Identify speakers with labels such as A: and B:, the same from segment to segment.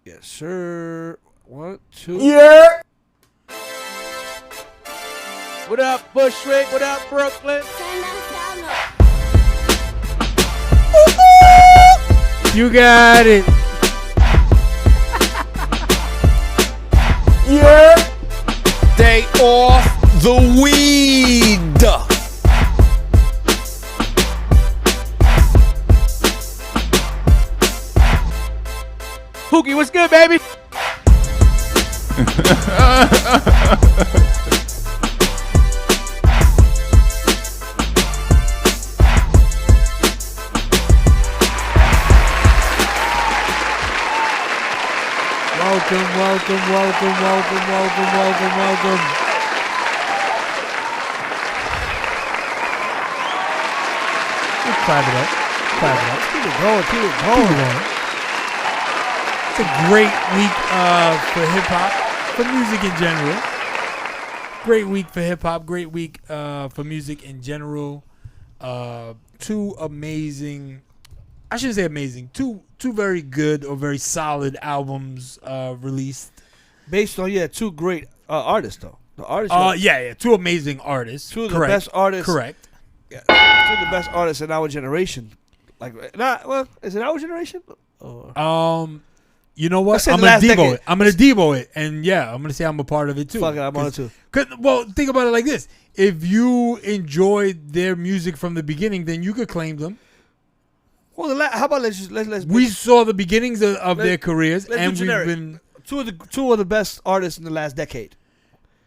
A: Yes, sir. 1, 2.
B: Yeah.
A: What up, Bushwick? What up, Brooklyn?
C: You got it.
B: Yeah.
D: Day off the weed.
A: Pookie, what's good, baby?
C: Welcome. Let's clap it up.
A: Keep it going.
C: It's a great week for hip-hop, for music in general. Great week for hip-hop, great week for music in general. Two amazing, I shouldn't say amazing, two very good or very solid albums released.
A: Based on, two great artists, though. The artists.
C: Two amazing artists.
A: Two of the best artists.
C: Correct.
A: Yeah, two of the best artists in our generation. Is it our generation? Or?
C: You know what? I'm gonna Devo it, and I'm gonna say I'm a part of it too.
A: Fuck it, I'm on it too.
C: Well, think about it like this: if you enjoyed their music from the beginning, then you could claim them.
A: Well, how about let's
C: we saw the beginnings of their careers, and we've been
A: two of the best artists in the last decade.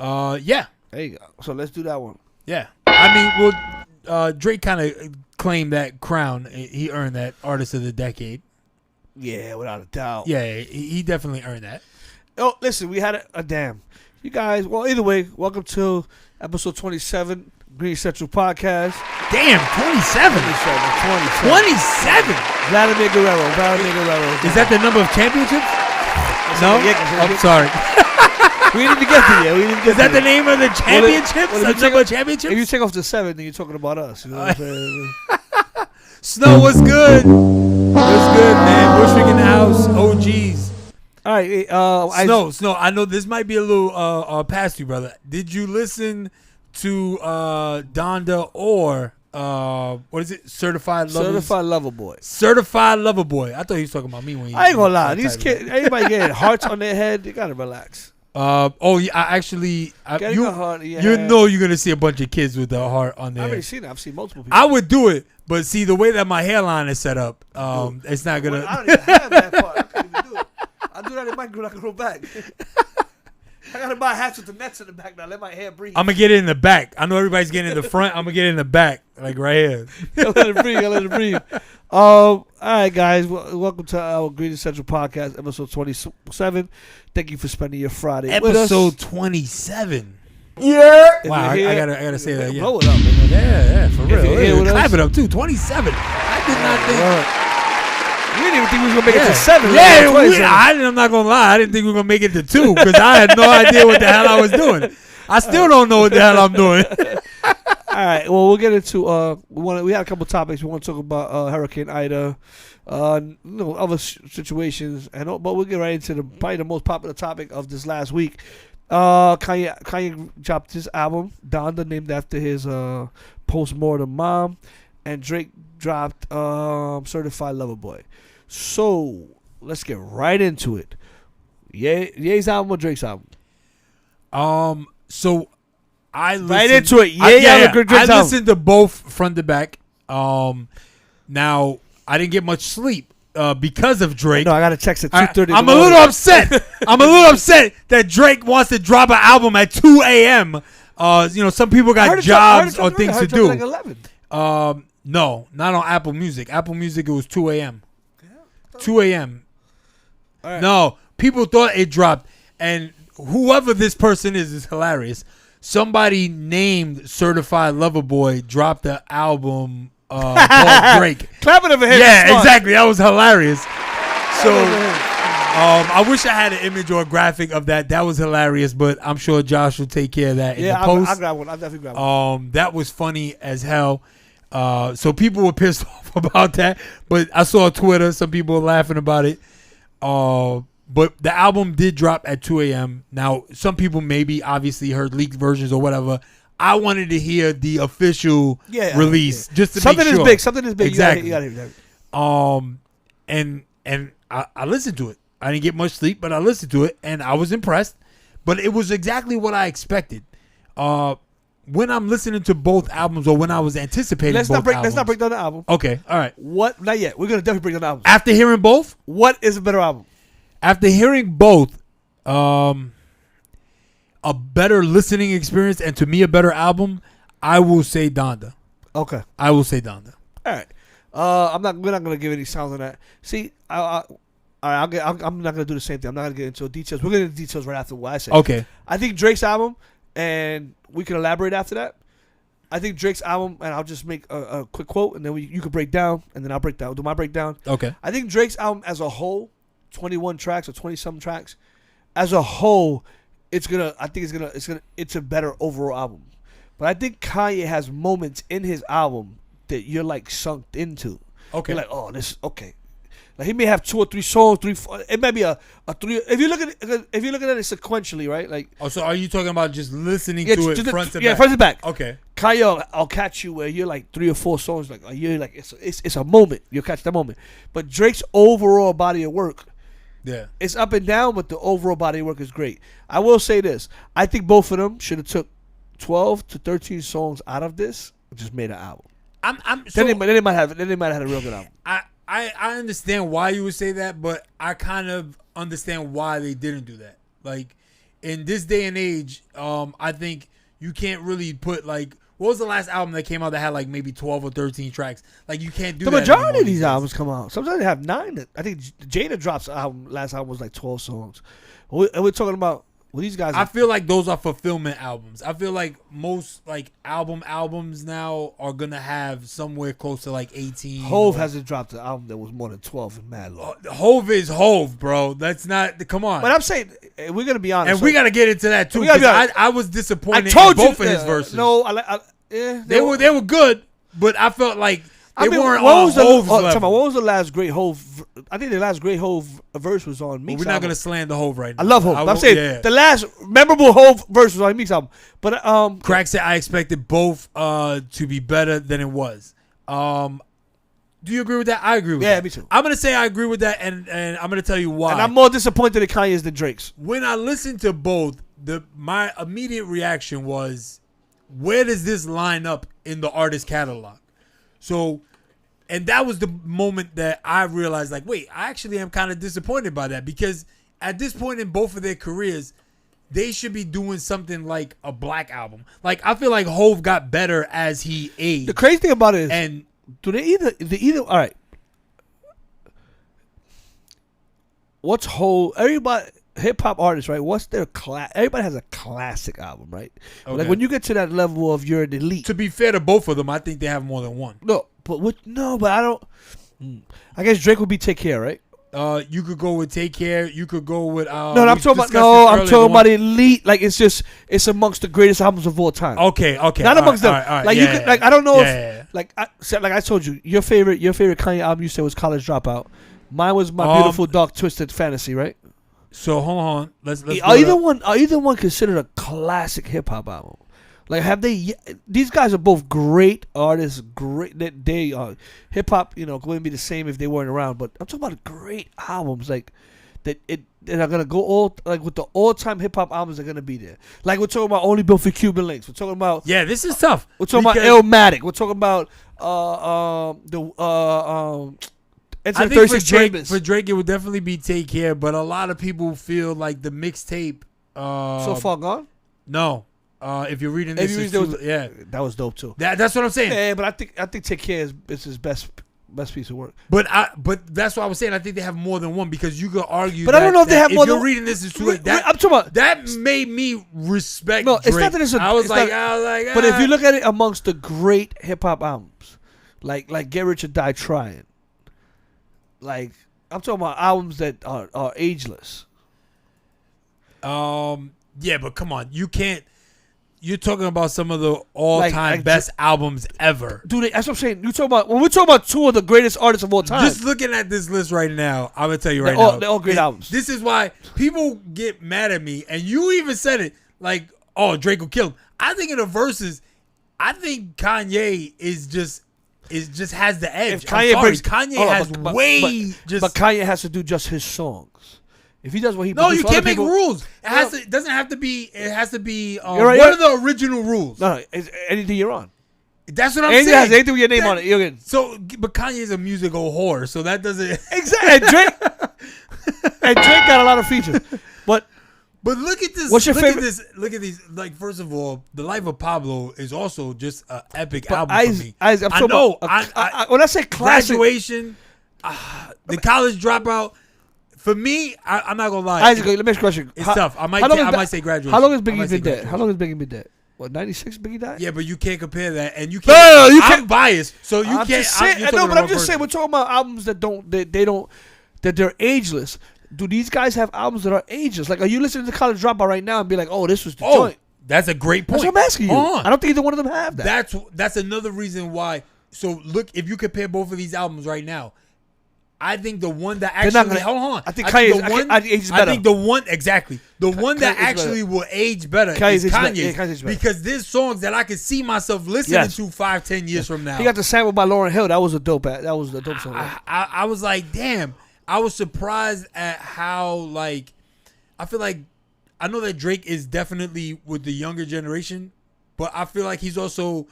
C: Yeah.
A: There you go. So let's do that one.
C: Yeah. I mean, Drake kind of claimed that crown. He earned that Artist of the Decade.
A: Yeah, without a doubt.
C: Yeah, he definitely earned that.
A: Oh, listen, we had a damn. You guys, well, either way, welcome to episode 27, Greene Central Podcast.
C: Damn, 27. 27.
A: Vladimir Guerrero.
C: Is that the number of championships? No? I'm sorry.
A: We didn't even get to it.
C: Is that the name of the championships?
A: If you take off the 7, then you're talking about us. You know what I'm saying?
C: Snow, what's good? What's good, man? Bushwick in the house. OGs.
A: All right.
C: Snow, I know this might be a little past you, brother. Did you listen to Donda or what is it? Certified Lover Boy. Certified Lover Boy. I thought he was talking about me when he.
A: I ain't gonna lie. These kids, everybody getting hearts on their head. You gotta relax.
C: You know you're gonna see a bunch of kids with a heart on there.
A: I've already seen it. I've seen multiple people.
C: I would do it, but see the way that my hairline is set up, it's not gonna.
A: Well, I don't even have that part. I can't even do it. I do that. It might grow back. I gotta buy hats with the nets in the back now. Let my hair breathe.
C: I'm gonna get it in the back. I know everybody's getting in the front. I'm gonna get it in the back, like right here.
A: Let it breathe. All right, guys. Welcome to our Greene Central Podcast, episode 27. Thank you for spending your Friday with us.
C: Episode 27.
B: Yeah.
C: Wow, I gotta say that.
A: Blow it up, man.
C: Yeah, for real. Clap
A: us,
C: it up too. 27. I did not think.
A: We didn't even think we was gonna make it to 7.
C: I'm not gonna lie. I didn't think we were gonna make it to 2 because I had no idea what the hell I was doing. I still don't know what the hell I'm doing.
A: All right. Well, we'll get into we had a couple topics. We want to talk about Hurricane Ida, other situations, but we'll get right into probably the most popular topic of this last week. Kanye dropped his album Donda, named after his post-mortem mom, and Drake dropped Certified Lover Boy. So let's get right into it. Ye's album or Drake's album?
C: So I listened,
A: right into it. I
C: listened to both front to back. Now I didn't get much sleep because of Drake.
A: No, I got a text at 2:30.
C: I'm a little upset. I'm a little upset that Drake wants to drop an album at 2 a.m. Some people got jobs or things to do.
A: Like 11.
C: No, not on Apple Music. Apple Music, it was 2 a.m. 2 a.m.
A: Right.
C: No, people thought it dropped, and whoever this person is hilarious. Somebody named Certified Lover Boy dropped the album called Drake.
A: Clapping of a head.
C: Yeah, exactly. That was hilarious. So I wish I had an image or a graphic of that. That was hilarious, but I'm sure Josh will take care of that in the post.
A: I'll grab one. I'll definitely grab one.
C: That was funny as hell. So people were pissed off about that, but I saw on Twitter some people were laughing about it. But the album did drop at 2 a.m. Now, some people maybe obviously heard leaked versions or whatever. I wanted to hear the official release just to
A: something
C: make sure.
A: Something is big.
C: Exactly.
A: You gotta hear that.
C: And I listened to it. I didn't get much sleep, but I listened to it, and I was impressed. But it was exactly what I expected. When I'm listening to both albums, or when I was anticipating
A: Let's
C: both
A: not break down the album.
C: Okay, all right.
A: What? Not yet. We're gonna definitely break down the album.
C: After hearing both,
A: What is a better album?
C: after hearing both, a better listening experience, and to me a better album, I will say Donda.
A: Okay.
C: I will say Donda.
A: All right. We're not gonna give any sounds on that. See, I'm not gonna do the same thing. I'm not gonna get into details. We're gonna get into details right after what I say.
C: Okay.
A: I think Drake's album, and we can elaborate after that. I think Drake's album, and I'll just make a quick quote, and then you can break down, and then I'll break down. Do my breakdown.
C: Okay.
A: I think Drake's album as a whole, 21 tracks or 20-something tracks, as a whole, it's a better overall album. But I think Kanye has moments in his album that you're like sunk into.
C: Okay.
A: You're like, oh, this okay. Like he may have 2 or 3 songs, 3, 4. It might be a 3. If you look at it sequentially, right? Like,
C: oh, so are you talking about just listening to it front to back?
A: Yeah, front to back.
C: Okay.
A: Kanye, I'll catch you where you're like 3 or 4 songs, like you're like it's a moment. You'll catch that moment. But Drake's overall body of work,
C: Yeah.
A: it's up and down, but the overall body of work is great. I will say this: I think both of them should have took 12 to 13 songs out of this and just made an album. Then they might have had a real good album.
C: I understand why you would say that, but I kind of understand why they didn't do that. Like, in this day and age, I think you can't really put, like, what was the last album that came out that had, like, maybe 12 or 13 tracks? Like, you can't do
A: the
C: that.
A: The majority
C: anymore
A: of these albums come out. Sometimes they have 9. I think Jada drops last album was like 12 songs. And we're talking about, well, these guys.
C: I feel like those are fulfillment albums. I feel like most like albums now are gonna have somewhere close to like 18.
A: Hove hasn't dropped an album that was more than 12 in mad long.
C: Hove is Hove, bro. That's not. Come on.
A: But I'm saying we're gonna be honest,
C: and we gotta get into that too. I was disappointed in both of his verses.
A: No,
C: they were good, but I felt like they weren't
A: what
C: on
A: was
C: Hove's level.
A: What was the last great Hove? I think the last great Hove verse was on Meek's
C: We're not
A: album.
C: gonna slander Hove right now.
A: I love Hove. I'm saying the last memorable Hove verse was on Meek's album. But
C: Crack said I expected both to be better than it was. Do you agree with that? I agree with that.
A: Yeah, me too.
C: I'm gonna say I agree with that, and I'm gonna tell you why.
A: And I'm more disappointed in Kanye's than Drake's.
C: When I listened to both, my immediate reaction was, where does this line up in the artist catalog? So. And that was the moment that I realized, like, wait, I actually am kind of disappointed by that, because at this point in both of their careers, they should be doing something like a Black album. Like, I feel like Hove got better as he aged.
A: The crazy thing about it is,
C: and
A: do they either all right. What's Hove? Everybody, hip hop artists, right? What's their class? Everybody has a classic album, right?
C: Okay.
A: Like when you get to that level of you're an elite.
C: To be fair to both of them, I think they have more than one.
A: But I don't. I guess Drake would be Take Care, right?
C: You could go with Take Care. You could go with.
A: I'm talking about elite. Like it's amongst the greatest albums of all time.
C: Okay.
A: Not amongst them.
C: All right,
A: like
C: yeah,
A: you could, like I don't know if
C: yeah.
A: like I told you, your favorite Kanye album you said was College Dropout. Mine was My Beautiful Dark Twisted Fantasy, right?
C: So hold on. Let's
A: are either one considered a classic hip hop album? Like, have they? These guys are both great artists. Great. They are hip hop. Going to be the same if they weren't around. But I'm talking about great albums, like that are gonna go all like with the all time hip hop albums are gonna be there. Like we're talking about Only Built for Cuban Links. We're talking about
C: this is tough.
A: We're talking about Illmatic. We're talking about
C: I think for Drake it would definitely be Take Care. But a lot of people feel like the mixtape.
A: So Far Gone.
C: No. If you're reading this,
A: that was dope too.
C: That's what I'm saying.
A: Yeah, but I think Take Care is his best piece of work.
C: But that's what I was saying. I think they have more than one, because you could argue.
A: But I don't know if they have more than.
C: If you're reading this, it's too late.
A: I'm talking about
C: that made me respect.
A: No,
C: Drake.
A: it's not that it's.
C: I was like.
A: But if you look at it amongst the great hip hop albums, like Get Rich or Die Trying, like I'm talking about albums that are ageless.
C: Yeah, but come on, you can't. you're talking about some of the all-time
A: Like,
C: best albums ever.
A: Dude, that's what I'm saying. You talking about when we're talking about two of the greatest artists of all time.
C: Just looking at this list right now, I'm gonna tell you right now,
A: they're all great albums.
C: This is why people get mad at me, and you even said it, like, "Oh, Drake will kill him." I think in the verses, I think Kanye is just has the edge.
A: If Kanye brings
C: Kanye
A: hold on,
C: has
A: but
C: but
A: Kanye has to do just his songs. If he does what he
C: no, you
A: produced for
C: can't
A: other
C: make
A: people-
C: rules. It doesn't have to be. It has to be.
A: You're right,
C: what
A: yeah.
C: are the original rules?
A: No, it's anything you're on.
C: That's what I'm
A: Anything
C: saying.
A: has anything with your name on it, you're good.
C: So, but Kanye's a musical whore, so that doesn't.
A: Exactly. And Drake got a lot of features, but
C: look at this.
A: What's your
C: look
A: favorite-
C: At this, look at these. Like, first of all, The Life of Pablo is also just an epic
A: but
C: album for me.
A: I'm
C: I
A: talking
C: know.
A: about when I say classic,
C: Graduation, The College Dropout. For me, I'm not gonna lie.
A: Isaac, let me ask you a question.
C: It's tough. I might say Graduation.
A: How long has
C: I might
A: Biggie
C: say
A: been dead?
C: Graduation.
A: How long has Biggie been dead? What, 96 Biggie died?
C: Yeah, but you can't compare that, and you
A: No,
C: can't.
A: no, you
C: I'm
A: can't-
C: biased, so you
A: I'm
C: can't.
A: just saying,
C: you're talking
A: no,
C: to
A: but
C: the
A: I'm just
C: wrong
A: saying we're talking about albums that that they're ageless. Do these guys have albums that are ageless? Like, are you listening to College Dropout right now and be like, oh, this was the
C: person.
A: joint?
C: That's a great point.
A: That's what I'm asking you.
C: Hold on.
A: I don't think either one of them have that.
C: That's another reason why. So look, if you compare both of these albums right now, I think the one that
A: They're not
C: actually
A: gonna-
C: hold on.
A: I think Kanye's-
C: the one,
A: I think ages
C: I
A: better.
C: think the one exactly the one that
A: Kanye's
C: actually will age better
A: Kanye's
C: is
A: ages better.
C: Kanye's,
A: Yeah, Kanye's better.
C: because there's songs that I can see myself listening
A: Yes.
C: to 5-10 years from now.
A: He got the sample by Lauryn Hill. That was a dope. That was a dope song.
C: I was like, damn. I was surprised at how, like, I feel like I know that Drake is definitely with the younger generation, but I feel like he's also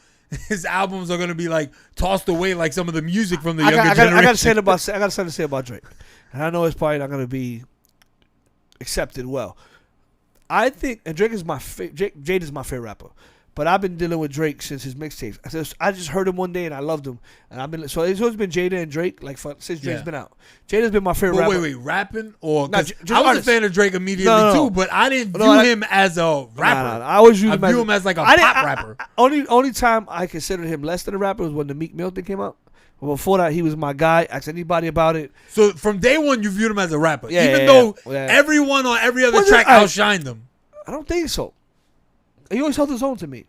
C: his albums are gonna be like tossed away like some of the music from the younger generation.
A: I got something to say about Drake, and I know it's probably not going to be accepted well. I think, and Drake is my Jade is my favorite rapper, but I've been dealing with Drake since his mixtapes. I just heard him one day and I loved him, and I've been so it's always been Jada and Drake since Drake's been out. Jada's been my favorite
C: But
A: rapper.
C: wait, rapping or
A: No,
C: 'cause
A: just
C: I was
A: artist.
C: a fan of Drake immediately
A: No.
C: too, but I didn't view
A: No,
C: him as a rapper.
A: Nah, I always view
C: I
A: him
C: view him as like a
A: I didn't-
C: pop rapper.
A: Only time I considered him less than a rapper was when the Meek Mill thing came out. But before that, he was my guy. Ask anybody about it.
C: So from day one, you viewed him as a rapper,
A: Yeah,
C: even
A: yeah,
C: though
A: yeah.
C: everyone on every other
A: Was it-
C: track
A: I-
C: outshined him.
A: I don't think so. He always held his own to me.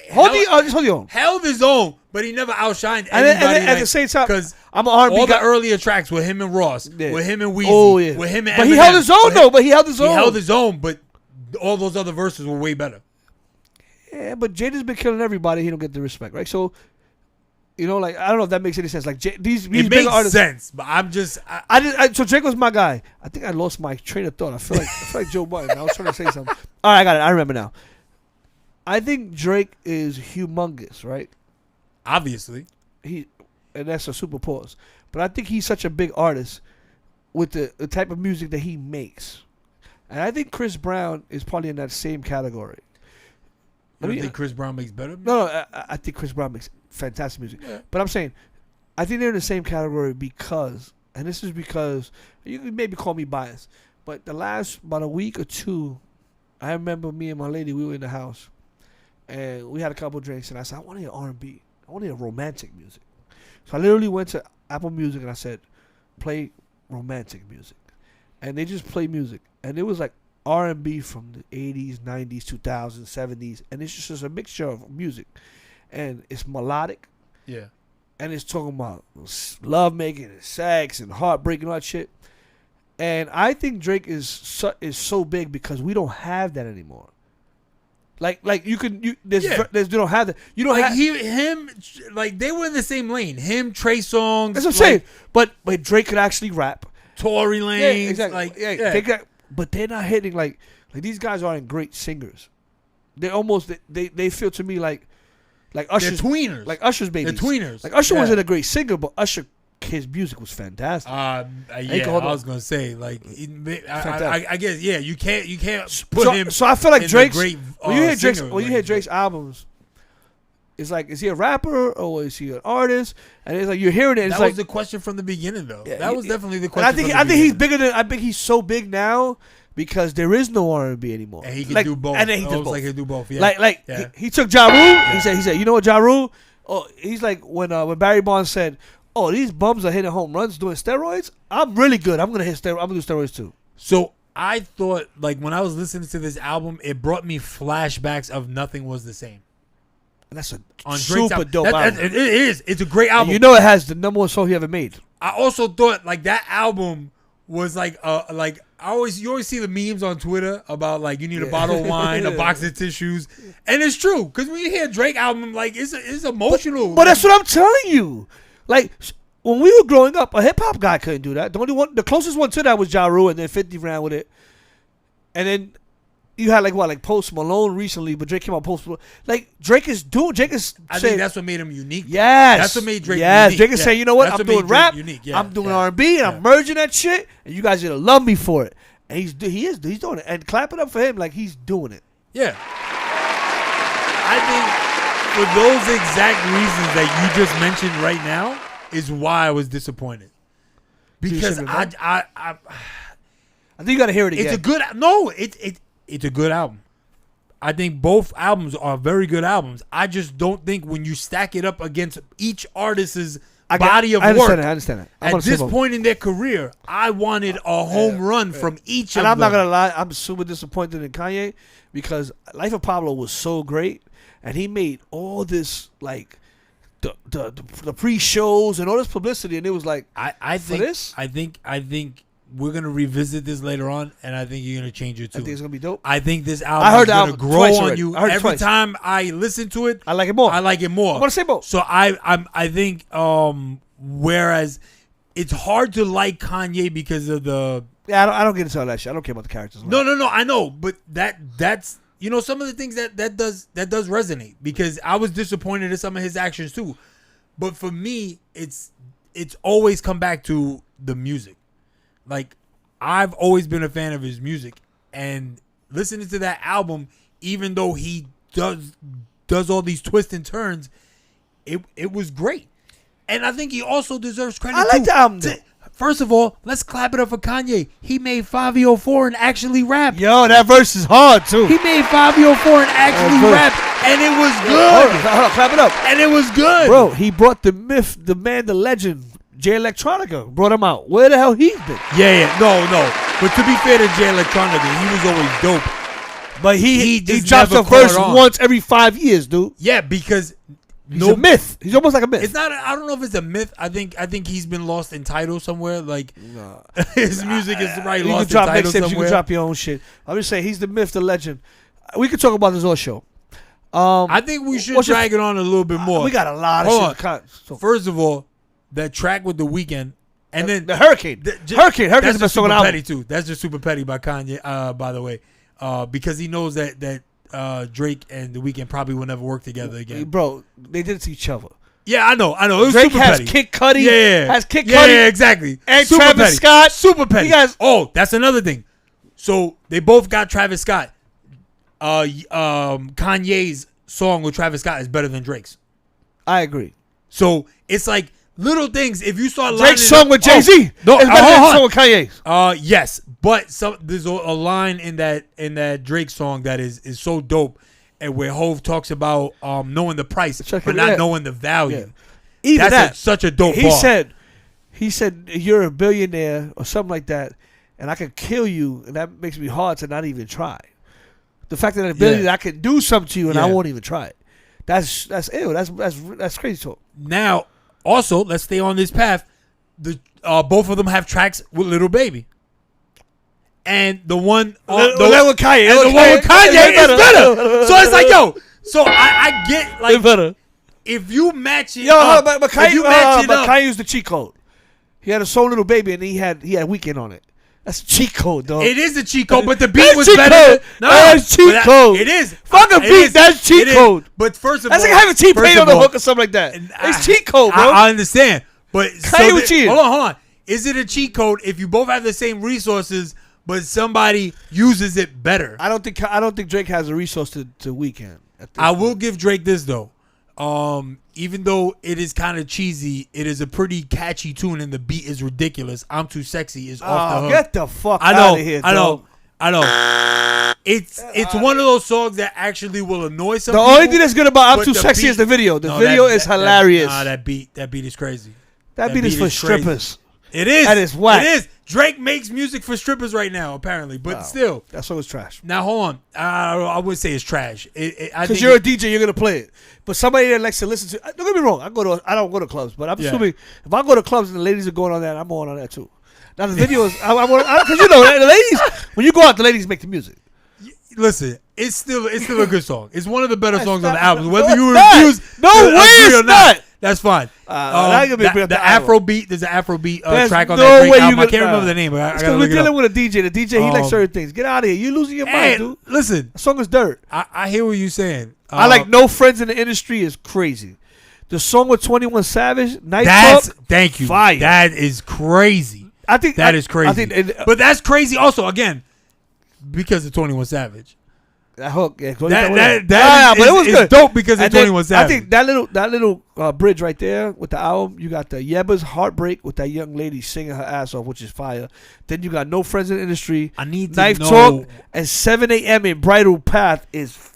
C: Held-
A: Just hold your own.
C: held his own, but he never outshined
A: And
C: anybody.
A: then at the same time,
C: because
A: I'm an R&B
C: all
A: guy.
C: the earlier tracks with him and Ross,
A: Yeah.
C: with him and Weezy,
A: Oh, yeah.
C: with him and
A: But he
C: Eminem,
A: held his own,
C: with
A: though. But he held his
C: He
A: own.
C: held his own, but all those other verses were way better.
A: Yeah, but Jada's been killing everybody. He don't get the respect, right? So, you know, like, I don't know if that makes any sense. Like, these
C: It
A: big
C: makes
A: artists.
C: sense, but I'm just
A: So Drake was my guy. I think I lost my train of thought. I feel like Joe Budden. I was trying to say something. All right, I got it. I remember now. I think Drake is humongous, right?
C: obviously.
A: And that's a super pause. But I think he's such a big artist with the type of music that he makes. And I think Chris Brown is probably in that same category.
C: I don't think Chris Brown makes better.
A: No, I think Chris Brown makes fantastic music.
C: Yeah.
A: But I'm saying, I think they're in the same category because, and this is because, you can maybe call me biased, but the last about a week or two, I remember me and my lady, we were in the house, and we had a couple drinks, and I said, I want to hear R&B. I want to hear romantic music. So I literally went to Apple Music, and I said, play romantic music. And they just play music. And it was like R&B from the 80s, 90s, 2000s, 70s, and it's just a mixture of music. And it's melodic,
C: Yeah.
A: and it's talking about love making and sex and heartbreak and all that shit. And I think Drake is so big because we don't have that anymore. Like you don't have that. You don't
C: Like
A: have.
C: him, like they were in the same lane. Him, Trey Songz.
A: That's what I'm saying. But Drake could actually rap.
C: Tory Lanez.
A: Yeah, exactly.
C: Like,
A: yeah. But they're not hitting like these guys aren't great singers. They're almost they feel to me like
C: they're
A: Usher's
C: tweeners.
A: like Usher's babies.
C: They're tweeners.
A: Like Usher
C: Yeah.
A: wasn't a great singer, but his music was fantastic.
C: Yeah, I was gonna say like I guess you can't put him.
A: So I feel like
C: in the
A: Drake's
C: great,
A: when you hear Drake's
C: singer,
A: when you
C: like,
A: hear Drake's albums, it's like, is he a rapper or is he an artist? And it's like you're hearing it. And
C: that
A: it's
C: was
A: like
C: the question from the beginning, though.
A: Yeah,
C: that was definitely the
A: and
C: question.
A: I think he's bigger than I think he's so big now because there is no R&B anymore.
C: And he can do both.
A: And then he does both.
C: Like he can do both. Yeah.
A: Like
C: Yeah.
A: he took Ja Rule. He said, you know what, Ja Rule? Oh, he's like when Barry Bonds said, "Oh, these bums are hitting home runs doing steroids. I'm really good. I'm gonna do steroids too."
C: So I thought, like, when I was listening to this album, it brought me flashbacks of Nothing Was the Same.
A: And that's a
C: On Drake's
A: super
C: album.
A: dope album.
C: It is. It's a great album.
A: And you know it has the number one song he ever made.
C: I also thought, like, that album was like you always see the memes on Twitter about, like, you need a bottle of wine, a box of tissues, and it's true, because when you hear Drake album, like, it's emotional.
A: But that's what I'm telling you. Like, when we were growing up, a hip hop guy couldn't do that. The closest one to that was Ja Rule, and then 50 ran with it. And then you had like Post Malone recently, but Drake came out Post Malone. Like, Drake is
C: I think that's what made him unique.
A: Yes,
C: that's what made Drake.
A: Yes,
C: unique.
A: Drake is saying, you know what, I'm doing rap, I'm doing R&B, and I'm merging that shit, and you guys are gonna love me for it. And he's doing it, and clap it up for him like he's doing it.
C: Yeah, I think for those exact reasons that you just mentioned right now is why I was disappointed, because I
A: think you got to hear it again.
C: It's a good it's a good album. I think both albums are very good albums. I just don't think when you stack it up against each artist's body of work.
A: I understand that.
C: At this point in their career, I wanted a home run from each of them.
A: And I'm not gonna lie, I'm super disappointed in Kanye because Life of Pablo was so great, and he made all this like the pre-shows and all this publicity, and it was like
C: I think we're gonna revisit this later on, and I think you're gonna change it too.
A: I think it's gonna be dope.
C: I think this album is gonna grow on you. Every time I listen to it,
A: I like it more.
C: I'm gonna say both. So I think whereas it's hard to like Kanye because of the
A: I don't get into all that shit. I don't care about the characters.
C: No, I know, but that's some of the things that does resonate, because I was disappointed in some of his actions too. But for me, it's always come back to the music. Like, I've always been a fan of his music, and listening to that album, even though he does all these twists and turns, it was great. And I think he also deserves credit.
A: I like the album.
C: First of all, let's clap it up for Kanye. He made 504 and actually rap.
A: Yo, that verse is hard too.
C: He made 504 and actually rap, and it was good.
A: Hold on, clap it up.
C: And it was good.
A: Bro, he brought the myth, the man, the legend, Jay Electronica, brought him out. Where the hell he been?
C: Yeah. No. But to be fair to Jay Electronica, he was always dope.
A: But he
C: just
A: drops
C: never
A: a verse
C: caught on.
A: once every 5 years, dude.
C: Yeah, because
A: he's a myth. He's almost like a myth.
C: It's not. I don't know if it's a myth. I think he's been lost in title somewhere. Like, his music is probably lost in title somewhere.
A: You can drop your own shit. I'm just saying, he's the myth, the legend. We could talk about this all show.
C: I think we should drag it on a little bit more.
A: We got a lot of shit.
C: First of all, that track with The Weeknd, and then
A: the Hurricane. Hurricane's the best song on the album.
C: Petty too. That's just super petty by Kanye. By the way, because he knows that Drake and The Weeknd probably will never work together again.
A: Bro, they did it to each other.
C: Yeah, I know. It was
A: Drake
C: super
A: has
C: petty.
A: Kid Cudi.
C: Yeah,
A: has Kid Cudi.
C: Yeah, exactly.
A: And
C: super
A: Travis
C: petty.
A: Scott.
C: Super petty. That's another thing. So they both got Travis Scott. Kanye's song with Travis Scott is better than Drake's.
A: I agree.
C: So it's like little things. If you start
A: Drake's song with Jay-Z is better than the song with Kanye's.
C: Yes, but there's a line in that Drake song that is so dope, and where Hov talks about knowing the price but not knowing the value.
A: Yeah. Even that's
C: such a dope bar.
A: He said you're a billionaire or something like that, and I could kill you, and that makes me hard to not even try. The fact that I can do something to you and I won't even try it. That's ill. That's crazy talk.
C: Now, also, let's stay on this path. Both of them have tracks with Lil Baby. And the one with Kanye. And the one with Kanye is better. So it's like, yo. So I get, like,
A: better.
C: If you match it
A: but Kanye used the cheat code. He had a song Lil Baby and he had Weeknd on it. That's a cheat code, dog.
C: It is a cheat code, but the beat was better.
A: That's cheat code.
C: It is.
A: Fuck a beat. That's cheat code.
C: But first of all,
A: that's like having T-Pain on the hook or something like that. It's cheat code, bro.
C: I understand, but
A: hold
C: on. Is it a cheat code if you both have the same resources, but somebody uses it better?
A: I don't think Drake has a resource to Weeknd.
C: I will give Drake this though. Even though it is kind of cheesy, it is a pretty catchy tune, and the beat is ridiculous. I'm Too Sexy is off the hook.
A: Get the fuck out of here, dog.
C: I know. It's one of those songs that actually will annoy some people.
A: The only thing that's good about I'm Too Sexy is the video. The video is hilarious.
C: That beat is crazy.
A: That beat is for strippers.
C: It is.
A: That is whack.
C: It is. Drake makes music for strippers right now, apparently, but still,
A: that song is trash.
C: Now hold on, I would say it's trash.
A: Because you're a DJ, you're gonna play it. But somebody that likes to listen to, don't get me wrong, I don't go to clubs, but I'm assuming if I go to clubs and the ladies are going on that, I'm going on that too. Now the videos, because you know the ladies, when you go out, the ladies make the music.
C: Listen, it's still a good song. It's one of the better songs on the
A: not-
C: album.
A: no,
C: Whether
A: it's
C: you
A: not.
C: refuse,
A: No
C: to
A: way
C: agree
A: it's
C: or
A: not.
C: That's fine.
A: The
C: Afro beat. There's an Afro beat track on
A: no
C: that Drake
A: way
C: album.
A: you
C: I can't remember the name. But I
A: Because
C: gotta
A: we're
C: look it
A: dealing
C: up.
A: with a DJ. The DJ, he likes certain things. Get out of here. You're losing your mind, dude.
C: Listen,
A: The song is dirt.
C: I hear what you're saying.
A: I like No Friends in the Industry is crazy. The song with 21 Savage, Night
C: That's
A: Talk,
C: thank you.
A: fire.
C: That is crazy.
A: I think
C: That is crazy.
A: I think
C: but that's crazy also again because of 21 Savage.
A: that hook, yeah,
C: That
A: but it was
C: is
A: good.
C: dope because of
A: And then
C: 21 Savage.
A: I think that little bridge right there with the album, you got the Yebba's Heartbreak with that young lady singing her ass off, which is fire. Then you got No Friends in the Industry,
C: I need to
A: Knife
C: know
A: Talk, and 7 a.m. in Bridal Path is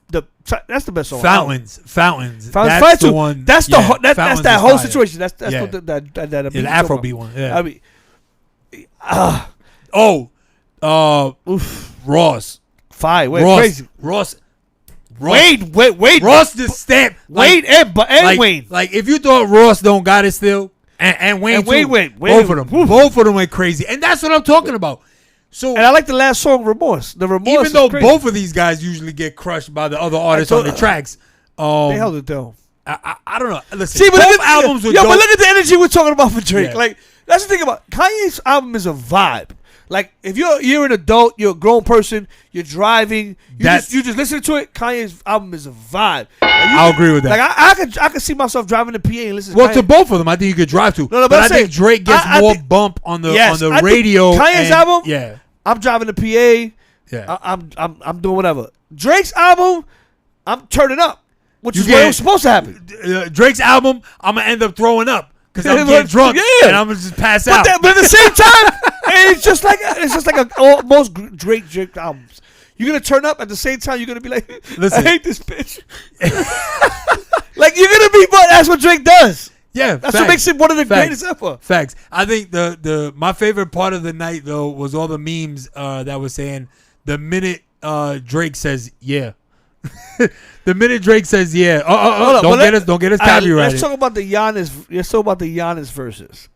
A: that's the best song.
C: Fountains.
A: Fountains
C: That's
A: fire
C: the
A: too.
C: one.
A: That's the
C: yeah,
A: that's
C: Fountains
A: that
C: is
A: whole
C: fire.
A: situation. That's
C: Yeah.
A: what that
C: Yeah,
A: beat
C: the
A: you're
C: Afro
A: talking
C: beat
A: about.
C: one. Yeah.
A: I mean,
C: Ross.
A: fire. Wait,
C: Ross.
A: crazy.
C: Ross.
A: Wait.
C: Ross the stamp.
A: Wade and
C: like,
A: Wayne.
C: Like if you thought Ross don't got it still, and Wayne
A: And Wayne
C: too,
A: went.
C: both of them. Both of them went crazy, and that's what I'm talking about. So
A: And I like the last song, Remorse. The Remorse,
C: even though
A: is crazy.
C: both of these guys usually get crushed by the other artists on the tracks,
A: they held it down.
C: I don't know. Listen,
A: See, but
C: both
A: look at,
C: albums were
A: yo,
C: dope.
A: but look at the energy we're talking about for Drake.
C: Yeah.
A: Like that's the thing about Kanye's album is a vibe. Like if you're an adult, you're a grown person, you're driving, you just listen to it. Kanye's album is a vibe. Like,
C: I'll agree with that.
A: Like I could see myself driving the PA and listen.
C: Well,
A: Kanye.
C: to both of them, I think you could drive to.
A: No,
C: but
A: I'm
C: I
A: saying,
C: think Drake gets
A: I
C: more
A: think-
C: bump on the
A: Yes, I think
C: radio.
A: Kanye's album.
C: Yeah,
A: I'm driving the PA.
C: yeah.
A: I'm doing whatever. Drake's album, I'm turning up, which
C: You
A: is what
C: get-
A: was supposed to happen.
C: Drake's album, I'm gonna end up throwing up because I'm getting drunk and I'm gonna just pass out.
A: But at the same time, it's just like most great Drake albums. You're gonna turn up at the same time. You're gonna be like,
C: Listen.
A: I hate this bitch. Like you're gonna be, but that's what Drake does.
C: Yeah,
A: That's
C: facts.
A: what makes him one of the
C: Facts.
A: greatest ever.
C: Facts. I think my favorite part of the night though was all the memes that was saying the minute Drake says yeah. The minute Drake says yeah.
A: Hold up,
C: Don't
A: but
C: get us
A: Alright,
C: copyrighted.
A: let's talk about the Giannis. Let's talk about the Giannis verses.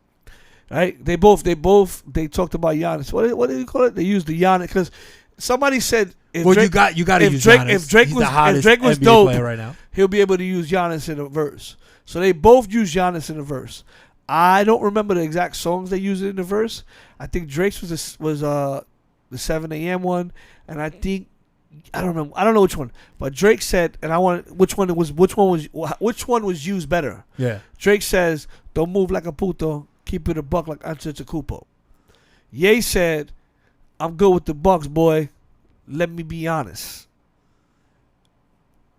A: Right? They talked about Giannis. What do you call it? They used the Giannis because somebody said if
C: well,
A: Drake,
C: you got to
A: if
C: use
A: Drake,
C: Giannis.
A: if Drake
C: He's
A: was
C: the hottest
A: if Drake was
C: NBA
A: dope
C: player right now.
A: he'll be able to use Giannis in a verse. So they both use Giannis in a verse. I don't remember the exact songs they used in the verse. I think Drake's was the 7 a.m. one, and I think I don't remember. I don't know which one, but Drake said, and I want which one was used better.
C: Yeah.
A: Drake says, "Don't move like a puto, keep it a buck like Antetokounmpo." Ye said, "I'm good with the Bucks, boy. Let me be honest."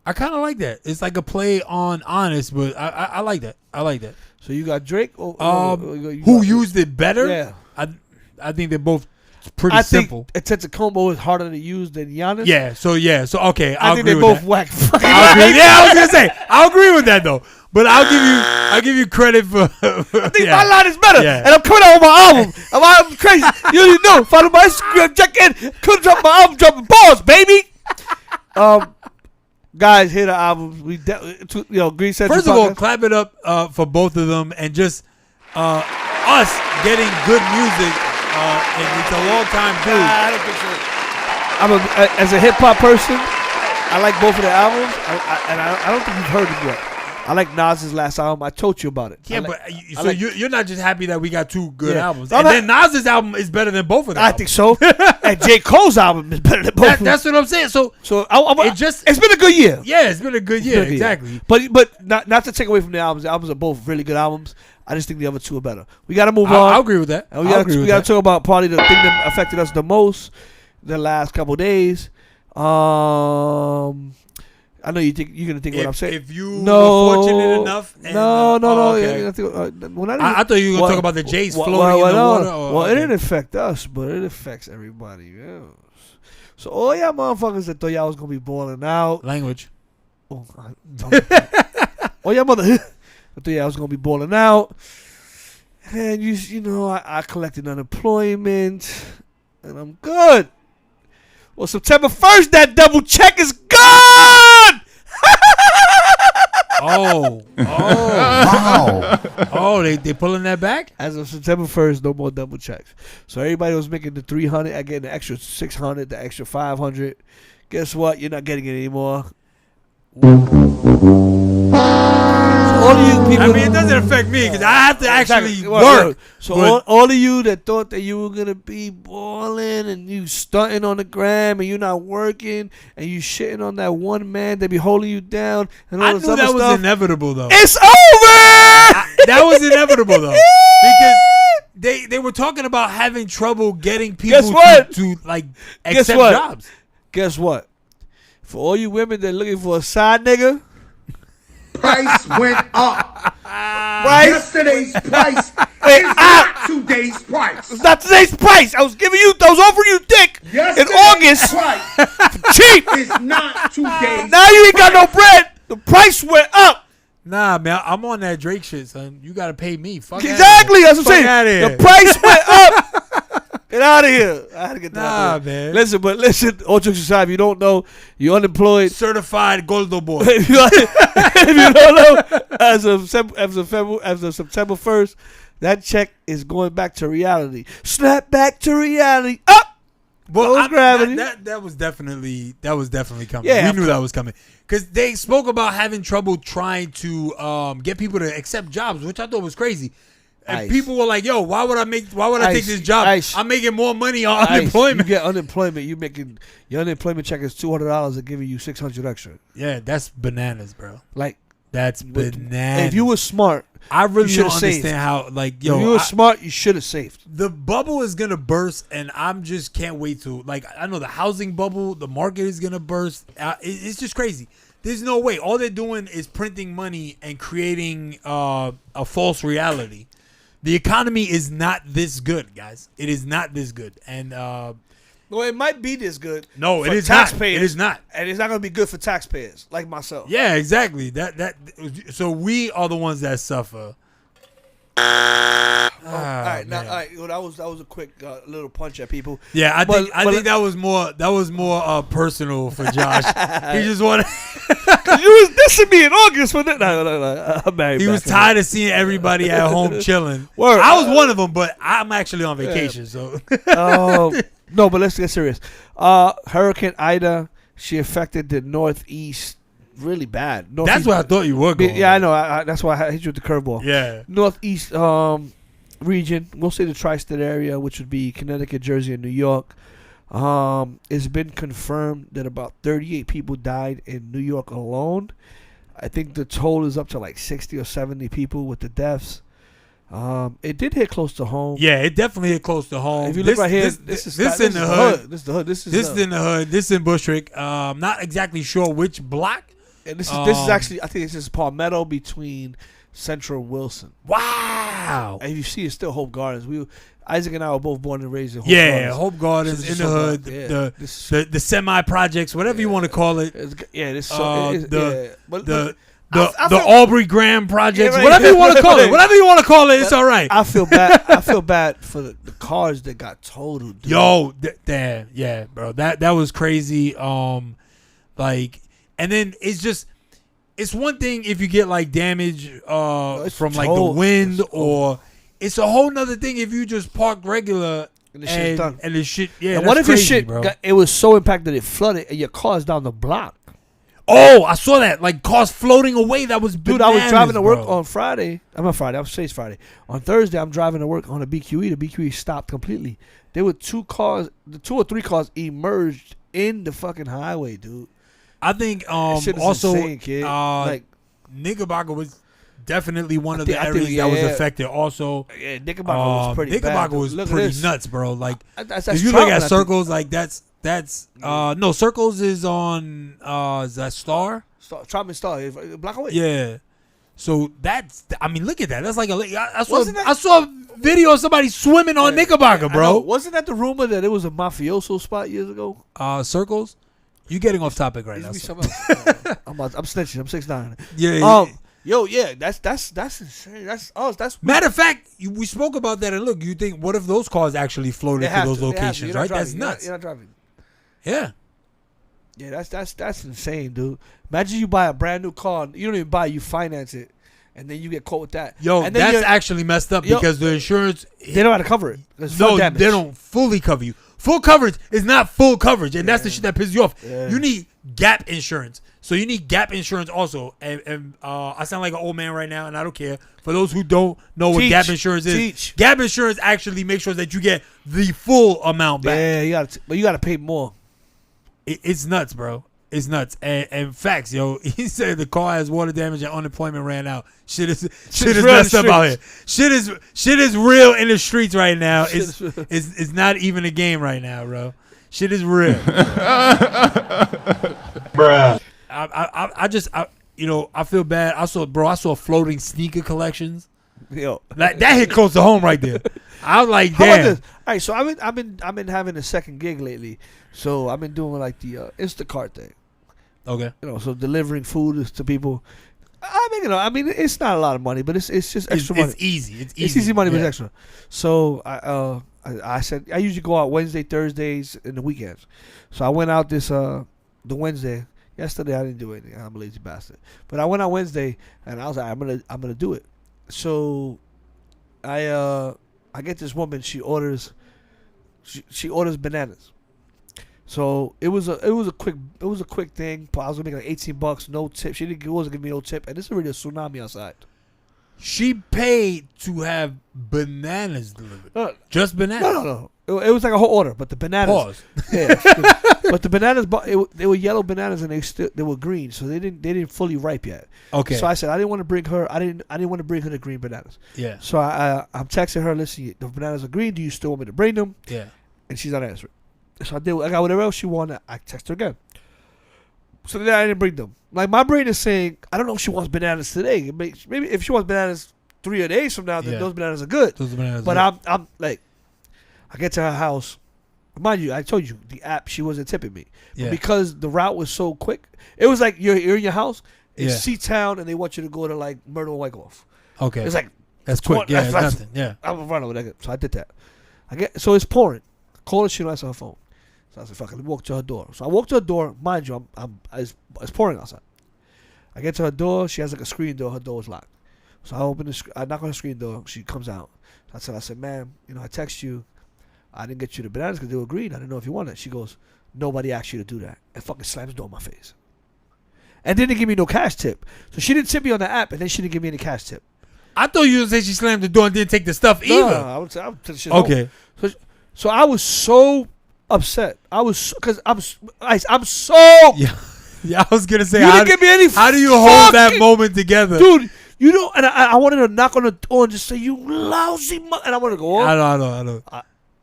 C: I kind of like that. It's like a play on honest, but I like that. I like that.
A: So you got Drake,
C: Who used it better?
A: Yeah,
C: I think they're both pretty simple.
A: I think Antetokounmpo is harder to use than Giannis.
C: So okay,
A: I
C: I'll
A: think
C: agree
A: they
C: with
A: both
C: that.
A: whack.
C: I'll agree. Yeah, I was gonna say I'll agree with that though. But I'll give you credit for.
A: I think my line is better, and I'm coming out with my album. My album's crazy. You already know. Follow my Instagram. Check in. Couldn't drop my album. Dropping balls, baby. Guys, hear the albums. Greene said.
C: First of all, clap it up for both of them, and just us getting good music. And it's a long time due.
A: I don't think so. As a hip hop person, I like both of their albums, and I don't think you've heard them yet. I like Nas's last album. I told you about it.
C: Yeah, you're not just happy that we got two good albums.
A: I'm
C: And then Nas's album is better than both of them.
A: I think so. And J. Cole's album is better than both of them.
C: That's what I'm saying. So
A: it's been a good year.
C: Yeah, it's been a good year. Exactly.
A: But not to take away from the albums. The albums are both really good albums. I just think the other two are better. We got to move on.
C: I'll agree with that.
A: And we got to talk about probably the thing that affected us the most the last couple of days. I know you're gonna think what I'm saying.
C: If you were fortunate enough, and,
A: no.
C: Okay.
A: I
C: thought you were gonna talk about the Jays floating in the water.
A: Well, it didn't affect us, but it affects everybody else. So all y'all motherfuckers that thought y'all was gonna be balling out.
C: Language.
A: All y'all mother that thought y'all was gonna be balling out. And you know, I collected unemployment, and I'm good. Well, September 1st, that double check is gone.
C: Oh, they pulling that back?
A: As of September 1st, no more double checks. So everybody was making the 300, I getting the extra 600, the extra 500. Guess what? You're not getting it anymore. So all of you people,
C: I mean, it doesn't affect me because I have to actually work.
A: Right. So all of you that thought that you were gonna be balling and you stunting on the gram and you're not working and you shitting on that one man that be holding you down and all
C: I
A: this
C: knew
A: other
C: that was
A: stuff,
C: inevitable though.
A: it's over.
C: That was inevitable though because they were talking about having trouble getting people to like accept jobs.
A: Guess what? For all you women that looking for a side nigga,
B: price went up.
A: Price
B: Yesterday's price
A: went
B: is
A: up.
B: not today's price.
A: It's not today's price. I was offering you dick in
B: Yesterday's
A: August,
B: price
A: cheap.
B: is not today's.
A: Now you ain't got no bread. The price went up.
C: Nah, man, I'm on that Drake shit, son. You gotta pay me. Fuck
A: Exactly. That's what I'm
C: outta
A: saying.
C: here.
A: The price went up. Get out of here. I had to get that out of
C: man.
A: Listen, all jokes aside, if you don't know, you're unemployed.
C: Certified Goldo boy.
A: if you don't know, as of September 1st, that check is going back to reality. Snap back to reality. Up.
C: Well,
A: gravity.
C: That was definitely coming.
A: Yeah,
C: we knew that was coming because they spoke about having trouble trying to get people to accept jobs, which I thought was crazy. And people were like, "Yo, why would I take this job? I'm making more money on unemployment."
A: You get unemployment. Your unemployment check is $200. They're giving you $600 extra.
C: Yeah, that's bananas, bro.
A: Like
C: that's bananas.
A: If you were smart,
C: I really don't
A: saved.
C: understand how. Like, yo,
A: if you were smart, you should have saved.
C: The bubble is gonna burst, and I'm just can't wait to. Like, I know the housing bubble, the market is gonna burst. It's just crazy. There's no way. All they're doing is printing money and creating a false reality. The economy is not this good, guys. It is not this good. And
A: well, it might be this good.
C: No, it is
A: taxpayers.
C: Not. It is not.
A: And it's not going to be good for taxpayers like myself.
C: Yeah, exactly. So we are the ones that suffer.
A: All right, well, that was a quick little punch at people.
C: Yeah, I think that was more personal for Josh. He just wanted.
A: You was dissing me in August for that. No, I'm married.
C: He was tired of seeing everybody at home chilling.
A: Word.
C: I was one of them, but I'm actually on vacation. So
A: no, but let's get serious. Hurricane Ida, she affected the Northeast really bad.
C: That's what I thought you were going.
A: Yeah, I know. That's why I hit you with the curveball.
C: Yeah.
A: Northeast region, we'll say the tri-state area, which would be Connecticut, Jersey, and New York. It's been confirmed that about 38 people died in New York alone. I think the total is up to like 60 or 70 people with the deaths. It did hit close to home.
C: Yeah, it definitely hit close to home.
A: If you look right here, this is in the hood. This is the hood. This is
C: in the hood. This is in Bushwick. Not exactly sure which block.
A: And this is actually, I think this is Palmetto between Central and Wilson.
C: Wow.
A: And if you see, it's still Hope Gardens. Isaac and I were both born and raised in Hope Gardens.
C: Yeah, Hope Gardens in the hood. The semi projects, whatever you want to call it. The Aubrey Graham projects, whatever you want to call it. Whatever you want to call it, it's all right.
A: I feel bad. I feel bad for the cars that got totaled. Dude.
C: Yo, damn, yeah, bro. That was crazy. And then it's one thing if you get like damage from like the wind, or it's a whole nother thing if you just park regular
A: and the shit's done.
C: And the shit, yeah.
A: And what if
C: crazy,
A: your shit it was so impacted it flooded and your car's down the block?
C: Oh, I saw that. Like cars floating away. That was bananas,
A: dude. I was driving to work
C: bro.
A: on Friday. I'm on Friday. I was saying it's Friday. On Thursday, I'm driving to work on a BQE. The BQE stopped completely. There were two or three cars emerged in the fucking highway, dude.
C: I think also like Knickerbocker was definitely one of the areas that was affected. Also,
A: yeah, Knickerbocker was pretty bad.
C: Knickerbocker was pretty nuts, bro. Like
A: that's
C: if you look at Circles, like that's no Circles is on is that Star?
A: Troutman Star, block away.
C: Yeah. So I mean, look at that. That's like I saw a video of somebody swimming on Knickerbocker, bro.
A: Wasn't that the rumor that it was a mafioso spot years ago?
C: Circles. You getting off topic right now.
A: I'm snitching. I'm 6'9".
C: Yeah.
A: Yo, yeah, that's insane. That's us. That's
C: Matter of fact, we spoke about that, and look, you think, what if those cars actually floated to those locations, right? That's nuts.
A: You're not driving.
C: Yeah.
A: Yeah, that's insane, dude. Imagine you buy a brand new car. You don't even buy it, you finance it, and then you get caught with that.
C: Yo,
A: and then
C: that's actually messed up because the insurance.
A: They don't know how to cover it. There's
C: No,
A: flood damage.
C: they don't fully cover you. Full coverage is not full coverage, and that's the shit that pisses you off.
A: Yeah.
C: You need gap insurance. So you need gap insurance also. And I sound like an old man right now, and I don't care. For those who don't know what gap insurance is, gap insurance actually makes sure that you get the full amount back.
A: Yeah, you got to pay more.
C: It's nuts, bro. It's nuts. And facts, yo. He said the car has water damage and unemployment ran out. Shit is messed up out here. Shit is real in the streets right now. It's not even a game right now, bro. Shit is real.
B: Bruh.
C: I feel bad. I saw floating sneaker collections.
A: Yo,
C: That hit close to home right there. I was like,
A: how about
C: damn.
A: this? All right, so I've been having a second gig lately. So I've been doing like the Instacart thing.
C: Okay.
A: So delivering food to people. I mean, it's not a lot of money, but it's just extra money.
C: It's easy. It's
A: It's easy money, but
C: Yeah.
A: it's extra. So I said I usually go out Wednesday, Thursdays, and the weekends. So I went out the Wednesday. Yesterday I didn't do anything. I'm a lazy bastard. But I went out Wednesday and I was like, I'm gonna do it. So I get this woman. She orders bananas. So it was a quick thing. I was gonna make like $18, no tip. She wasn't giving me no tip, and this is really a tsunami outside.
C: She paid to have bananas delivered. Just bananas.
A: No. It was like a whole order, but the bananas.
C: Pause.
A: Yeah, but the bananas, they were yellow bananas and they were green, so they didn't fully ripe yet.
C: Okay.
A: So I said I didn't want to bring her. I didn't want to bring her the green bananas.
C: Yeah.
A: So I'm texting her. Listen, the bananas are green. Do you still want me to bring them?
C: Yeah.
A: And she's not answering. So I got whatever else she wanted. I text her again. So then I didn't bring them. Like my brain is saying, I don't know if she wants bananas today. Maybe if she wants bananas 3 days from now, then those bananas are good.
C: Those bananas.
A: But I'm like, I get to her house. Mind you, I told you the app. She wasn't tipping me.
C: Yeah.
A: But because the route was so quick, it was like you're in your house. It's
C: Yeah.
A: C-Town, and they want you to go to like Myrtle Wyckoff.
C: Okay.
A: It's like
C: That's quick. Yeah,
A: that's-
C: it's nothing. Yeah.
A: I'm running with that. So I did that. So it's pouring. Call her, she don't answer her phone. So I said, "Fuck it." Let me walk to her door. So I walk to her door. Mind you, it's pouring outside. I get to her door. She has like a screen door. Her door is locked. So I knock on her screen door. She comes out. So I said, "Ma'am, I text you. I didn't get you the bananas because they were green. I didn't know if you wanted it." She goes, "Nobody asked you to do that," and fucking slams the door in my face. And didn't give me no cash tip. So she didn't tip me on the app, and then she didn't give me any cash tip.
C: I thought you would say she slammed the door and didn't take the stuff either.
A: No, I would tell the shit home.
C: Okay.
A: So I was so upset. Because I'm so.
C: Yeah, I was gonna say,
A: You didn't give me any.
C: how do you hold that
A: fucking-
C: moment together?
A: dude? And I wanted to knock on the door and just say, "You lousy," and I wanted to go off.
C: I know.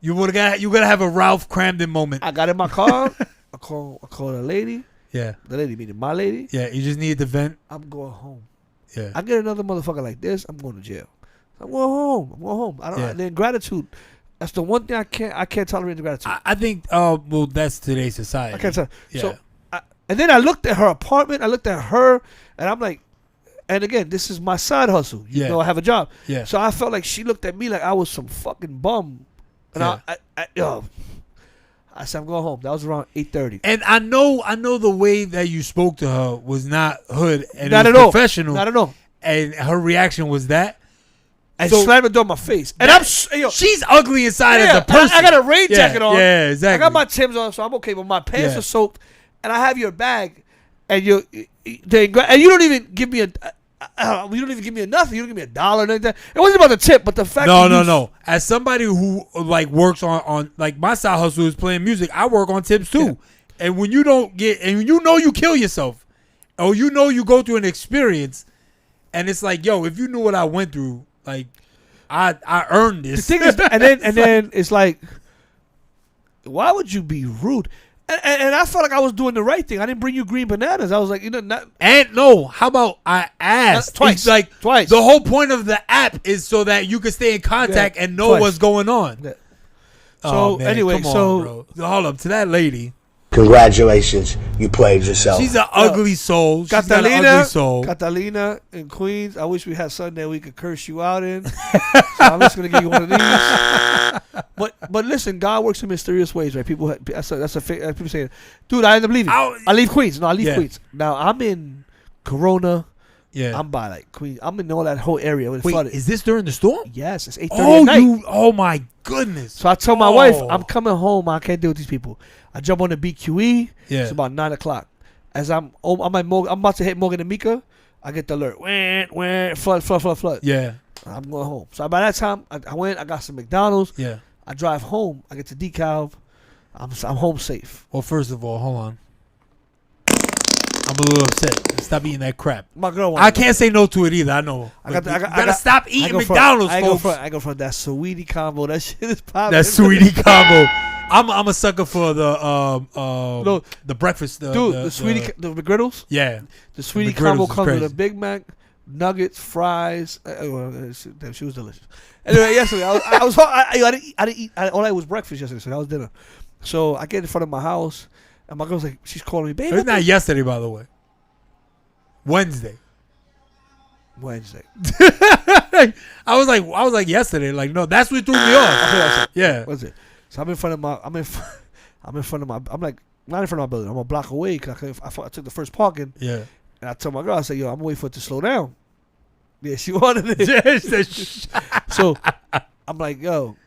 C: You gotta have a Ralph Cramden moment.
A: I got in my car. I called a lady.
C: Yeah.
A: The lady meaning my lady.
C: Yeah. You just need to vent.
A: I'm going home.
C: Yeah.
A: I get another motherfucker like this, I'm going to jail. I'm going home. I don't.
C: Yeah.
A: Then gratitude. That's the one thing I can't tolerate the gratitude.
C: I think. Well, that's today's society.
A: I can't tell.
C: Yeah.
A: So, and then I looked at her apartment. I looked at her, and I'm like, and again, this is my side hustle. You
C: Yeah.
A: know, I have a job.
C: Yeah.
A: So I felt like she looked at me like I was some fucking bum, and I said, I'm going home. That was around 8:30.
C: And I know the way that you spoke to her was not hood and
A: Not
C: it
A: at
C: was
A: all.
C: professional.
A: Not at all.
C: And her reaction was that.
A: And
C: So-
A: slammed the door in my face. And
C: She's ugly inside
A: yeah,
C: as a person.
A: I got a rain jacket on.
C: Yeah, exactly.
A: I got my Timbs on, so I'm okay. But my pants
C: Yeah.
A: are soaked, and I have your bag, and you don't even give me you don't even give me nothing. You don't give me $1 or anything. It wasn't about the tip, but the fact.
C: No. As somebody who like works on like my side hustle is playing music, I work on tips too.
A: Yeah.
C: And when you don't get, and you kill yourself, or you go through an experience, and it's like, yo, if you knew what I went through, like I earned this.
A: The thing is, and then it's like, why would you be rude? And I felt like I was doing the right thing. I didn't bring you green bananas. I was like, not.
C: And no, how about I asked
A: Twice.
C: It's like
A: Twice.
C: The whole point of the app is so that you can stay in contact
A: Yeah,
C: and know
A: twice.
C: what's going on.
A: Yeah.
C: Oh,
A: So,
C: man,
A: anyway,
C: come on,
A: so-
C: bro. Hold up to that lady.
B: Congratulations, you played yourself.
C: She's an ugly soul. She's got an ugly soul.
A: Catalina in Queens. I wish we had something that we could curse you out in. So I'm just gonna give you one of these. But listen, God works in mysterious ways, right? People, people saying, dude, I end up leaving. I leave Queens. No, I leave Queens. Now I'm in Corona.
C: Yeah,
A: I'm by like Queens. I'm in all that whole area. Wait,
C: flooded. Is this during the storm?
A: Yes, it's 8:30 at night.
C: Oh my goodness!
A: So I told my wife, I'm coming home. I can't deal with these people. I jump on the BQE.
C: Yeah.
A: It's about 9:00. As I'm about to hit Morgan and Mika, I get the alert. Flood.
C: Yeah.
A: I'm going home. So by that time, I went. I got some McDonald's.
C: Yeah.
A: I drive home. I get to DeKalb. I'm home safe.
C: Well, first of all, hold on. I'm a little upset. Stop eating that crap.
A: My girl.
C: I can't say no to it either. I know.
A: I
C: gotta stop eating McDonald's, folks.
A: I go for that sweetie combo. That shit is popping.
C: That sweetie combo. I'm a sucker for the breakfast.
A: The sweetie, the McGriddles.
C: Yeah,
A: the sweetie combo comes with a Big Mac, nuggets, fries. She was delicious. Anyway, yesterday I didn't eat. All I ate was breakfast yesterday, so that was dinner. So I get in front of my house, and my girl's like, she's calling me, baby.
C: It's not yesterday, by the way. Wednesday. I was like yesterday. Like, no, that's what threw me off. Yeah.
A: What's it? So I'm in front of my. I'm like not in front of my building. I'm a block away because I took the first parking.
C: Yeah.
A: And I told my girl, I said, yo, I'm waiting for it to slow down. Yeah, she wanted it. So I'm like, yo,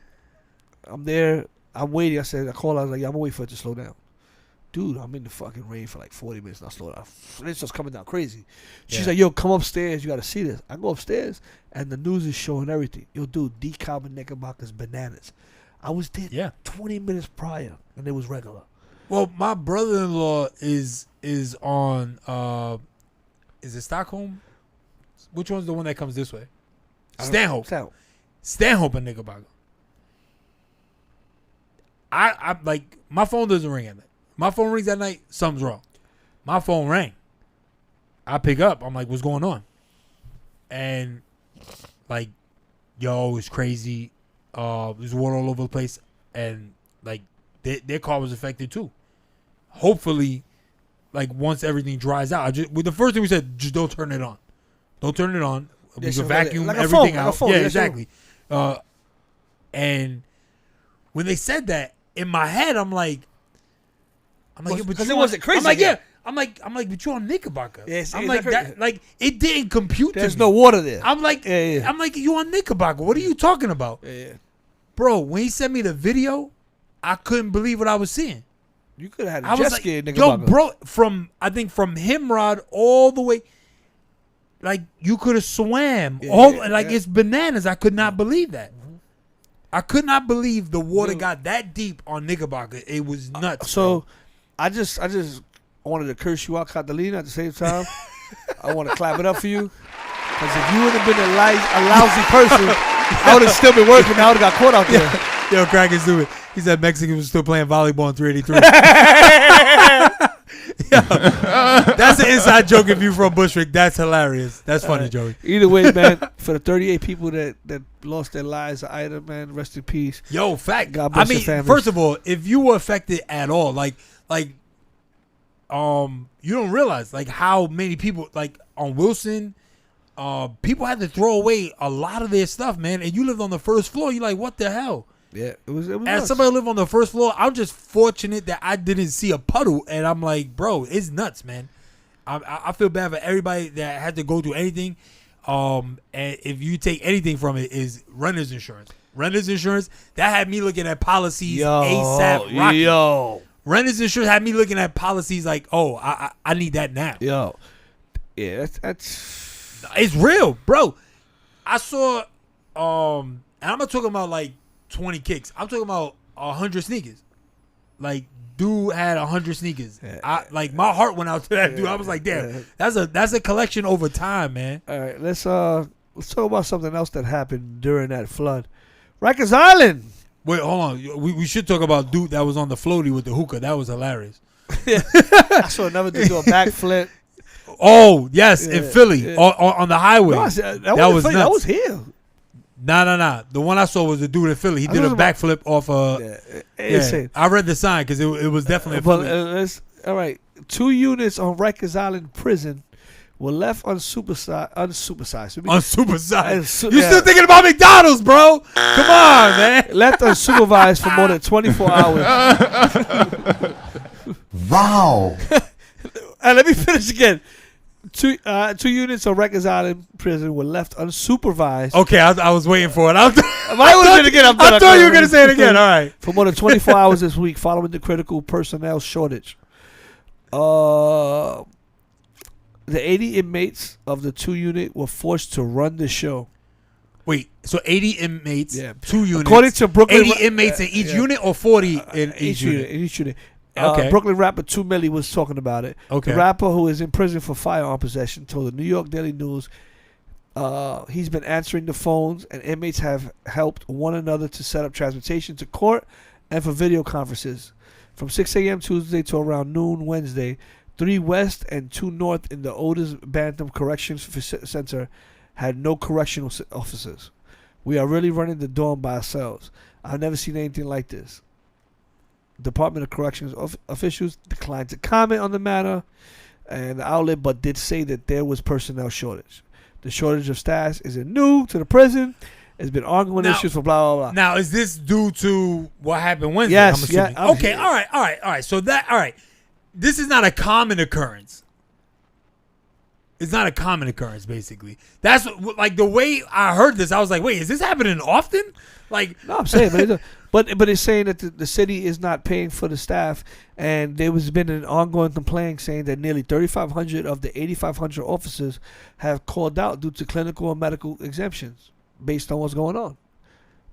A: I'm there. I'm waiting. I called her. I was like, yo, I'm waiting for it to slow down. Dude, I'm in the fucking rain for like 40 minutes. Not slow down. It's just coming down crazy. She's like, yo, come upstairs. You got to see this. I go upstairs, and the news is showing everything. Yo, dude, DeKalb and Knickerbocker's bananas. I was there 20 minutes prior, and it was regular.
C: Well, my brother-in-law is on, is it Stockholm? Which one's the one that comes this way? Stanhope. Stanhope and Knickerbocker. I like, my phone doesn't ring at night. My phone rings at night, something's wrong. My phone rang. I pick up. I'm like, what's going on? And like, yo, it's crazy. There's water all over the place. And like, their car was affected too. Hopefully, like, once everything dries out, the first thing we said, just don't turn it on. Don't turn it on. We can vacuum like everything out.
A: Phone,
C: yeah, exactly. And when they said that, in my head, I'm like,
A: because it wasn't crazy.
C: I'm like, yeah. I'm like, but you on Knickerbocker.
A: Yeah,
C: I'm like, that, like, it didn't compute.
A: There's no water there.
C: I'm like, I'm like, you on Knickerbocker? What are you talking about?
A: Yeah.
C: Bro, when he sent me the video, I couldn't believe what I was seeing.
A: You could have had a jet ski in
C: Yo,
A: Knickerbocker.
C: bro, from Himrod all the way, like, you could have swam. It's bananas. I could not believe that. I could not believe the water got that deep on Knickerbocker. It was nuts.
A: So,
C: bro.
A: I just wanted to curse you out, Catalina, at the same time. I want to clap it up for you. Because if you would have been a lousy person, I would have still been working. I would have got caught out there.
C: Yo, Crack is stupid. He said Mexicans was still playing volleyball in 383. Yo, that's an inside joke if you're from Bushwick. That's hilarious. That's funny, Joey.
A: Either way, man, for the 38 people that lost their lives, either, man, rest in peace.
C: Yo, fact.
A: God bless your families.
C: First of all, if you were affected at all, like you don't realize like how many people, like on Wilson, people had to throw away a lot of their stuff, man. And you lived on the first floor. You're like, what the hell?
A: Yeah, it was
C: As
A: nuts.
C: somebody who lived on the first floor, I'm just fortunate that I didn't see a puddle, and I'm like, bro, it's nuts, man. I feel bad for everybody that had to go through anything. And if you take anything from it, is renter's insurance. Renter's insurance, that had me looking at policies ASAP. Rocky.
A: Yo,
C: renter's insurance had me looking at policies like, oh, I need that now.
A: Yo, yeah, that's
C: it's real, bro. I saw, and I'm not talking about like 20 kicks. I'm talking about 100 sneakers. Like, dude had 100 sneakers. Like, my heart went out to that dude. I was like, damn, that's a collection over time, man.
A: All right, let's talk about something else that happened during that flood. Rikers Island.
C: Wait, hold on. We should talk about dude that was on the floaty with the hookah. That was hilarious.
A: I saw another dude do a backflip.
C: Oh yes, in Philly on the highway.
A: No, that was nuts. That was here.
C: Nah. The one I saw was a dude in Philly. He did a backflip off
A: insane.
C: I read the sign because it was definitely a Philly.
A: All right. 2 units on Rikers Island prison were left unsupervised.
C: Unsupervised. You still thinking about McDonald's, bro? Come on, man.
A: Left unsupervised for more than 24 hours.
B: Wow.
A: Let me finish again. 2 units on Rikers Island prison were left unsupervised.
C: Okay, I was waiting for it.
A: I
C: thought you were going to say it again. All right.
A: For more than 24 hours this week following the critical personnel shortage. The 80 inmates of the 2 unit were forced to run the show.
C: Wait, so 80 inmates, 2 units.
A: According to Brooklyn,
C: 80 inmates in each unit or 40 in each unit?
A: In each unit.
C: Okay.
A: Brooklyn rapper 2 Milli was talking about it.
C: Okay.
A: The rapper, who is in prison for firearm possession, told the New York Daily News he's been answering the phones and inmates have helped one another to set up transportation to court and for video conferences. From 6 a.m. Tuesday to around noon Wednesday, 3 West and 2 North in the Otis Bantam Corrections Center had no correctional officers. We are really running the dorm by ourselves. I've never seen anything like this. Department of Corrections officials declined to comment on the matter and the outlet, but did say that there was personnel shortage. The shortage of staff isn't new to the prison. It's been ongoing issues for blah, blah, blah.
C: Now, is this due to what happened Wednesday?
A: Yes.
C: I'm assuming.
A: Yeah,
C: okay, all right. So this is not a common occurrence. It's not a common occurrence, basically. That's like the way I heard this. I was like, wait, is this happening often? Like,
A: no, I'm saying, but it's saying that the city is not paying for the staff, and there has been an ongoing complaint saying that nearly 3,500 of the 8,500 officers have called out due to clinical and medical exemptions based on what's going on.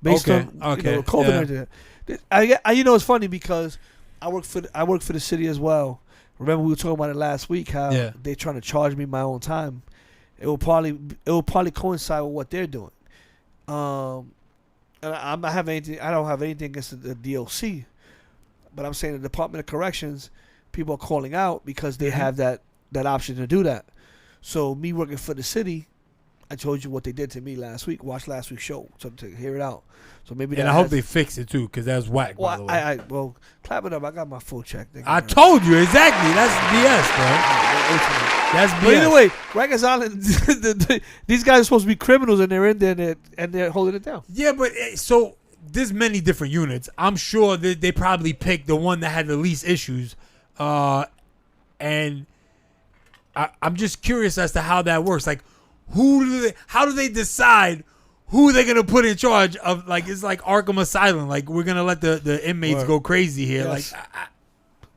A: Based on COVID and everything. It's funny because I work for the city as well. Remember we were talking about it last week how they're trying to charge me my own time. It will probably coincide with what they're doing. And I don't have anything against the DOC, but I'm saying the Department of Corrections, people are calling out because they have that option to do that. So me working for the city, I told you what they did to me last week. Watch last week's show to hear it out. So maybe.
C: And I hope they fix it too, because that's whack.
A: Well,
C: by the way.
A: well, clap it up. I got my full check.
C: I told you exactly. That's BS, bro. That's BS.
A: But either way, Rikers Island, these guys are supposed to be criminals, and they're in there and they're holding it down.
C: Yeah, but so there's many different units. I'm sure that they probably picked the one that had the least issues, and I'm just curious as to how that works. Like, how do they decide who they're gonna put in charge of? Like, it's like Arkham Asylum. Like, we're gonna let the inmates go crazy here. Yes.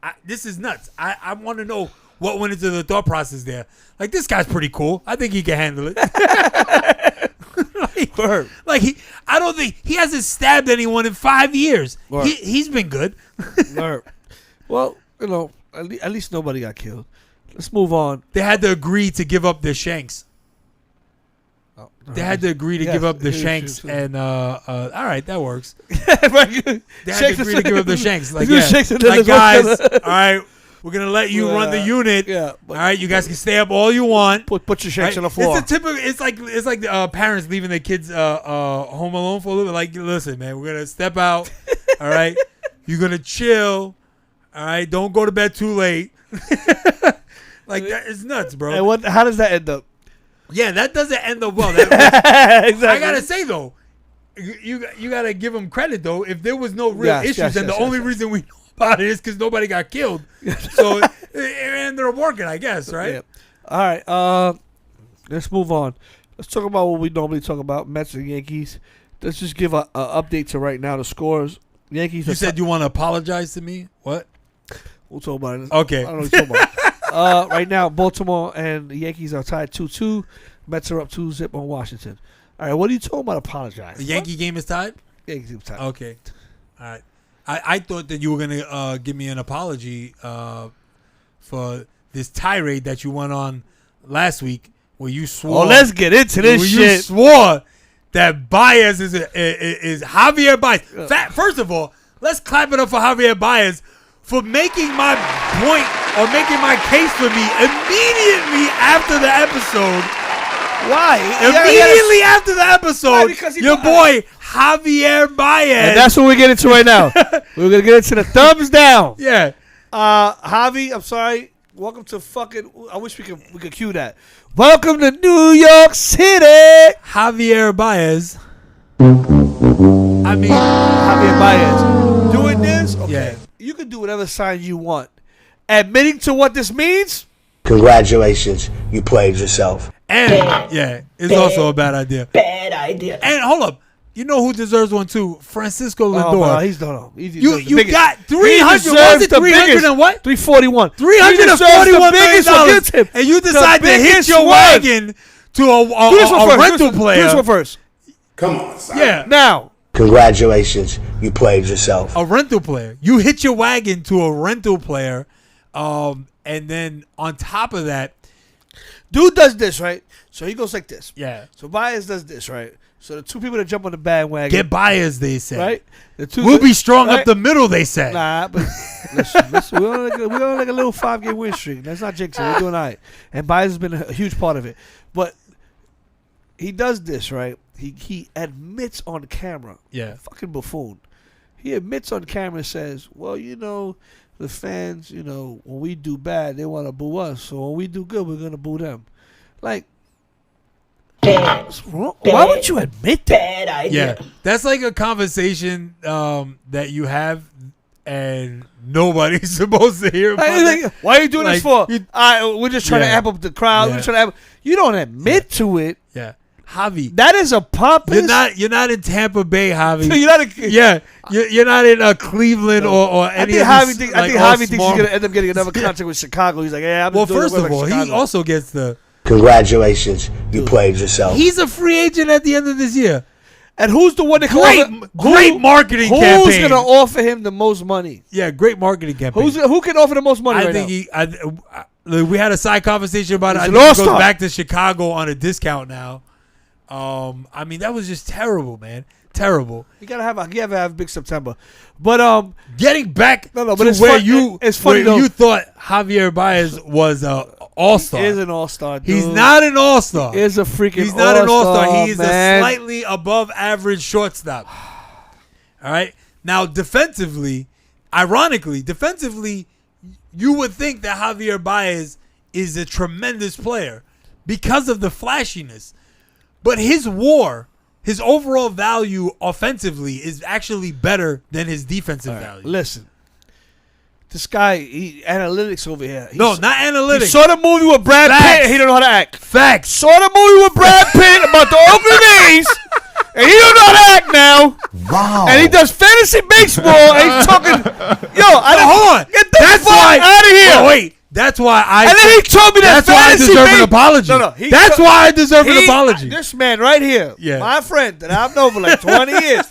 C: Like, this is nuts. I want to know what went into the thought process there. Like, this guy's pretty cool. I think he can handle it. I don't think he hasn't stabbed anyone in 5 years. He's been good.
A: Well, at least nobody got killed. Let's move on.
C: They had to agree to give up their shanks. They had to agree to give up the shanks, and all right, that works. They had to agree to give up the shanks. Like, guys, all right, we're gonna let you run the unit. Yeah, all right, you guys can stay up all you want.
A: Put your shanks on the floor.
C: It's it's like parents leaving their kids home alone for a little bit. Like, listen, man, we're gonna step out. All right, you're gonna chill. All right, don't go to bed too late. Like, that is nuts, bro.
A: And how does that end up?
C: Yeah, that doesn't end up well. Exactly. I gotta say though, you gotta give them credit though. If there was no real issues, and the only reason we know about it is because nobody got killed, so it ended up working, I guess, right?
A: Yeah. All right, let's move on. Let's talk about what we normally talk about: Mets and Yankees. Let's just give a update to right now the scores. Yankees.
C: You said you want to apologize to me? What?
A: We'll talk about it.
C: Okay.
A: I don't know what you're talking about. Right now, Baltimore and the Yankees are tied 2-2. Mets are up 2-0 on Washington. All right, what are you talking about apologize?
C: The Yankee game is tied?
A: Yankees game tied.
C: Okay. All right. I thought that you were going to give me an apology for this tirade that you went on last week where you swore.
A: Oh, let's get into this shit.
C: You swore that Baez is Javier Baez. First of all, let's clap it up for Javier Baez for making my point or making my case for me immediately after the episode
A: Why?
C: Immediately after the
A: Why?
C: episode,
A: Because he
C: your
A: don't-
C: boy Javier Baez.
A: And that's what we're getting to right now. We're gonna get into the thumbs down.
C: yeah.
A: Javi, I'm sorry. Welcome to fucking. I wish we could cue that. Welcome to New York City.
C: Javier Baez. I mean,
A: Javier Baez doing this. Okay,
C: Yeah.
A: you can do whatever sign you want. Admitting to what this means.
B: Congratulations, you played yourself.
C: and yeah, it's also a bad idea.
E: Bad idea.
C: And hold up, you know who deserves one too? Francisco Lindor.
A: Oh, well, he's no. He's
C: you got 300. Was it 300 and what?
A: 341.
C: $341 million, and you decide to hit
A: biggest
C: your
A: one.
C: wagon to a rental player.
A: Do this one first.
B: Come on, son.
C: Yeah,
A: Now,
B: Congratulations, you played yourself.
C: a rental player. You hit your wagon to a rental player, and then on top of that,
A: dude does this, right? So he goes like this.
C: yeah,
A: So Baez does this, right? So the two people that jump on the bandwagon,
C: get Baez. They say,
A: right? The two
C: We'll be strong
A: right?
C: up the middle. They say.
A: Nah, but listen, we're on like a little 5-game win streak. That's not jinxing. We're doing all right. And Baez has been a huge part of it. But he does this, right? He admits on camera.
C: Yeah.
A: Fucking buffoon. He admits on camera and says, well, the fans, when we do bad, they want to boo us. So when we do good, we're going to boo them. Like, what's wrong? Why would you admit that?
E: Bad idea.
C: Yeah, that's like a conversation that you have, and nobody's supposed to hear about it.
A: Why are you doing this
C: Like,
A: for? We're just trying to
C: Yeah.
A: amp up the crowd.
C: Yeah.
A: We're trying to amp. You don't admit to it.
C: Yeah, Javi,
A: That is a pompous.
C: you're not in Tampa Bay, Javi.
A: You're not a.
C: Yeah, you're not in Cleveland or
A: I
C: any
A: think
C: of
A: Javi
C: these,
A: thinks.
C: like,
A: I think
C: all
A: Javi thinks he's
C: small-
A: gonna end up getting another contract with Chicago. He's like, yeah. I'm
C: Well,
A: just doing
C: first
A: it
C: of
A: like
C: all, he
A: Chicago.
C: also gets the.
B: Congratulations, you played yourself.
C: He's a free agent at the end of this year.
A: And who's the one that can offer,
C: Great marketing
A: who's
C: campaign.
A: gonna offer him the most money?
C: Yeah, great marketing campaign.
A: Who can offer the most money
C: I
A: right
C: think
A: now?
C: we had a side conversation about it.
A: He's
C: I
A: an
C: think he
A: all-star.
C: goes back to Chicago on a discount now. I mean, that was just terrible, man. Terrible.
A: You gotta have a big September, but
C: Getting back
A: No, but
C: to
A: it's
C: where
A: fun- it's funny
C: where
A: though.
C: you thought Javier Baez was a all-star.
A: he is an all-star. Dude.
C: He's not an all-star.
A: He is a freaking.
C: He's not an all-star. He is
A: man.
C: a slightly above average shortstop. All right. Now, defensively, ironically, you would think that Javier Baez is a tremendous player because of the flashiness. But his WAR, his overall value offensively is actually better than his defensive value.
A: Listen, this guy, analytics over here.
C: No, not
A: He
C: analytics.
A: saw the movie with Brad
C: Facts.
A: Pitt and he don't know how to act.
C: Facts.
A: Saw the movie with Brad Pitt about the Oakland A's and he don't know how to act now.
B: Wow.
A: And he does fantasy baseball and he's talking,
C: Hold on.
A: Get the
C: That's
A: fuck
C: why.
A: out of here.
C: Oh, wait. That's why I.
A: And then he told me that
C: That's why I
A: fantasy
C: deserve an
A: base-
C: apology.
A: No,
C: That's why I deserve an apology.
A: This man right here,
C: Yeah.
A: my friend that I've known for like 20 years,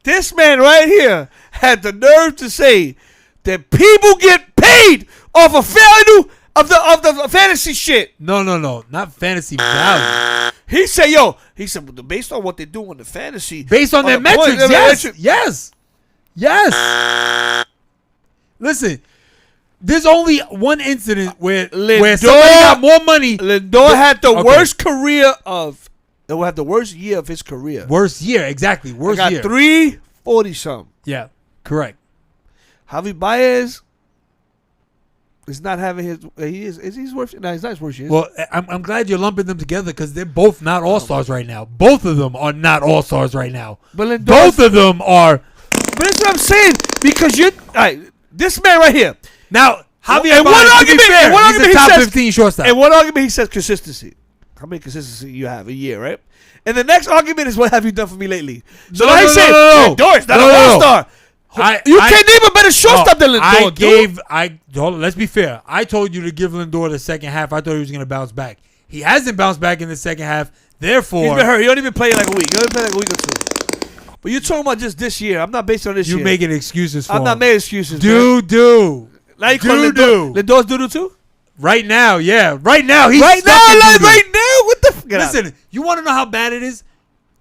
A: this man right here had the nerve to say that people get paid off of value of the fantasy shit.
C: No, not fantasy value.
A: He said, well, based on what they do on the fantasy,
C: Based on their
A: the points,
C: metrics, yes. Listen, there's only one incident where somebody got more money.
A: Lindor had the worst career of. They will have the worst year of his career.
C: Worst year, exactly.
A: I
C: Worst
A: got
C: year.
A: 340 something.
C: Yeah, correct.
A: Javi Baez is not having his. He's worth. No, he's not his worst year.
C: Well, I'm glad you're lumping them together because they're both not all-stars right now. Both of them are not all-stars right now.
A: but Lindor.
C: Both of them are.
A: But that's what I'm saying because this man right here.
C: Now, Javier
A: And one
C: Baez, to be
A: argument-
C: fair,
A: and one
C: he's
A: argument
C: a
A: he
C: top
A: says-
C: 15 shortstop.
A: In one argument, he says consistency. How many consistency you have a year, right? And the next argument is what have you done for me lately? So
C: No,
A: now
C: no,
A: he's saying
C: no.
A: Lindor's not
C: No,
A: an
C: no.
A: all-star. You can't name a better shortstop than Lindor.
C: Hold on, let's be fair. I told you to give Lindor the second half. I thought he was going to bounce back. He hasn't bounced back in the second half. Therefore,
A: He's been hurt. He only been playing like a week. He only played like a week or two. But you're talking about just this year. I'm not based on this
C: you're
A: year.
C: making excuses for
A: I'm not
C: him.
A: making excuses.
C: Do.
A: Now you call
C: Do.
A: Lindor's doo-doo too?
C: Right now, yeah. Right now, he's
A: Right
C: stuck
A: now,
C: in
A: like
C: doo-doo.
A: right now? What the fuck?
C: Listen, you want to know how bad it is?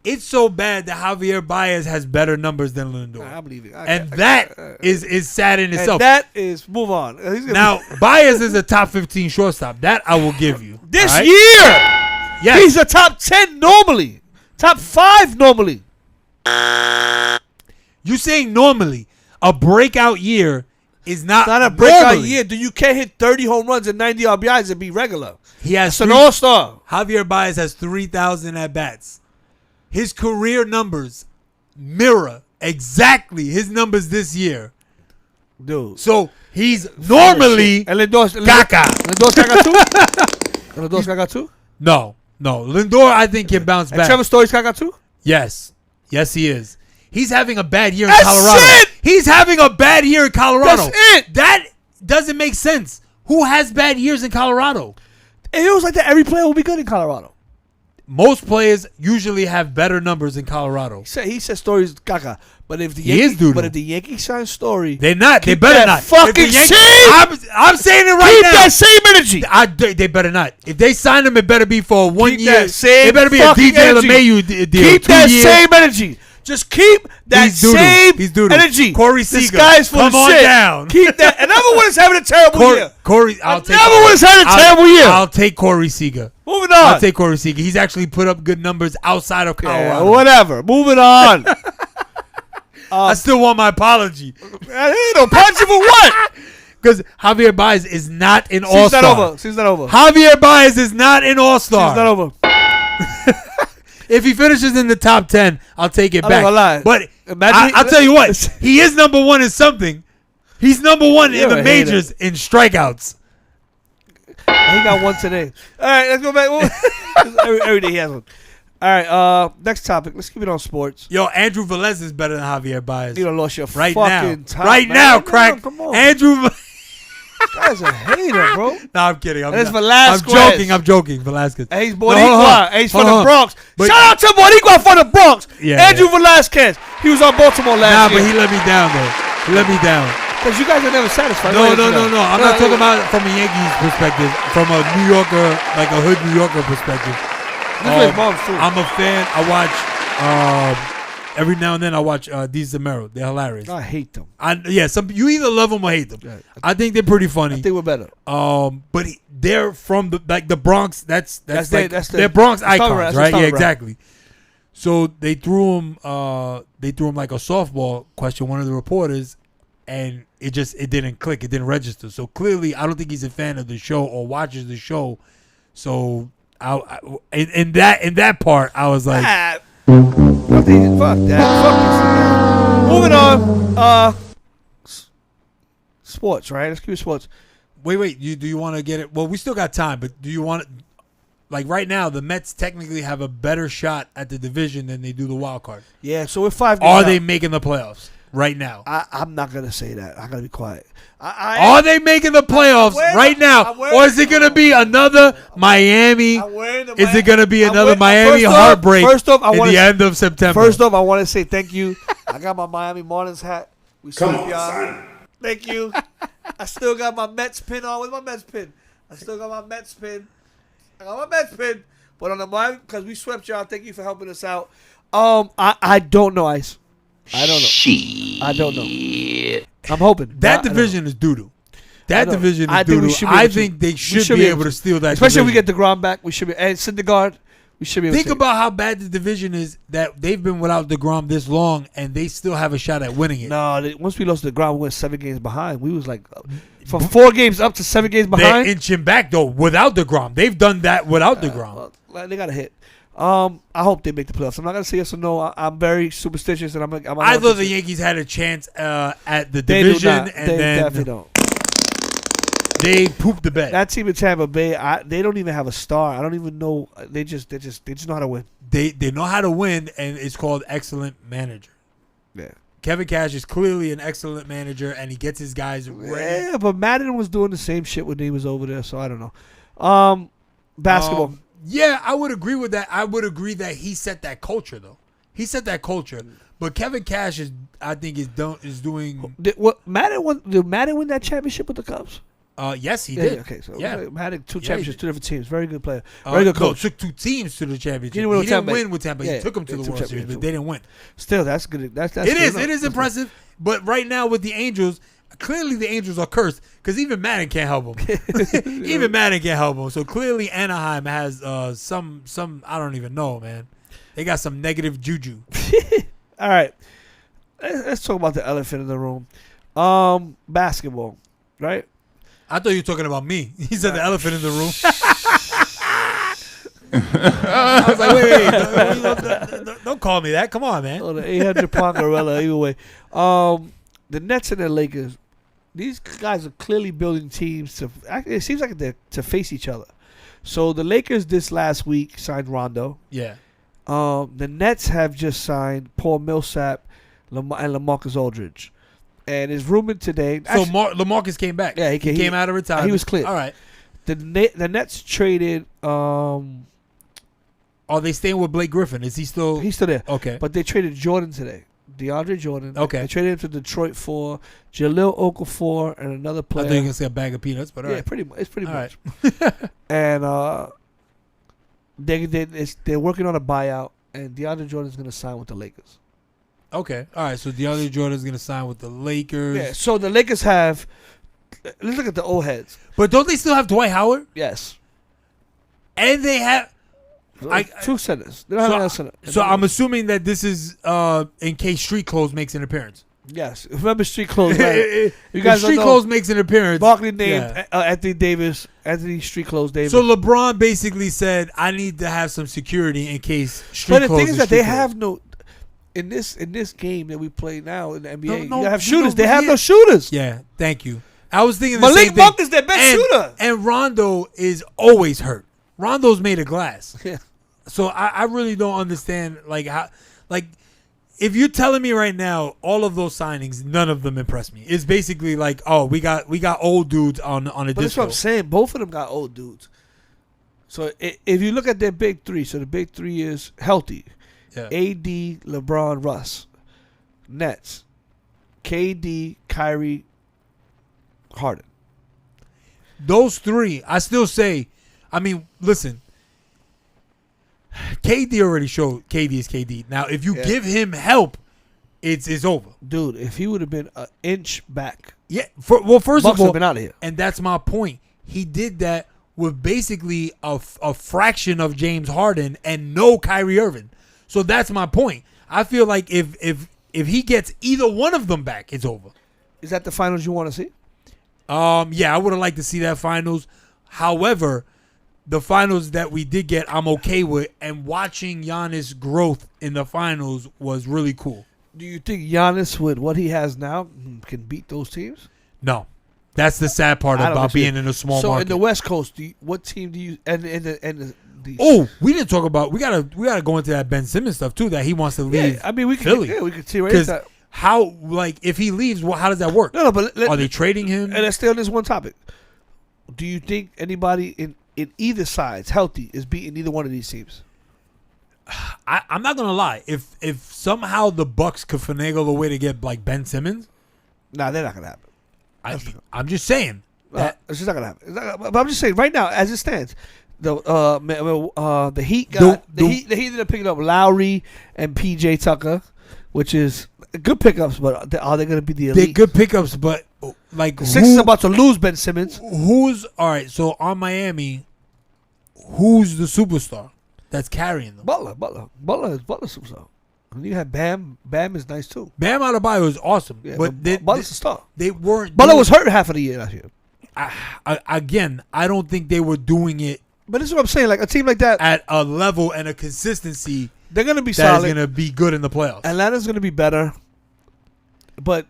C: It's so bad that Javier Baez has better numbers than Lindor.
A: I believe it.
C: And that is sad in
A: and
C: itself.
A: that is, move on. He's gonna
C: Now, Baez is a top 15 shortstop. That I will give you.
A: This
C: all right?
A: year.
C: Yes.
A: He's a top 10 normally. Top 5 normally.
C: You saying normally a breakout year is not
A: Not a breakout
C: normally.
A: year. You can't hit 30 home runs and 90 RBIs and be regular.
C: He has
A: It's an all-star.
C: Javier Baez has 3,000 at bats. His career numbers mirror exactly his numbers this year.
A: Dude.
C: So he's normally
A: And Lindor's
C: Caca.
A: Lindor's Caca too? Lindor's Caca too?
C: No. Lindor, I think, can bounce
A: And
C: back.
A: Trevor Story's Caca too?
C: Yes, he is. He's having a bad year in
A: That's
C: Colorado.
A: it!
C: He's having a bad year in Colorado.
A: That's it!
C: That doesn't make sense. Who has bad years in Colorado?
A: It was like that. Every player will be good in Colorado.
C: Most players usually have better numbers in Colorado.
A: He said Story's Caca. But if the
C: He is doo-doo.
A: But if the Yankees sign Story,
C: They're not. They
A: keep
C: better
A: that
C: not.
A: fucking
C: If the Yankees-
A: same.
C: I'm saying it right
A: keep
C: now.
A: that same energy.
C: They better not. If they sign him, it better be for 1
A: Keep
C: year.
A: that same
C: It better be a
A: fucking
C: DJ
A: energy.
C: LeMahieu deal.
A: Keep
C: 2
A: that
C: years.
A: same energy. Just keep that
C: He's doo-doo.
A: same
C: He's doo-doo.
A: energy.
C: Corey
A: This
C: Seager.
A: guy's full
C: Come
A: of
C: on
A: shit.
C: down.
A: Keep that. Another one is having a terrible year.
C: Corey, I'll take.
A: Another one is having a terrible year.
C: I'll take Corey Seager.
A: Moving on.
C: I'll take Corey Seager. He's actually put up good numbers outside of
A: Yeah,
C: Colorado.
A: whatever. Moving on.
C: I still want my apology
A: Ain't no punch for what?
C: because Javier Baez is not an
A: Season's not
C: all-star.
A: over. Season's not over.
C: Javier Baez is not an all-star.
A: Season's not over.
C: If he finishes in the top 10, I'll take it
A: I'm
C: back.
A: not gonna lie.
C: But
A: Imagine
C: I'll tell you what, he is number one in something. He's number one in
A: You're
C: the
A: a hater.
C: majors in strikeouts.
A: He got one today. All right, let's go back. Every day he has one. All right, next topic. Let's keep it on sports.
C: Yo, Andrew Velez is better than Javier Baez.
A: You done lost your
C: Right now.
A: fucking time.
C: Right
A: man.
C: now, crack.
A: Come on.
C: Andrew
A: This guy's a hater, bro.
C: No, I'm kidding. I'm
A: It's
C: not-
A: Velasquez.
C: I'm joking. Velasquez.
A: And he's
C: No, hold
A: Boricua.
C: on.
A: And he's
C: Hold
A: from the
C: on.
A: Bronx.
C: But-
A: Shout out to Boricua from the Bronx.
C: Yeah,
A: Andrew Velasquez. He was on Baltimore
C: Nah,
A: last
C: but
A: year.
C: he let me down, though. He let me down.
A: Because you guys are never satisfied.
C: No. I'm not talking about from a Yankees perspective, from a New Yorker, like a hood New Yorker perspective.
A: This way mom's too.
C: I'm a fan. I watch every now and then. I watch These Zamero. They're hilarious.
A: I hate them.
C: Some you either love them or hate them.
A: Yeah.
C: I think they're pretty funny.
A: I think we're better.
C: But they're from the Bronx. That's
A: their- that's
C: they're
A: the-
C: Bronx
A: that's
C: icons,
A: that's
C: right?
A: the
C: Yeah,
A: rap.
C: exactly. So they threw him like a softball question. One of the reporters, and it didn't click. It didn't register. So clearly, I don't think he's a fan of the show or watches the show. So in that part, I was like,
A: Fuck that. Fuck this. Man. Moving on. Sports, right? Let's keep it sports.
C: wait. Do you want to get it? Well, we still got time, but do you want it? Like right now, the Mets technically have a better shot at the division than they do the wild card.
A: Yeah, so we're 5 games
C: Are
A: out.
C: they making the playoffs right now?
A: I'm not going to say that. I'm going to be quiet.
C: Are they making the playoffs
A: wearing
C: right
A: the-
C: now?
A: I'm wearing
C: Or is it going to be another Miami? Is it going to be another Miami heartbreak
A: First off,
C: in the end of September?
A: First off, I want to say thank you. I got my Miami Marlins hat. We
B: Come
A: sweep
B: on,
A: y'all.
B: son.
A: Thank you. I still got my Mets pin on. Where's my Mets pin? I still got my Mets pin. I got my Mets pin. But on the Miami, because we swept y'all, thank you for helping us out. I don't know, Ice. I don't know. I don't know. I'm hoping.
C: that
A: I don't
C: division is doo-doo. That
A: know.
C: division
A: I
C: is
A: think we
C: doo-doo.
A: should be
C: I
A: able to-
C: think they
A: we
C: should be able to steal that
A: Especially if we
C: division.
A: get the DeGrom back. We should be. And Syndergaard, we should be able
C: Think
A: to.
C: about how bad the division is that they've been without DeGrom this long, and they still have a shot at winning it.
A: No, once we lost the DeGrom, we went 7 games behind. We was like, from 4 games up to 7 games
C: They're
A: behind.
C: inching back, though, without DeGrom. They've done that without DeGrom.
A: Well, they got a hit. I hope they make the playoffs. I'm not gonna say yes or no. I'm very superstitious, and
C: I thought the Yankees had a chance at the
A: They do
C: division,
A: not.
C: and
A: They
C: then
A: definitely don't.
C: they pooped the bed.
A: That team in Tampa Bay, they don't even have a star. I don't even know. They just know how to win.
C: They know how to win, and it's called excellent manager.
A: Yeah.
C: Kevin Cash is clearly an excellent manager, and he gets his guys ready.
A: Yeah, but Madden was doing the same shit when he was over there, so I don't know. Basketball.
C: Yeah, I would agree with that. I would agree that he set that culture, though. He set that culture. But Kevin Cash I think, is doing.
A: Did Madden win that championship with the Cubs?
C: Yes, he
A: Yeah,
C: did.
A: okay, so
C: yeah.
A: Madden 2
C: Yeah,
A: championships,
C: he
A: 2 different teams. Very good player. Very good
C: No,
A: coach.
C: took 2 teams to the championship.
A: He didn't win with Tampa.
C: win with Tampa.
A: Yeah,
C: he took them to
A: yeah,
C: the
A: two
C: World Series,
A: championships.
C: but they didn't win.
A: Still, that's good. That's
C: It
A: good
C: is.
A: enough.
C: It is impressive. But right now with the Angels, clearly the Angels are cursed because even Madden can't help them. Even Madden can't help them. So clearly Anaheim has some I don't even know, man. They got some negative juju.
A: All right. Let's talk about the elephant in the room. Basketball, right?
C: I thought you were talking about me. He said the elephant in the room. I was like, wait, don't call me that. Come on, man.
A: Oh, the 800-pound gorilla. Either way, the Nets and the Lakers. These guys are clearly building teams to. It seems like they're to face each other. So the Lakers this last week signed Rondo.
C: Yeah.
A: The Nets have just signed Paul Millsap and LaMarcus Aldridge. And it's rumored today.
C: So LaMarcus came back.
A: Yeah, he
C: came out of retirement.
A: He was clear.
C: All right.
A: The Nets traded.
C: Are they staying with Blake Griffin? Is he still?
A: He's still there.
C: Okay.
A: But they traded Jordan today. DeAndre Jordan.
C: Okay.
A: They traded him to Detroit for Jahlil Okafor and another player.
C: I think you can say a bag of peanuts, but all right.
A: pretty much. It's pretty
C: All
A: much.
C: right.
A: And they're working on a buyout, and DeAndre Jordan's going to sign with the Lakers.
C: Okay. All right. So DeAndre Jordan's going to sign with the Lakers.
A: Yeah. So the Lakers have. Let's look at the old heads.
C: But don't they still have Dwight Howard?
A: Yes.
C: And they have.
A: Two centers. They don't have another center.
C: So I'm assuming that this is in case Street Clothes makes an appearance.
A: Yes. Remember Street Clothes, right? You guys
C: Street Clothes makes an appearance.
A: Barkley named Anthony Street Clothes Davis.
C: So LeBron basically said, "I need to have some security in case Street Clothes."
A: But the thing is that they
C: Clothes.
A: have no in this game that we play now in the NBA.
C: No,
A: you have shooters. They have no shooters.
C: Yeah, thank you. I was thinking the
A: Malik
C: same thing.
A: Monk is their best shooter.
C: And Rondo is always hurt. Rondo's made of glass.
A: Yeah.
C: So I really don't understand how if you're telling me right now all of those signings, none of them impress me. It's basically like, oh, we got old dudes on a
A: But
C: disco.
A: that's what I'm saying. Both of them got old dudes. So if you look at their big three, so the big three is healthy.
C: Yeah.
A: AD, LeBron, Russ. Nets. KD, Kyrie, Harden.
C: Those three, I still say, I mean, listen, KD already showed KD is KD. Now, if you give him help, it's over.
A: Dude, if he would have been an inch back.
C: Yeah. First
A: Bucks
C: of all,
A: have been out of here.
C: And that's my point. He did that with basically a fraction of James Harden and no Kyrie Irving. So that's my point. I feel like if he gets either one of them back, it's over.
A: Is that the finals you want to see?
C: Yeah, I would have liked to see that finals. However, the finals that we did get, I'm okay with. And watching Giannis' growth in the finals was really cool.
A: Do you think Giannis, with what he has now, can beat those teams?
C: No. That's the sad part about being in a small
A: market. So
C: market.
A: in the West Coast, what team do you and the
C: Oh, we didn't talk about. We gotta go into that Ben Simmons stuff too. That he wants to leave.
A: Yeah, I mean, we could
C: Philly.
A: Yeah, we could see right into that.
C: How, if he leaves, how does that work?
A: No, but
C: are they trading him?
A: And let's stay on this one topic. Do you think anybody in either side's healthy is beating either one of these teams?
C: I'm not gonna lie. If somehow the Bucks could finagle a way to get like Ben Simmons,
A: nah, they're not gonna happen.
C: I'm just saying that
A: it's just not gonna happen. But I'm just saying right now, as it stands, the Heat got the Heat ended up picking up Lowry and PJ Tucker, which is good pickups. But are they gonna be the elite?
C: they're good pickups, but like
A: the Sixers are about to lose Ben Simmons.
C: Who's all right? So on Miami, who's the superstar that's carrying them?
A: Butler is superstar. And you have Bam. Bam is nice too.
C: Bam Adebayo is awesome,
A: Yeah,
C: but
A: Butler's a star.
C: They weren't.
A: Butler was hurt half of the year last year.
C: Again, I don't think they were doing it.
A: But this is what I'm saying. Like a team like that,
C: at a level and a consistency,
A: they're gonna be
C: that
A: solid.
C: is gonna be good in the playoffs.
A: Atlanta's gonna be better. But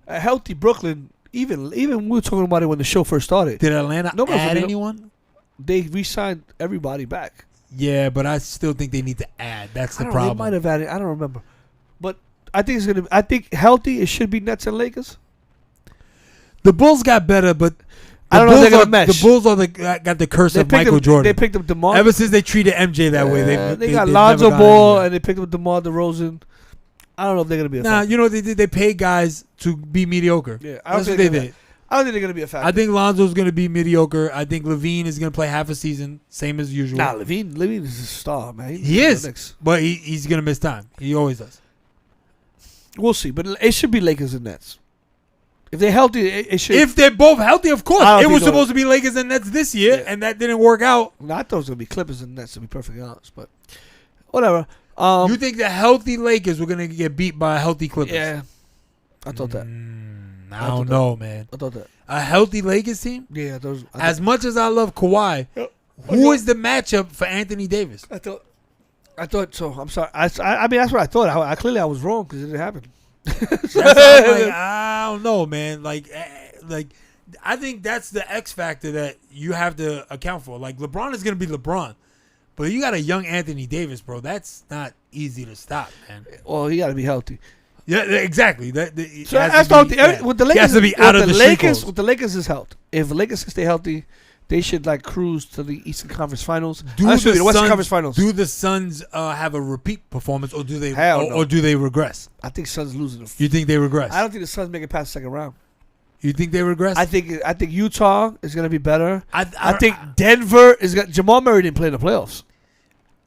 A: a healthy Brooklyn, even we were talking about it when the show first started.
C: Did Atlanta add anyone?
A: They re-signed everybody back.
C: Yeah, but I still think they need to add. That's the problem.
A: They might have added. I don't remember. But I think it's gonna. I think healthy. It should be Nets and Lakers.
C: The Bulls got better, but
A: I don't know if they're gonna mesh.
C: The Bulls got the curse of Michael Jordan.
A: They picked up DeMar.
C: Ever since they treated MJ that way,
A: they got Lonzo Ball and they picked up DeMar DeRozan. I don't know if they're gonna be a factor.
C: You know what they did? They paid guys to be mediocre.
A: Yeah,
C: that's what they did.
A: I don't think they're gonna be a factor.
C: I think Lonzo's gonna be mediocre. I think Levine is gonna play half a season, same as usual.
A: Nah, Levine is a star, man.
C: He is, but he's gonna miss time. He always does.
A: We'll see, but it should be Lakers and Nets. If they're healthy, it should.
C: If they're both healthy, of course.
A: I
C: It
A: don't
C: was
A: think
C: supposed to be Lakers and Nets this year, and that didn't work out.
A: I thought it was gonna be Clippers and Nets, to be perfectly honest, but whatever.
C: You think the healthy Lakers were gonna get beat by a healthy Clippers?
A: Yeah, I thought that.
C: I don't know, man.
A: I thought that.
C: A healthy Lakers team?
A: Yeah,
C: As much as I love Kawhi, who is the matchup for Anthony Davis?
A: I thought so. I'm sorry. I mean, that's what I thought. I clearly I was wrong because it didn't happen.
C: That's why I'm like, I don't know, man. Like, I think that's the X factor that you have to account for. Like, LeBron is gonna be LeBron, but you got a young Anthony Davis, bro. That's not easy to stop, man.
A: Well, he got to be healthy.
C: Yeah, exactly.
A: So that's with the Lakers.
C: He has to be out of the
A: Lakers. With the Lakers is health. If the Lakers can stay healthy, they should like cruise to the Eastern Conference Finals.
C: The
A: Western Conference Finals.
C: Do the Suns have a repeat performance, or do they?
A: Hell no.
C: Or do they regress?
A: I think Suns losing.
C: You think they regress?
A: I don't think the Suns make it past the second round.
C: You think they regress?
A: I think Utah is going to be better.
C: I
A: think Denver is going. Jamal Murray didn't play in the playoffs.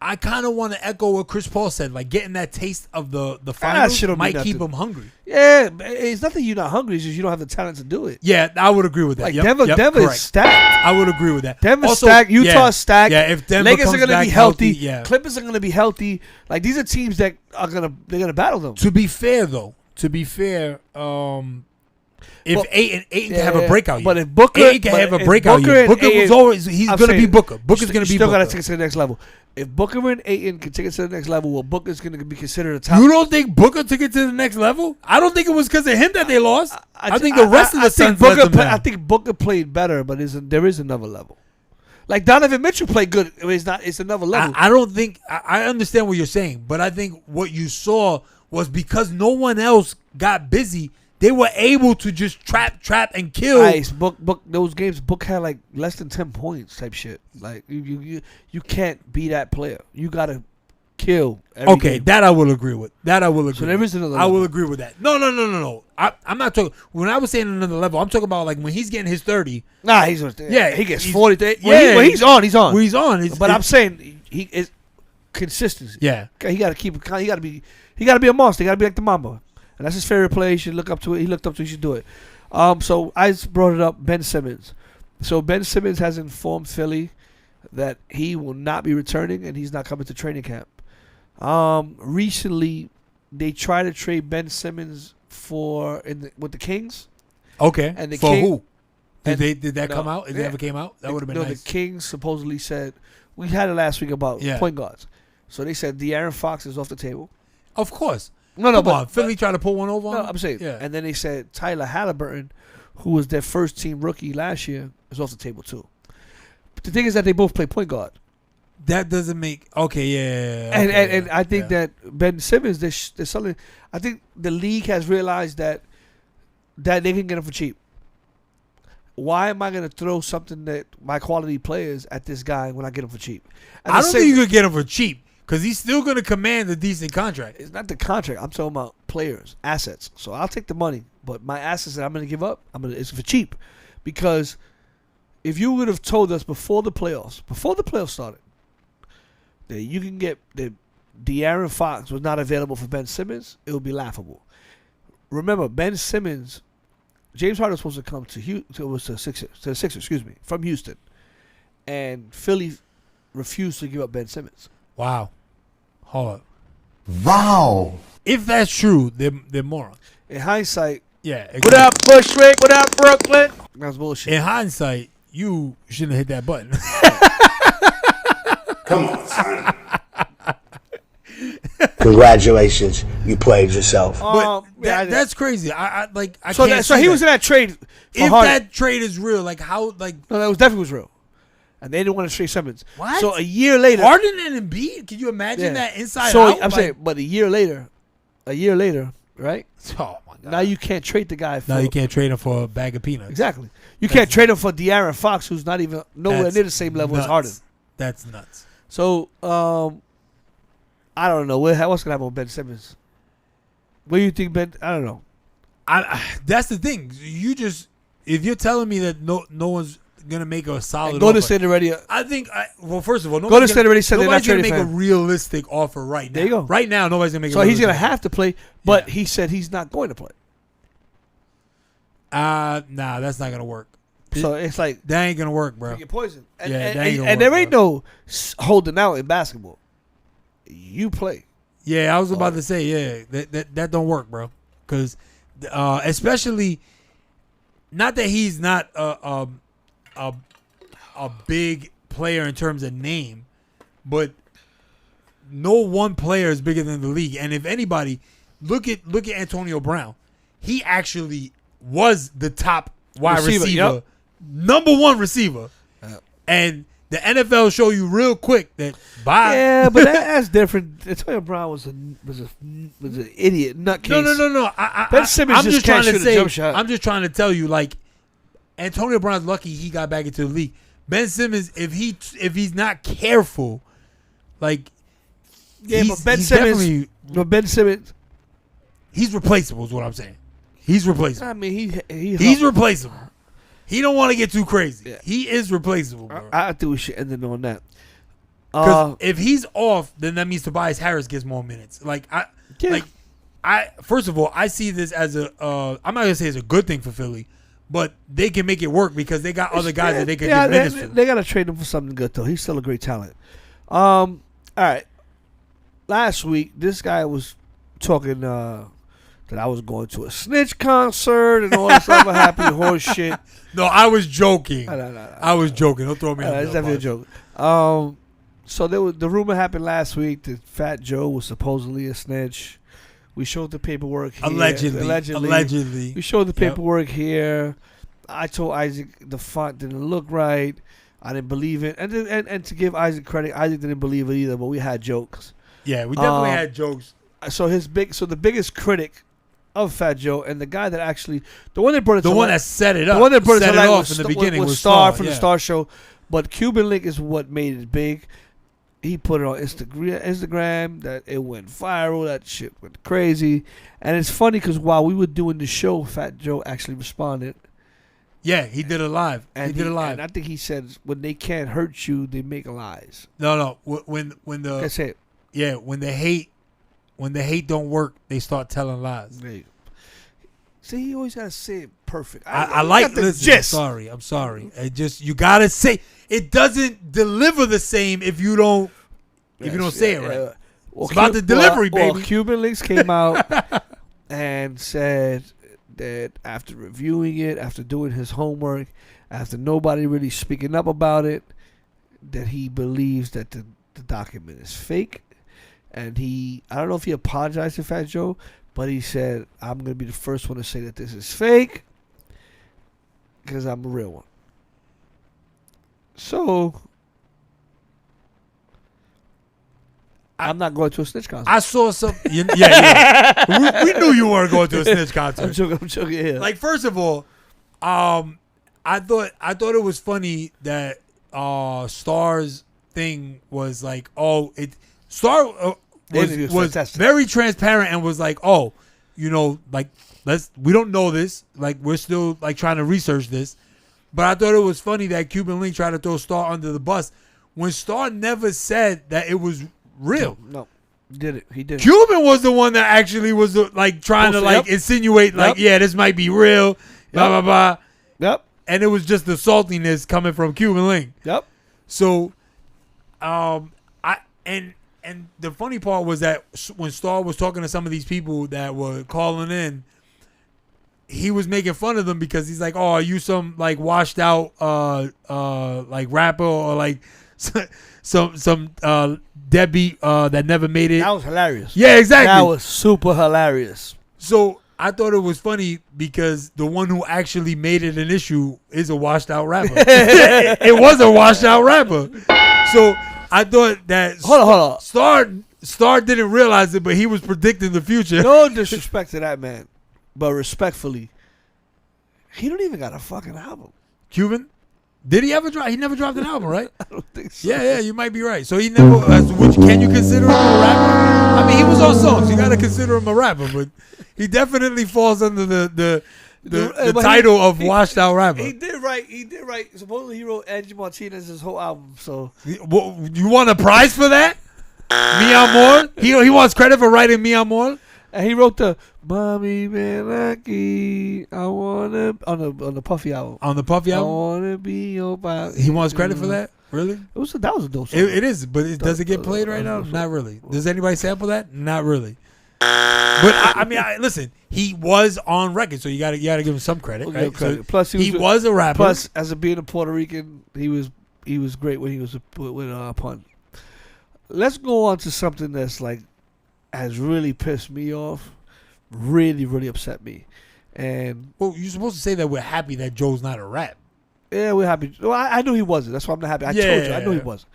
C: I kind of want to echo what Chris Paul said. Like, getting that taste of the finals
A: shit'll
C: might
A: mean
C: keep
A: nothing.
C: him hungry.
A: Yeah, it's not that you're not hungry. It's just you don't have the talent to do it.
C: Yeah, I would agree with that.
A: Like
C: Yep,
A: Denver
C: correct.
A: is stacked.
C: I would agree with that.
A: Denver's
C: Also,
A: stacked. Utah's stacked.
C: Yeah, if Denver
A: Lakers
C: comes
A: are going to
C: back
A: be healthy.
C: yeah.
A: Clippers are going to be healthy. Like these are teams that are they're gonna battle them.
C: To be fair, though, if
A: Well,
C: Ayton can have a breakout year,
A: but if Booker
C: Ayton can have a
A: if
C: breakout
A: Booker
C: year.
A: and
C: Booker was
A: Ayton-
C: always he's
A: I'm
C: going to be
A: saying,
C: Booker. Booker's going to be
A: still
C: Booker.
A: got to take it to the next level. If Booker and Ayton can take it to the next level, well, Booker's going to be considered a top.
C: You don't think Booker took it to the next level? I don't think it was because of him that they lost. I think the rest of the Suns let them down.
A: I think Booker played better, but there is another level. Like Donovan Mitchell played good. It's another level.
C: I don't think I understand what you're saying, but I think what you saw was because no one else got busy, they were able to just trap, and kill.
A: Nice. Book those games. Book had like less than 10 points type shit. Like you can't be that player. You gotta kill. Every game.
C: That I will agree with. That I will agree.
A: So there is another
C: I will
A: level.
C: agree with that. No. I'm not talking. When I was saying another level, I'm talking about like when he's getting his 30.
A: Nah, he gets 40. When he's on.
C: When he's on.
A: But I'm saying he is consistency.
C: Yeah.
A: He got to keep. He got to be a monster. He got to be like the Mamba. And that's his favorite play. He should look up to it. He looked up to it. He should do it. So I just brought it up. Ben Simmons. So Ben Simmons has informed Philly that he will not be returning and he's not coming to training camp. Recently, they tried to trade Ben Simmons with the Kings.
C: Okay.
A: And the
C: For
A: King-
C: who?
A: and-
C: Did that
A: no,
C: come out? Did it ever came out? That would have been
A: no,
C: nice.
A: the Kings supposedly said we had it last week about
C: Yeah.
A: point guards. So they said De'Aaron Fox is off the table.
C: Of course.
A: No,
C: Come
A: but
C: on, Philly trying to pull one over on
A: no,
C: him?
A: I'm saying.
C: Yeah.
A: And then they said Tyler Halliburton, who was their first team rookie last year, is off the table too. But the thing is that they both play point guard.
C: That doesn't make yeah.
A: And I think that Ben Simmons, there's something. I think the league has realized that they can get him for cheap. Why am I going to throw something that my quality players at this guy when I get him for cheap? And
C: I
A: the
C: don't
A: same-
C: think you could get him for cheap because he's still going to command a decent contract.
A: It's not the contract. I'm talking about players, assets. So I'll take the money, but my assets that I'm going to give up, it's for cheap. Because if you would have told us before the playoffs started, that you can get that De'Aaron Fox was not available for Ben Simmons, it would be laughable. Remember, Ben Simmons, James Harden was supposed to come to the Sixers, from Houston, and Philly refused to give up Ben Simmons.
C: Wow. Hold up.
B: Wow.
C: If that's true, they're morons.
A: In hindsight,
C: Yeah.
A: what up, Bushwick? What up, Brooklyn? That was bullshit.
C: In hindsight, you shouldn't have hit that button.
B: Come on, son. Congratulations. You played yourself.
C: But
A: yeah,
C: that's crazy. I
A: so
C: can't
A: so
C: see
A: he
C: that.
A: was in that trade. For
C: If
A: Harden.
C: that trade is real, like how, like
A: No, that was definitely was real. And they didn't want to trade Simmons.
C: What?
A: So a year later.
C: Harden and Embiid, can you imagine
A: Yeah.
C: that inside
A: So
C: out?
A: I'm saying, but a year later, right?
C: oh my god.
A: Now you can't trade the guy.
C: Now you can't trade him for a bag of peanuts.
A: Exactly. You can't trade him for De'Aaron Fox, who's not even nowhere
C: That's
A: near the same level
C: nuts.
A: as Harden.
C: That's nuts.
A: So I don't know what's gonna happen with Ben Simmons. What do you think, Ben? I don't know.
C: That's the thing. If you're telling me that no one's gonna make a solid
A: Golden
C: offer,
A: State already.
C: I think. Well, first of all,
A: Golden State already said they're not
C: nobody's gonna
A: trading
C: make
A: for
C: a
A: him.
C: realistic offer right now.
A: There you go.
C: Right now, nobody's gonna make.
A: So
C: a
A: he's gonna
C: realistic
A: have to play, but
C: Yeah.
A: he said he's not going to play.
C: Nah, that's not gonna work.
A: So it's like
C: That ain't gonna work, bro.
A: pick your poison. And,
C: Yeah, that
A: and,
C: ain't gonna
A: and
C: work,
A: there ain't no holding out in basketball. You play.
C: Yeah, I was about to say, yeah, that don't work, bro. Because especially, not that he's not a big player in terms of name, but no one player is bigger than the league. And if anybody, look at Antonio Brown. He actually was the top wide receiver,
A: Yep.
C: number one receiver, and the NFL show you real quick that
A: Yeah, but that's different. Antonio Brown was an idiot, nutcase.
C: No.
A: Ben Simmons
C: I'm
A: just
C: trying
A: can't
C: to
A: shoot a jump shot.
C: I'm just trying to tell you, like, Antonio Brown's lucky he got back into the league. Ben Simmons, if he's not careful, like,
A: Yeah,
C: he's,
A: but Ben
C: he's
A: Simmons.
C: definitely-
A: But Ben Simmons.
C: he's replaceable. Is what I'm saying. He's replaceable.
A: I mean,
C: He's replaceable. He don't want to get too crazy.
A: Yeah.
C: He is replaceable, bro.
A: I think we should end it on that.
C: Because if he's off, then that means Tobias Harris gets more minutes. First of all, I see this as a. I'm not gonna say it's a good thing for Philly, but they can make it work because they got other guys that they can get minutes for.
A: They gotta trade him for something good though. He's still a great talent. All right. Last week, this guy was talking that I was going to a snitch concert and all this other happy horse shit.
C: No, I was joking.
A: No.
C: I was joking. Don't throw me under
A: It's
C: the
A: definitely a
C: bus.
A: joke. So the rumor happened last week that Fat Joe was supposedly a snitch. We showed the paperwork here.
C: Allegedly.
A: We showed the
C: Yep.
A: paperwork here. I told Isaac the font didn't look right. I didn't believe it. And to give Isaac credit, Isaac didn't believe it either, but we had jokes.
C: Yeah, we definitely had jokes.
A: So the biggest critic of Fat Joe and the guy that actually the one that brought it
C: The
A: to
C: one
A: light-
C: that set it up.
A: the one that brought it
C: set
A: to light
C: off
A: was
C: in the beginning
A: was
C: was
A: Star from the
C: yeah.
A: Star Show, but Cuban Link is what made it big. He put it on Instagram that it went viral. That shit went crazy, and it's funny because while we were doing the show, Fat Joe actually responded.
C: Yeah, he did it live.
A: And
C: he did it live.
A: And I think he said when they can't hurt you, they make lies.
C: No. When the
A: That's it.
C: yeah when the hate don't work, they start telling lies.
A: There you go. See, you always gotta say it perfect.
C: I like
A: got the
C: this.
A: gist.
C: I'm sorry. It just you gotta say it doesn't deliver the same if you don't say it right.
A: Well,
C: It's about the delivery,
A: well,
C: baby.
A: Cuban Links came out and said that after reviewing it, after doing his homework, after nobody really speaking up about it, that he believes that the document is fake. And I don't know if he apologized to Fat Joe, but he said, I'm going to be the first one to say that this is fake because I'm a real one. So, I'm not going to a snitch concert.
C: I saw some. Yeah. we knew you weren't going to a snitch
A: I'm
C: concert.
A: joking. Yeah.
C: Like, first of all, I thought it was funny that Star's thing was like, Star was
A: fantastic.
C: very transparent and was like, like we don't know this, like we're still like trying to research this. But I thought it was funny that Cuban Link tried to throw Star under the bus when Star never said that it was real.
A: No. He did it.
C: Cuban was the one that actually was like trying to like insinuate like, yeah, this might be real, blah blah blah.
A: Yep.
C: And it was just the saltiness coming from Cuban Link.
A: Yep.
C: So, and the funny part was that when Star was talking to some of these people that were calling in, he was making fun of them because he's like, "Oh, are you some like washed out like rapper or like some deadbeat that never made it?"
A: That was hilarious.
C: Yeah, exactly.
A: That was super hilarious.
C: So I thought it was funny because the one who actually made it an issue is a washed out rapper. It was a washed out rapper. So I thought that
A: Hold on.
C: Star didn't realize it, but he was predicting the future.
A: No disrespect to that man, but respectfully, he don't even got a fucking album.
C: Cuban? Did he ever drop? He never dropped an album, right?
A: I don't think so.
C: Yeah, you might be right. So he never. Can you consider him a rapper? I mean, he was on songs. You got to consider him a rapper, but he definitely falls under the title of washed out rapper.
A: He did right. Supposedly he wrote Angie Martinez's whole album. So
C: You want a prize for that? Mi Amor? He wants credit for writing Mi Amor?
A: And he wrote the "Mommy Manaki, I wanna" on the Puffy album.
C: On the Puffy
A: I
C: album,
A: wanna be your body.
C: he wants credit for that. Really?
A: That was a dope song.
C: It is, but does it get played right now? Not really. Does anybody sample that? Not really. But I mean, listen. He was on record, so you gotta give him some credit.
A: Okay,
C: Right?
A: credit.
C: So
A: Plus,
C: he was a rapper.
A: Plus, as being a Puerto Rican, he was great when he was with Pun. Let's go on to something that's like has really pissed me off, really, really upset me, and
C: well, you're supposed to say that we're happy that Joe's not a rap.
A: yeah, we're happy. Well, I knew he wasn't. That's why I'm not happy. I told you, I knew he wasn't.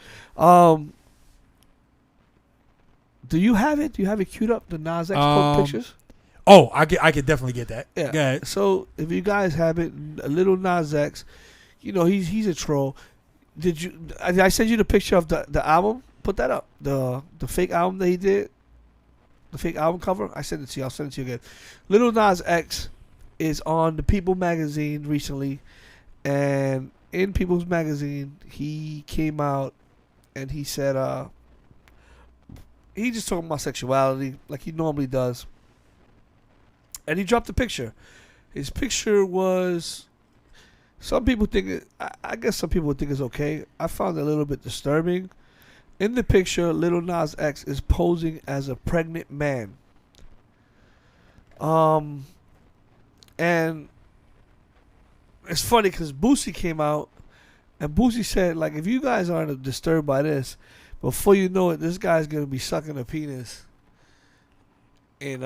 A: Do you have it? Do you have it queued up? The Nas X quote pictures?
C: Oh, I could definitely get that.
A: Yeah.
C: Go ahead.
A: So if you guys have it, a little Nas X, he's a troll. Did you? I sent you the picture of the album. Put that up. The fake album that he did. The fake album cover. I sent it to you. I'll send it to you again. Little Nas X is on the People magazine recently, and in People's magazine he came out and he said he just talking about sexuality like he normally does. And he dropped a picture. His picture was, some people think I guess some people would think it's okay. I found it a little bit disturbing. In the picture, Little Nas X is posing as a pregnant man. And it's funny because Boosie came out, and Boosie said, like, if you guys aren't disturbed by this, before you know it, this guy's gonna be sucking a penis, and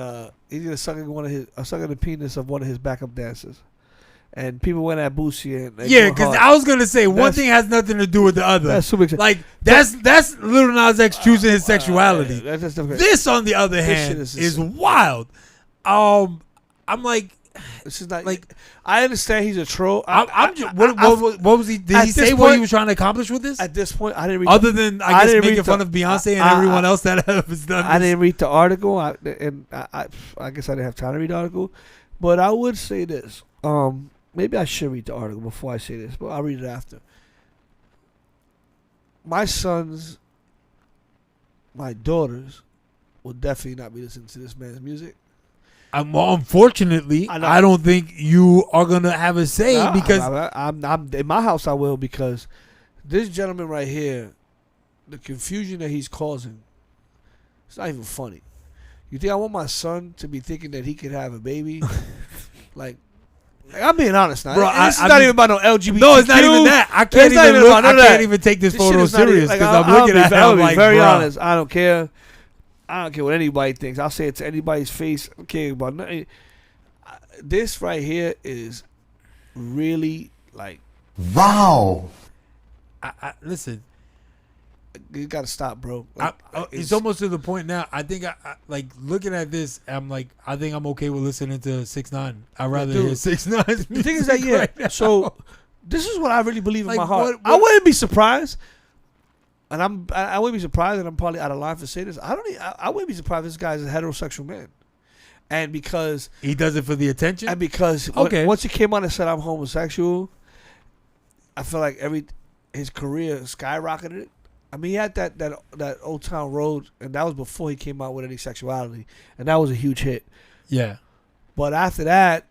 A: he's gonna sucking the penis of one of his backup dancers. And people went at Boosie and
C: yeah, because I was gonna say one thing has nothing to do with the other.
A: That's super exciting.
C: Like that's Lil Nas X choosing his sexuality.
A: That's
C: This, on the other hand, is wild. I'm like,
A: this is not
C: like,
A: I understand he's a troll.
C: what was he? Did he say what he was trying to accomplish with this?
A: At this point, I didn't read.
C: Other than I guess making fun of Beyonce and everyone else that has done.
A: I didn't read the article, I guess I didn't have time to read the article. But I would say this. Maybe I should read the article before I say this, but I'll read it after. My sons, my daughters, will definitely not be listening to this man's music.
C: Unfortunately, I don't think you are gonna have a say because
A: I'm in my house. I will, because this gentleman right here, the confusion that he's causing, it's not even funny. You think I want my son to be thinking that he could have a baby? like I'm being honest now.
C: Bro,
A: this is not even about no LGBT.
C: No, it's not even that. I can't even look. I can't even take this photo serious because I'm looking at it. I'm like,
A: very honest. I don't care. I don't care what anybody thinks. I'll say it to anybody's face. I don't care about nothing. This right here is really like,
B: Wow.
C: Listen,
A: you gotta stop, bro. Like,
C: it's almost to the point now. I think I like looking at this. I'm like, I think I'm okay with listening to 6ix9ine. I'd rather hear 6ix9ine's
A: The thing is that
C: right
A: so this is what I really believe in my heart.
C: What?
A: I wouldn't be surprised, and I wouldn't be surprised, and I'm probably out of line for saying this. I wouldn't be surprised if this guy's a heterosexual man, and because
C: he does it for the attention,
A: and because once he came out and said I'm homosexual, I feel like his career skyrocketed. I mean, he had that Old Town Road, and that was before he came out with any sexuality, and that was a huge hit.
C: Yeah.
A: But after that,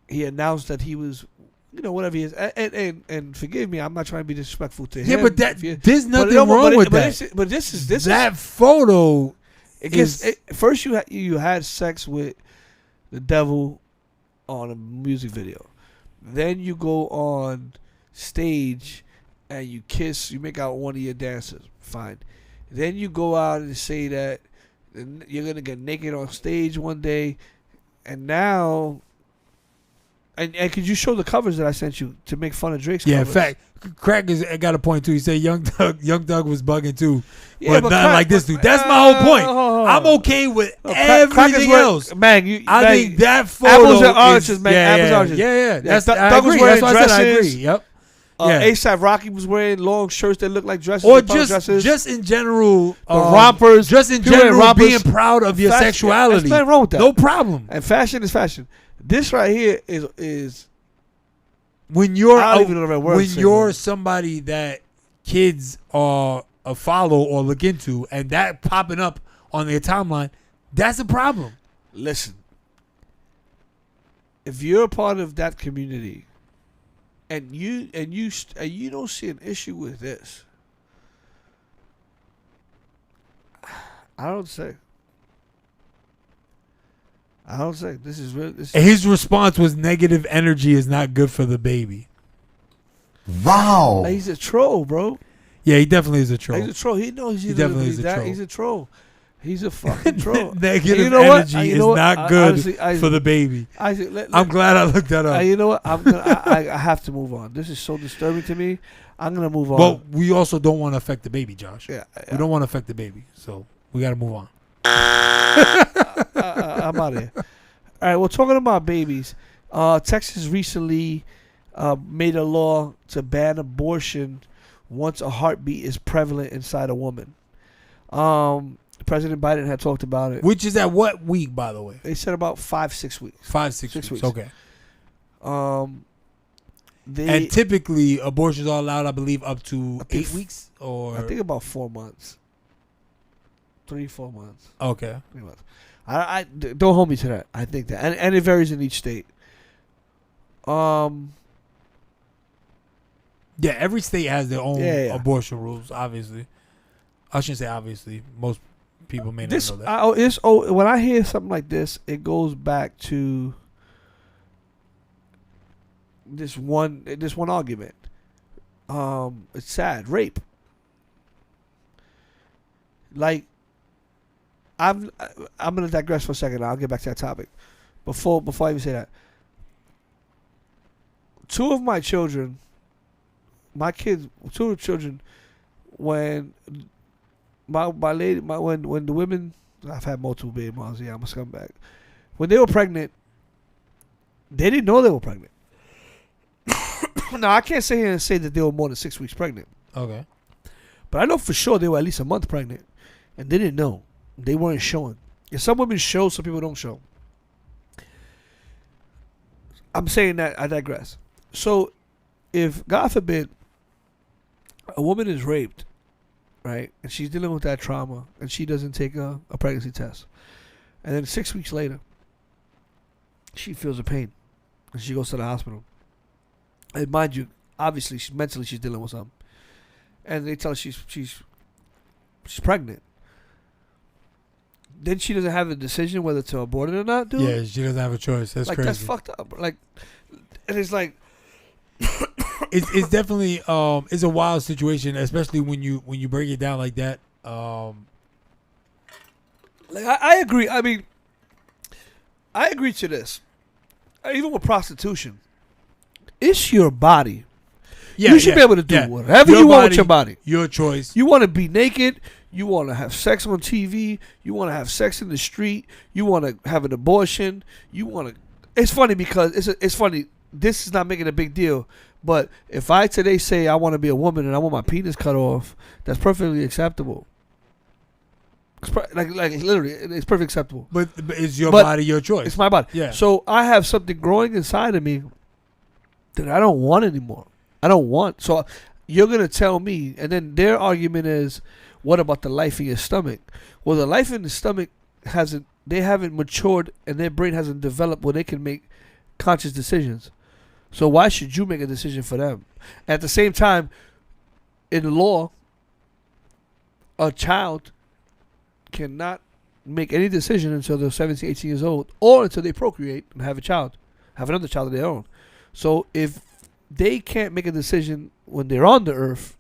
A: he announced that he was, whatever he is. And forgive me, I'm not trying to be disrespectful to him.
C: Yeah, but there's nothing wrong with that.
A: But this is
C: that photo.
A: First, you had sex with the devil on a music video. Then you go on stage and you kiss, you make out one of your dancers. Fine. Then you go out and say that you're going to get naked on stage one day. And now, and could you show the covers that I sent you to make fun of Drake's covers?
C: In fact, Crack got a point too. He said Young Thug was bugging too.
A: Yeah,
C: but not like this dude. That's my whole point. I'm okay with everything else.
A: Man,
C: I think that photo
A: apples and oranges, man. Apples and oranges.
C: Yeah.
A: Thug was wearing
C: That's why I said I agree.
A: dresses.
C: Yep.
A: A$AP Rocky was wearing long shirts that looked like dresses.
C: Or
A: dresses.
C: just in general,
A: the rompers.
C: Just in general, being proud of your sexuality.
A: There's nothing wrong with that.
C: No problem.
A: And fashion is fashion. This right here is
C: when you're
A: I don't even know the right word
C: when
A: to say,
C: you're
A: man.
C: somebody that kids are follow or look into, and that popping up on their timeline. That's a problem.
A: Listen, if you're a part of that community, and you don't see an issue with this, I don't say. This is real.
C: His response was negative energy is not good for the baby.
B: Wow.
A: He's a troll, bro.
C: Yeah, he definitely is a troll.
A: He's a troll. He knows
C: He definitely is a troll.
A: He's a troll. He's a fucking troll.
C: Negative
A: you know what?
C: energy
A: You
C: is
A: know what?
C: not good
A: Honestly,
C: for the baby. I'm glad I looked that up.
A: You know what? I have to move on. This is so disturbing to me. I'm gonna move on.
C: But we also don't want to affect the baby, Josh.
A: Yeah,
C: We don't want to affect the baby, so we got to move on.
A: I'm out of here. All right, well, talking about babies, Texas recently made a law to ban abortion once a heartbeat is prevalent inside a woman. President Biden had talked about it.
C: Which is at what week, by the way?
A: They said about 5-6 weeks.
C: 5-6 weeks. Okay.
A: And
C: typically abortions are allowed, I believe, up to 8 weeks, or
A: I think about 4 months. 3-4 months.
C: Okay.
A: 3 months. I don't hold me to that. I think that, and it varies in each state.
C: Yeah, every state has their own abortion rules. Obviously, I shouldn't say obviously. Most people may not know that.
A: When I hear something like this, it goes back to this one argument. It's sad. Rape. Like, I'm gonna digress for a second. I'll get back to that topic. Before I even say that, 2 of my children, two of the children, when when the women, I've had multiple baby moms. Yeah, I'm a scumbag. When they were pregnant, they didn't know they were pregnant. Now, I can't sit here and say that they were more than 6 weeks pregnant.
C: Okay.
A: But I know for sure they were at least a month pregnant, and they didn't know. They weren't showing. If some women show, some people don't show. I'm saying that, I digress. So, if, God forbid, a woman is raped, right, and she's dealing with that trauma, and she doesn't take a pregnancy test, and then 6 weeks later, she feels a pain, and she goes to the hospital. And mind you, obviously, mentally she's dealing with something, and they tell her she's pregnant. Then she doesn't have a decision whether to abort it or not, dude.
C: Yeah, she doesn't have a choice. That's crazy.
A: That's fucked up. Like, and it's like,
C: it's definitely it's a wild situation, especially when you break it down like that.
A: Like, I agree. I mean, I agree to this. Even with prostitution, it's your body.
C: Yeah,
A: you should be able to do whatever you want with your body.
C: Your choice.
A: You want to be naked. You want to have sex on TV. You want to have sex in the street. You want to have an abortion. You want to. It's funny because it's funny. This is not making a big deal. But if I today say I want to be a woman and I want my penis cut off, that's perfectly acceptable. Like literally, it's perfectly acceptable.
C: But it's your body, your choice.
A: It's my body.
C: Yeah.
A: So I have something growing inside of me that I don't want anymore. I don't want. So you're gonna tell me, and then their argument is, what about the life in your stomach? Well, the life in the stomach they haven't matured, and their brain hasn't developed where they can make conscious decisions. So why should you make a decision for them? At the same time, in law, a child cannot make any decision until they're 17, 18 years old, or until they procreate and have another child of their own. So if they can't make a decision when they're on the earth,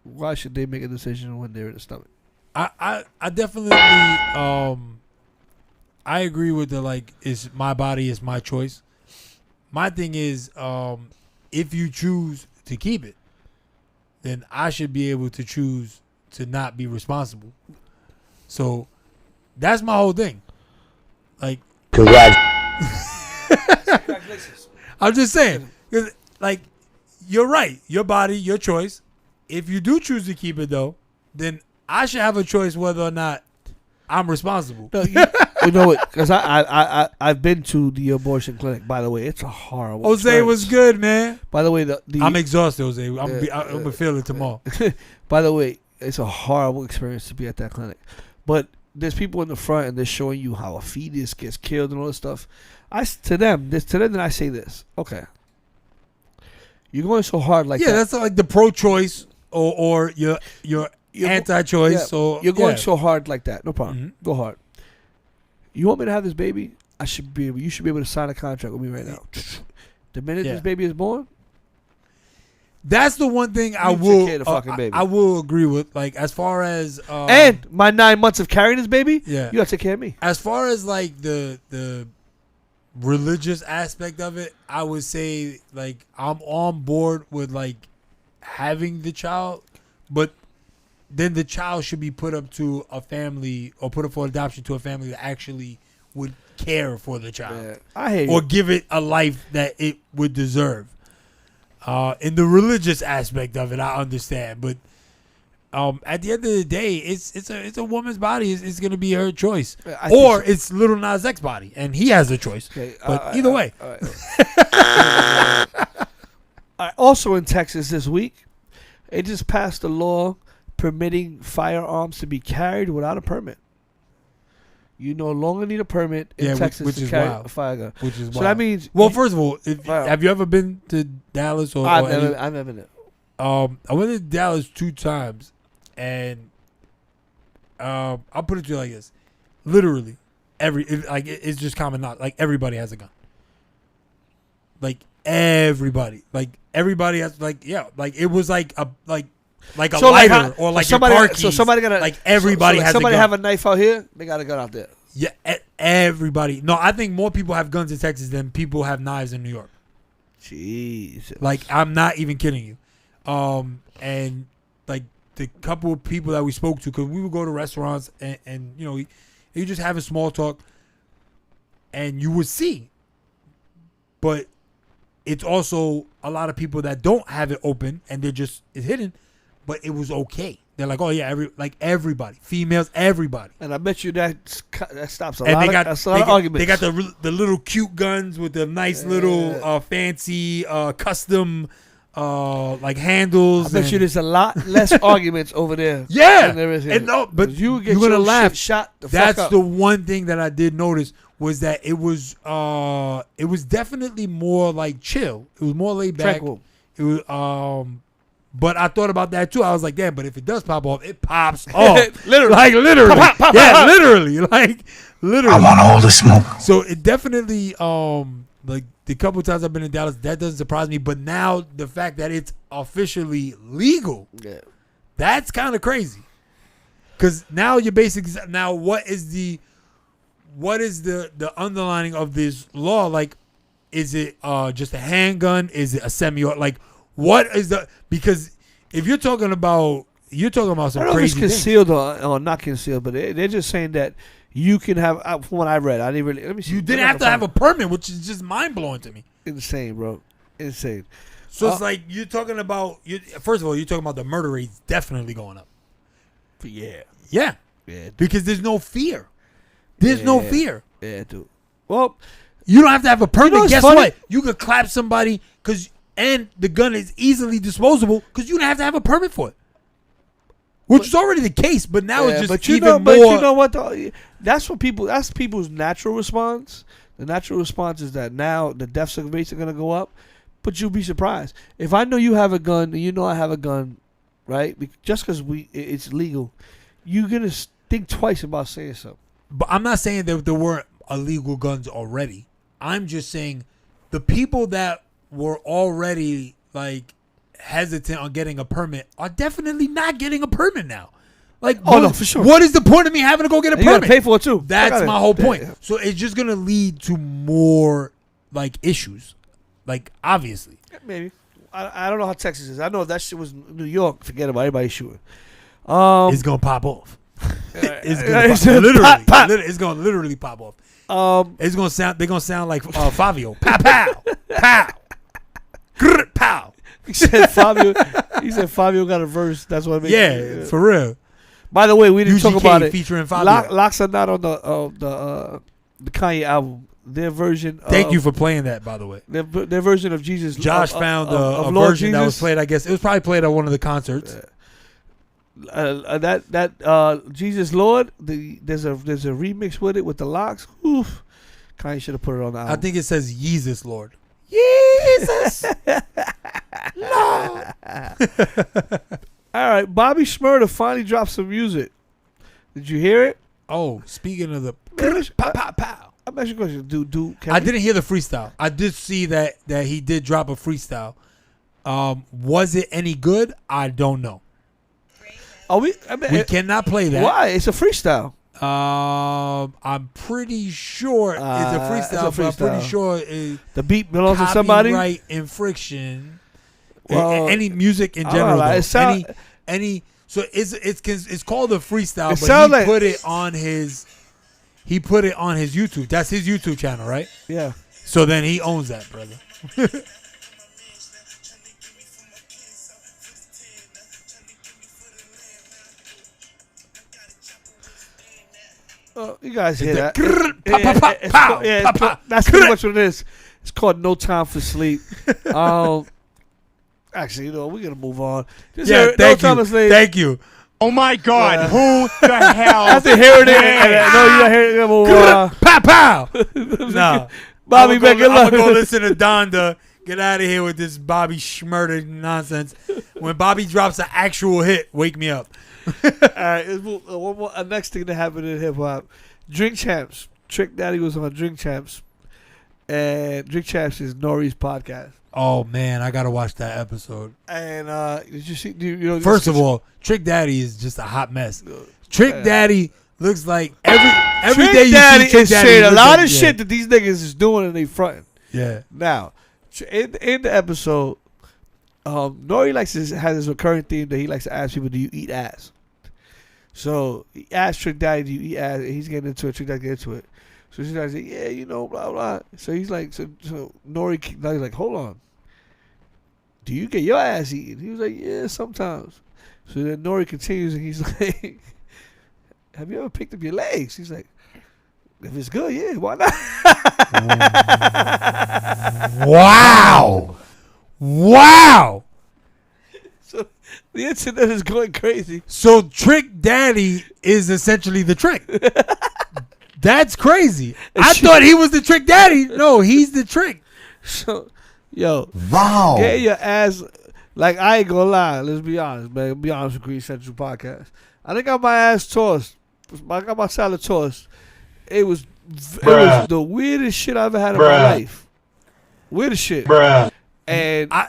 A: why should they make a decision when they're in the stomach?
C: I definitely I agree with the it's my body, it's my choice. My thing is, if you choose to keep it, then I should be able to choose to not be responsible. So that's my whole thing.
B: Congratulations.
C: I'm just saying, you're right. Your body, your choice. If you do choose to keep it, though, then I should have a choice whether or not I'm responsible.
A: No, you know what? Because I've been to the abortion clinic. By the way, it's a horrible.
C: Jose
A: experience.
C: was good, man.
A: By the way,
C: I'm exhausted, Jose. I'm gonna feel it tomorrow.
A: By the way, it's a horrible experience to be at that clinic. But there's people in the front and they're showing you how a fetus gets killed and all this stuff. To them, then I say this. Okay, you're going so hard like that.
C: Yeah, that's like the pro-choice or you're anti-choice. So
A: you're going so hard like that. No problem.
C: Mm-hmm.
A: Go hard. You want me to have this baby? You should be able to sign a contract with me right now. The minute this baby is born,
C: that's the one thing I will agree with. Like as far as
A: and my 9 months of carrying this baby, you gotta take care of me.
C: As far as like the religious aspect of it, I would say like I'm on board with like having the child, but then the child should be put up to a family or put up for adoption to a family that actually would care for the child.
A: Yeah, I hate
C: or give it a life that it would deserve. In the religious aspect of it, I understand, but at the end of the day, it's a woman's body. It's going to be her choice, or it's Lil Nas X's body, and he has a choice. Okay, but either way.
A: All right. Also in Texas this week, it just passed a law permitting firearms to be carried without a permit. You no longer need a permit in Texas to carry a fire gun.
C: Which is
A: so
C: wild.
A: That means.
C: Well, first of all, have you ever been to Dallas or?
A: I've never been.
C: I went to Dallas 2 times, and I'll put it to you like this: literally, it's just common knowledge. Like everybody has a gun. Like everybody has it was like a lighter or like
A: somebody,
C: your car keys.
A: So somebody got
C: everybody has
A: somebody
C: a gun.
A: have a knife out here. They got a gun out there.
C: Yeah, everybody. No, I think more people have guns in Texas than people have knives in New York.
A: Jesus.
C: Like I'm not even kidding you. And like the couple of people that we spoke to, because we would go to restaurants and you just having small talk, and you would see. But it's also a lot of people that don't have it open and it's hidden, but it was okay. They're like, oh yeah, everybody, females, everybody.
A: And I bet you that stops a
C: and
A: lot of arguments.
C: They got the little cute guns with the nice little fancy custom like handles.
A: I bet you there's a lot less arguments over there.
C: Yeah,
A: than there is here.
C: And no, but
A: you're
C: gonna laugh.
A: Shot the
C: That's
A: fuck up.
C: the one thing that I did notice was that it was definitely more like chill. It was more laid back.
A: Tranquil.
C: It was but I thought about that too. I was like, damn, but if it does pop off, it pops off. literally. Pop, pop, yeah, literally. Like literally.
B: I want all the smoke.
C: So it definitely like the couple times I've been in Dallas, that doesn't surprise me. But now the fact that it's officially legal, that's kind of crazy. Because now you're basically what is the underlining of this law? Like, is it just a handgun? Is it a semi? Like, what is because if you're talking about some crazy things. I don't know if it's
A: concealed or not concealed, but they're just saying that you can have. From what I read, I didn't really. Let me see.
C: You didn't have to have a permit, which is just mind blowing to me.
A: Insane, bro. Insane.
C: So it's like you're talking about. First of all, you're talking about the murder rate's definitely going up.
A: Yeah.
C: Because there's no fear. There's no fear.
A: Yeah, dude. Well,
C: you don't have to have a permit.
A: Guess
C: funny? What? You could clap somebody and the gun is easily disposable because you don't have to have a permit for it. Which is already the case, but now it's just even more.
A: But you know what? Though? That's people's natural response. The natural response is that now the death rates are going to go up, but you'll be surprised. If I know you have a gun and you know I have a gun, right? Just because it's legal, you're going to think twice about saying something.
C: But I'm not saying that there weren't illegal guns already. I'm just saying the people that were already like hesitant on getting a permit are definitely not getting a permit now. Like,
A: no, for sure.
C: What is the point of me having to go get a permit?
A: You gotta pay for it too.
C: That's my whole point. Yeah. So it's just gonna lead to more like issues, like obviously.
A: Maybe I don't know how Texas is. I know if that shit was New York. Forget about everybody shooting. It's
C: gonna pop off. It's gonna literally pop off. It's gonna sound. They're gonna sound like Fabio. Pow pow pow. Grr, pow.
A: He said Fabio got a verse. That's what.
C: For real.
A: By the way, we didn't talk about it.
C: Featuring Fabio.
A: Locks are not on the Kanye album. Their version.
C: Thank you for playing that, by the way.
A: Their version of Jesus.
C: Josh found a version that was played. I guess it was probably played at one of the concerts.
A: that Jesus Lord. There's a remix with it with the locks. Oof. Kanye should have put it on the album.
C: I think it says Jesus Lord. Jesus Lord.
A: All right, Bobby Shmurda finally dropped some music. Did you hear it?
C: Oh, speaking of the
A: Pow, pow, pow. I'm asking a question.
C: I didn't hear the freestyle. I did see that he did drop a freestyle. Was it any good? I don't know. We cannot play that.
A: Why? It's a freestyle.
C: I'm pretty sure it's a freestyle, but I'm pretty sure
A: the beat belongs to somebody.
C: Copyright infraction.
A: Well,
C: any music in general.
A: Right.
C: So it's called a freestyle,
A: but
C: he put it on his YouTube. That's his YouTube channel, right?
A: Yeah.
C: So then he owns that, brother.
A: You guys hear that? That's pretty much what it is. It's called No Time for Sleep. Actually, we're gonna move on.
C: Thank you.
D: Oh my God! Who the hell?
A: After hearing it, no, you don't hear it. Move on.
C: Pow pow. Nah,
A: Bobby, man, good luck.
C: I'm gonna go listen to Donda. Get out of here with this Bobby Shmurda nonsense. When Bobby drops an actual hit, wake me up.
A: All right, one more. Next thing that happened in hip hop, Drink Champs. Trick Daddy was on Drink Champs, and Drink Champs is Nori's podcast.
C: Oh man, I gotta watch that episode.
A: And did you see?
C: First of all, Trick Daddy is just a hot mess. Trick Daddy looks like every day you see Trick Daddy
A: saying a lot of shit that these niggas is doing and they fronting.
C: Yeah.
A: Now, in the episode, Nori has this recurring theme that he likes to ask people, "Do you eat ass?" So he asked Trick Daddy, "Do you eat ass?" And he's getting into it. Trick Daddy gets into it. So Trick Daddy said, "Yeah, blah blah." So he's like, so Nori's like, "Hold on. Do you get your ass eaten?" He was like, "Yeah, sometimes." So then Nori continues and he's like, "Have you ever picked up your legs?" He's like, "If it's good, yeah, why not?"
C: Wow.
A: So the internet is going crazy.
C: So Trick Daddy is essentially the trick. That's crazy. I thought he was the Trick Daddy. No, he's the trick.
A: So, yo.
B: Wow.
A: Get your ass. Like, I ain't gonna lie. Let's be honest, man. Be honest with Greene Central Podcast. I done got my ass tossed. I got my salad tossed. It was the weirdest shit I ever had in my life. Weirdest shit. And I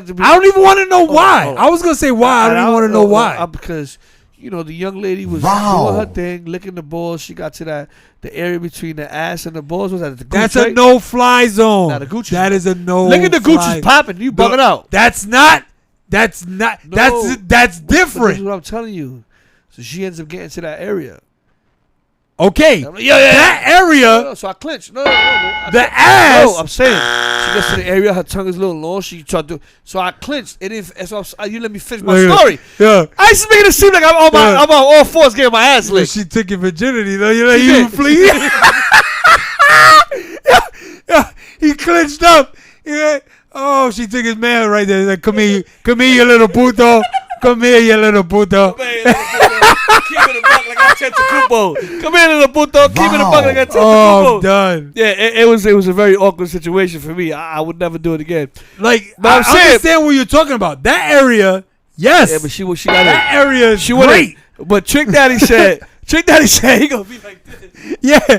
C: don't even want to know why. I was gonna say why. I don't even want to know why.
A: Because the young lady was doing her thing, licking the balls. She got to the area between the ass and the balls. Was that the gooch?
C: That's a no-fly zone.
A: Nah, the gooch
C: that is a no.
A: Look at the gooch is popping. You bugging out.
C: That's not. That's different.
A: That's what I'm telling you. So she ends up getting to that area.
C: Okay, that area.
A: No, so I clinched. No.
C: The ass.
A: No, I'm saying she gets to the area. Her tongue is a little long. She tried to. So I clinched. You let me finish my story.
C: Yeah.
A: I used to make it seem like I'm on all fours getting my ass licked.
C: She took your virginity though. You flee. He clinched up. Yeah. Oh, she took his man right there. Like, come here, you little puto. Come here, you little puto.
A: Keep it a buck like I Tentacupo. Come here, little puto. Keep it a buck like I Tentacupo.
C: Oh, I'm done.
A: Yeah, it was a very awkward situation for me. I would never do it again.
C: Like, I understand what you're talking about. That area, yes.
A: Yeah, but she got
C: that area is great.
A: But Trick Daddy said he gonna be like this.
C: Yeah.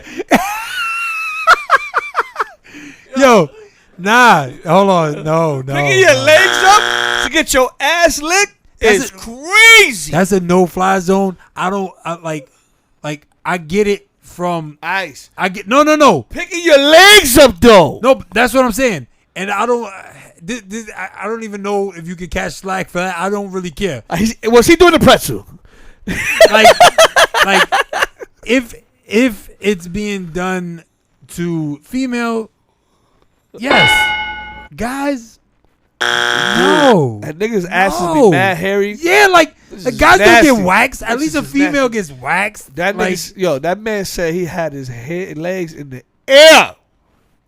C: Yo. Nah, hold on. No.
A: Picking your legs up to get your ass licked is crazy.
C: That's a no-fly zone. I get it from
A: ice.
C: No.
A: Picking your legs up though.
C: No, that's what I'm saying. And I don't even know if you can catch slack for that. I don't really care.
A: Was he doing the pretzel?
C: like if it's being done to female. Yes. Guys. No.
A: And niggas' asses be mad hairy.
C: Yeah, like the guys don't get waxed. At least a female gets waxed.
A: That man said he had his head and legs in the air.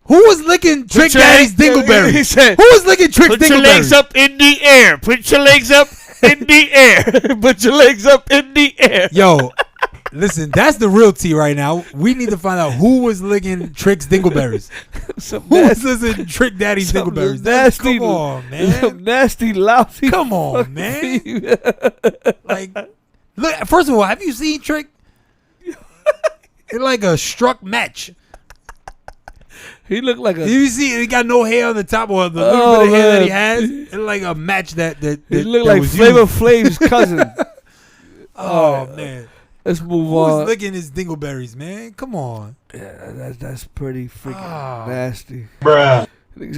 C: Who was licking Trick Daddy's dingleberry?
A: He said,
C: who was licking Trick Dingleberry?
A: Put your legs up in the air. Put your legs up in the air. Put your legs up in the air.
C: Yo, listen, that's the real tea right now. We need to find out who was licking Trick's dingleberries. Who was listening to Trick Daddy's dingleberries?
A: Nasty,
C: come on, man.
A: Some nasty, lousy.
C: Come on, man. Like, look. First of all, have you seen Trick? It's like a struck match.
A: He looked like a.
C: You see, he got no hair on the top, or the little bit of hair that he has. It's like a match that
A: he looked like Flavor Flav's cousin.
C: Man.
A: Let's move on.
C: Who's licking his dingleberries, man? Come on.
A: Yeah, that's pretty freaking nasty.
D: Bruh.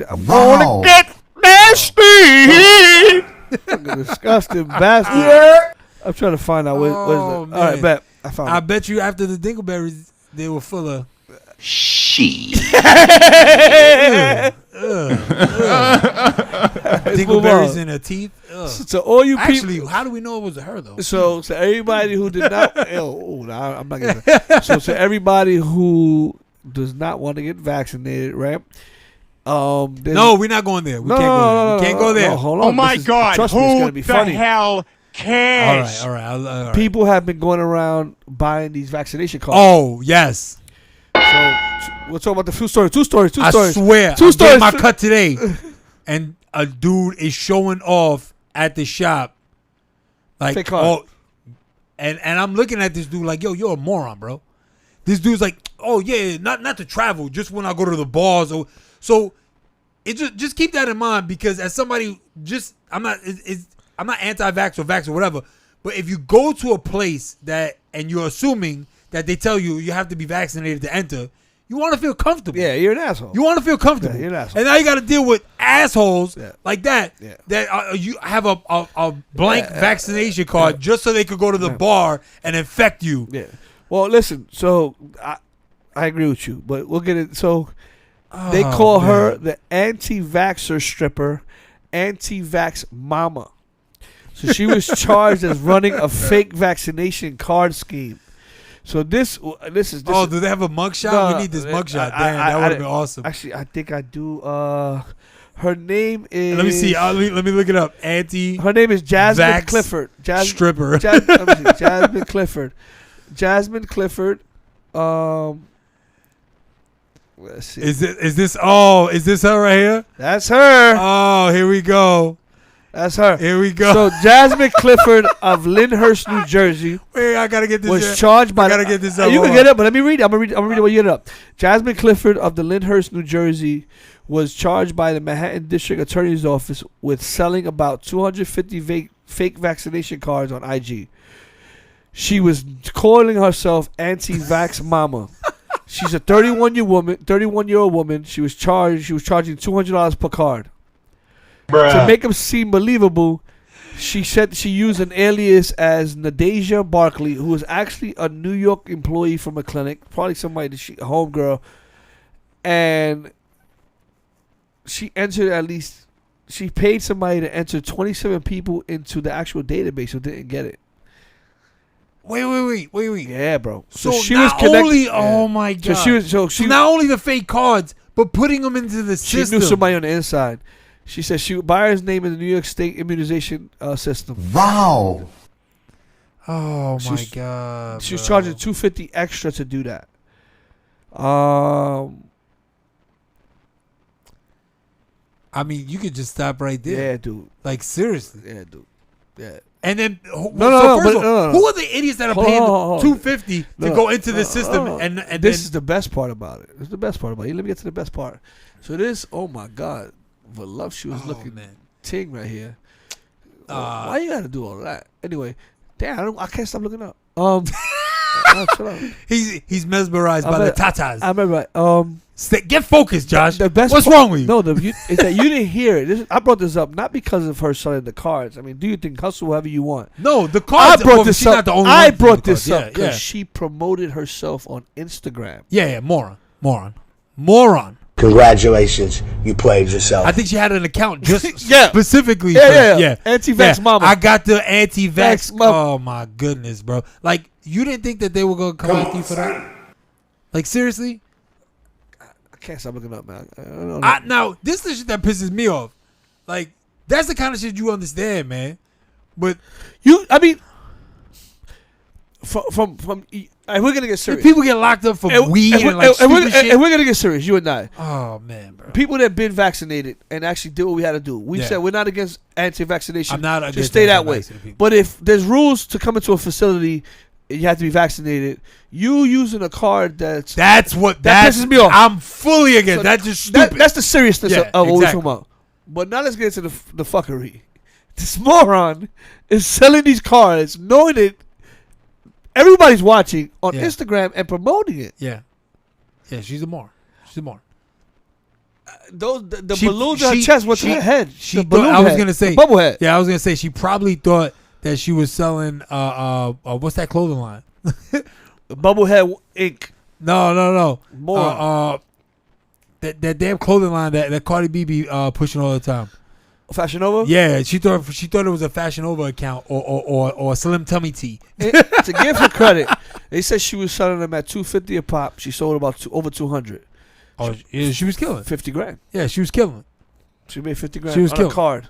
A: I'm
B: Wow.
A: gonna get nasty. Fucking disgusting bastard. I'm trying to find out where's the. All right, bet. I found
C: I
A: it.
C: bet you after the dingleberries, they were full of. Dingleberries in her teeth. Ugh.
A: So all you people.
C: Actually, how do we know it was her though?
A: So everybody who did not, I'm not gonna. So everybody who does not want to get vaccinated, right?
C: No, we're not going there. We can't go there. We can't go there.
A: No, hold on.
D: Oh my God!
A: Trust me, it's
D: Who
A: gonna be
D: the
A: funny.
D: hell cares?
C: All right.
A: People have been going around buying these vaccination cards.
C: Oh yes.
A: So we'll talk about the two stories.
C: I swear,
A: Two
C: I'm
A: stories.
C: getting my cut today, and a dude is showing off at the shop, like,
A: Fake card.
C: and I'm looking at this dude like, yo, you're a moron, bro. This dude's like, oh yeah, not to travel, just when I go to the bars. Or so, it just keep that in mind, because as somebody, I'm not anti-vax or vax or whatever, but if you go to a place and you're assuming that they tell you have to be vaccinated to enter, you want to feel comfortable.
A: Yeah, you're an asshole.
C: You want to feel comfortable.
A: Yeah, you're an asshole.
C: And now you got to deal with assholes like that.
A: Yeah.
C: That you have a blank vaccination card just so they could go to the bar and infect you.
A: Yeah. Well, listen. So I agree with you, but we'll get it. So they call her the anti-vaxxer stripper, anti-vax mama. So she was charged as running a fake vaccination card scheme. So this is.
C: Oh, do they have a mugshot?
A: No,
C: we need this mugshot. Damn, that would have been awesome.
A: Actually, I think I do. Her name is.
C: Let me see. Let me look it up.
A: Her name is Jasmine
C: Vax
A: Clifford.
C: Stripper.
A: Let me see. Jasmine Clifford. Jasmine Clifford. Let's see.
C: Is this her right here?
A: That's her.
C: Oh, here we go.
A: That's her.
C: Here we go.
A: So Jasmine Clifford of Lyndhurst, New Jersey,
C: Wait, I gotta get this.
A: was charged by.
C: I gotta get this up.
A: You
C: Hold
A: can get it, but let me read it. I'm gonna read it while you get it up. Jasmine Clifford of the Lyndhurst, New Jersey, was charged by the Manhattan District Attorney's Office with selling about 250 fake vaccination cards on IG. She was calling herself anti-vax mama. She's a 31-year-old woman. She was charging $200 per card.
D: Bruh.
A: To make him seem believable, she said she used an alias as Nadeja Barkley, who was actually a New York employee from a clinic, probably somebody a homegirl, and she paid somebody to enter 27 people into the actual database who didn't get it.
C: Wait.
A: Yeah, bro.
C: So
A: she
C: not
A: was connected.
C: only, oh my god.
A: So she
C: So not only the fake cards, but putting them into the
A: she
C: system.
A: knew somebody on the inside. She said she would buy his name in the New York State immunization system.
B: Wow.
C: Oh
A: She
C: my
A: was-
C: god.
A: She was
C: bro.
A: charging $250 extra to do that.
C: I mean, you could just stop right there.
A: Yeah, dude.
C: Like seriously.
A: Yeah, dude. Yeah.
C: And then
A: No,
C: first of all,
A: no.
C: who are the idiots that are
A: Hold
C: paying
A: on.
C: $250 to
A: No,
C: go into the system
A: no.
C: and
A: This
C: then
A: is the best part about it. This is the best part about it. Let me get to the best part. So this, oh my God, voluptuous looking
C: man.
A: ting right here. Why you gotta do all that? Anyway, damn, I can't stop looking up. Shut up.
C: He's mesmerized by the tatas.
A: I remember.
C: Get focused, Josh.
A: The best
C: What's
A: part-
C: wrong with you?
A: No, is that you didn't hear it. I brought this up not because of her selling the cards. I mean, do you think hustle whoever you want?
C: No, the
A: I
C: cards.
A: brought
C: well,
A: this
C: she's
A: up.
C: not the only
A: I
C: one
A: brought
C: for the
A: this
C: cards.
A: up because
C: Yeah.
A: she promoted herself on Instagram.
C: Yeah, moron.
B: Congratulations, you played yourself.
C: I think she had an account just
A: Yeah.
C: specifically.
A: Yeah.
C: for-
A: Anti-vax mama.
C: I got the anti-vax.
A: Vax mama.
C: Oh my goodness, bro! Like you didn't think that they were gonna come after you for that? Like seriously?
A: I can't stop looking up, man. I don't know.
C: Now this is the shit that pisses me off. Like that's the kind of shit you understand, man. But
A: I mean, from and we're gonna get
C: if
A: serious.
C: people get locked up for weed and like stupid shit.
A: And we're gonna get serious. You and I.
C: Oh man, bro.
A: People that have been vaccinated and actually did what we had to do. We said we're not against anti-vaccination.
C: I'm not against
A: just stay that way.
C: people.
A: But if there's rules to come into a facility, and you have to be vaccinated. You using a card that pisses me off.
C: I'm fully against.
A: So
C: that's just stupid.
A: that's the seriousness of what we're talking
C: exactly.
A: about. But now let's get into the fuckery. This moron is selling these cards, knowing it. Everybody's watching on Instagram and promoting it.
C: Yeah, she's a moron.
A: The balloons on her chest went to her head.
C: I was gonna say
A: bubble head.
C: Yeah, I was gonna say she probably thought that she was selling what's that clothing line?
A: Bubblehead Inc.
C: No.
A: More.
C: That damn clothing line that Cardi B be pushing all the time.
A: Fashion Nova?
C: Yeah, she thought it was a Fashion Nova account or a Slim Tummy Tea.
A: To give her credit, they said she was selling them at $250 a pop. She sold about over 200.
C: Oh, yeah, she was killing.
A: 50 grand.
C: Yeah, she was killing.
A: She made 50 grand
C: She was
A: on
C: killing.
A: a card.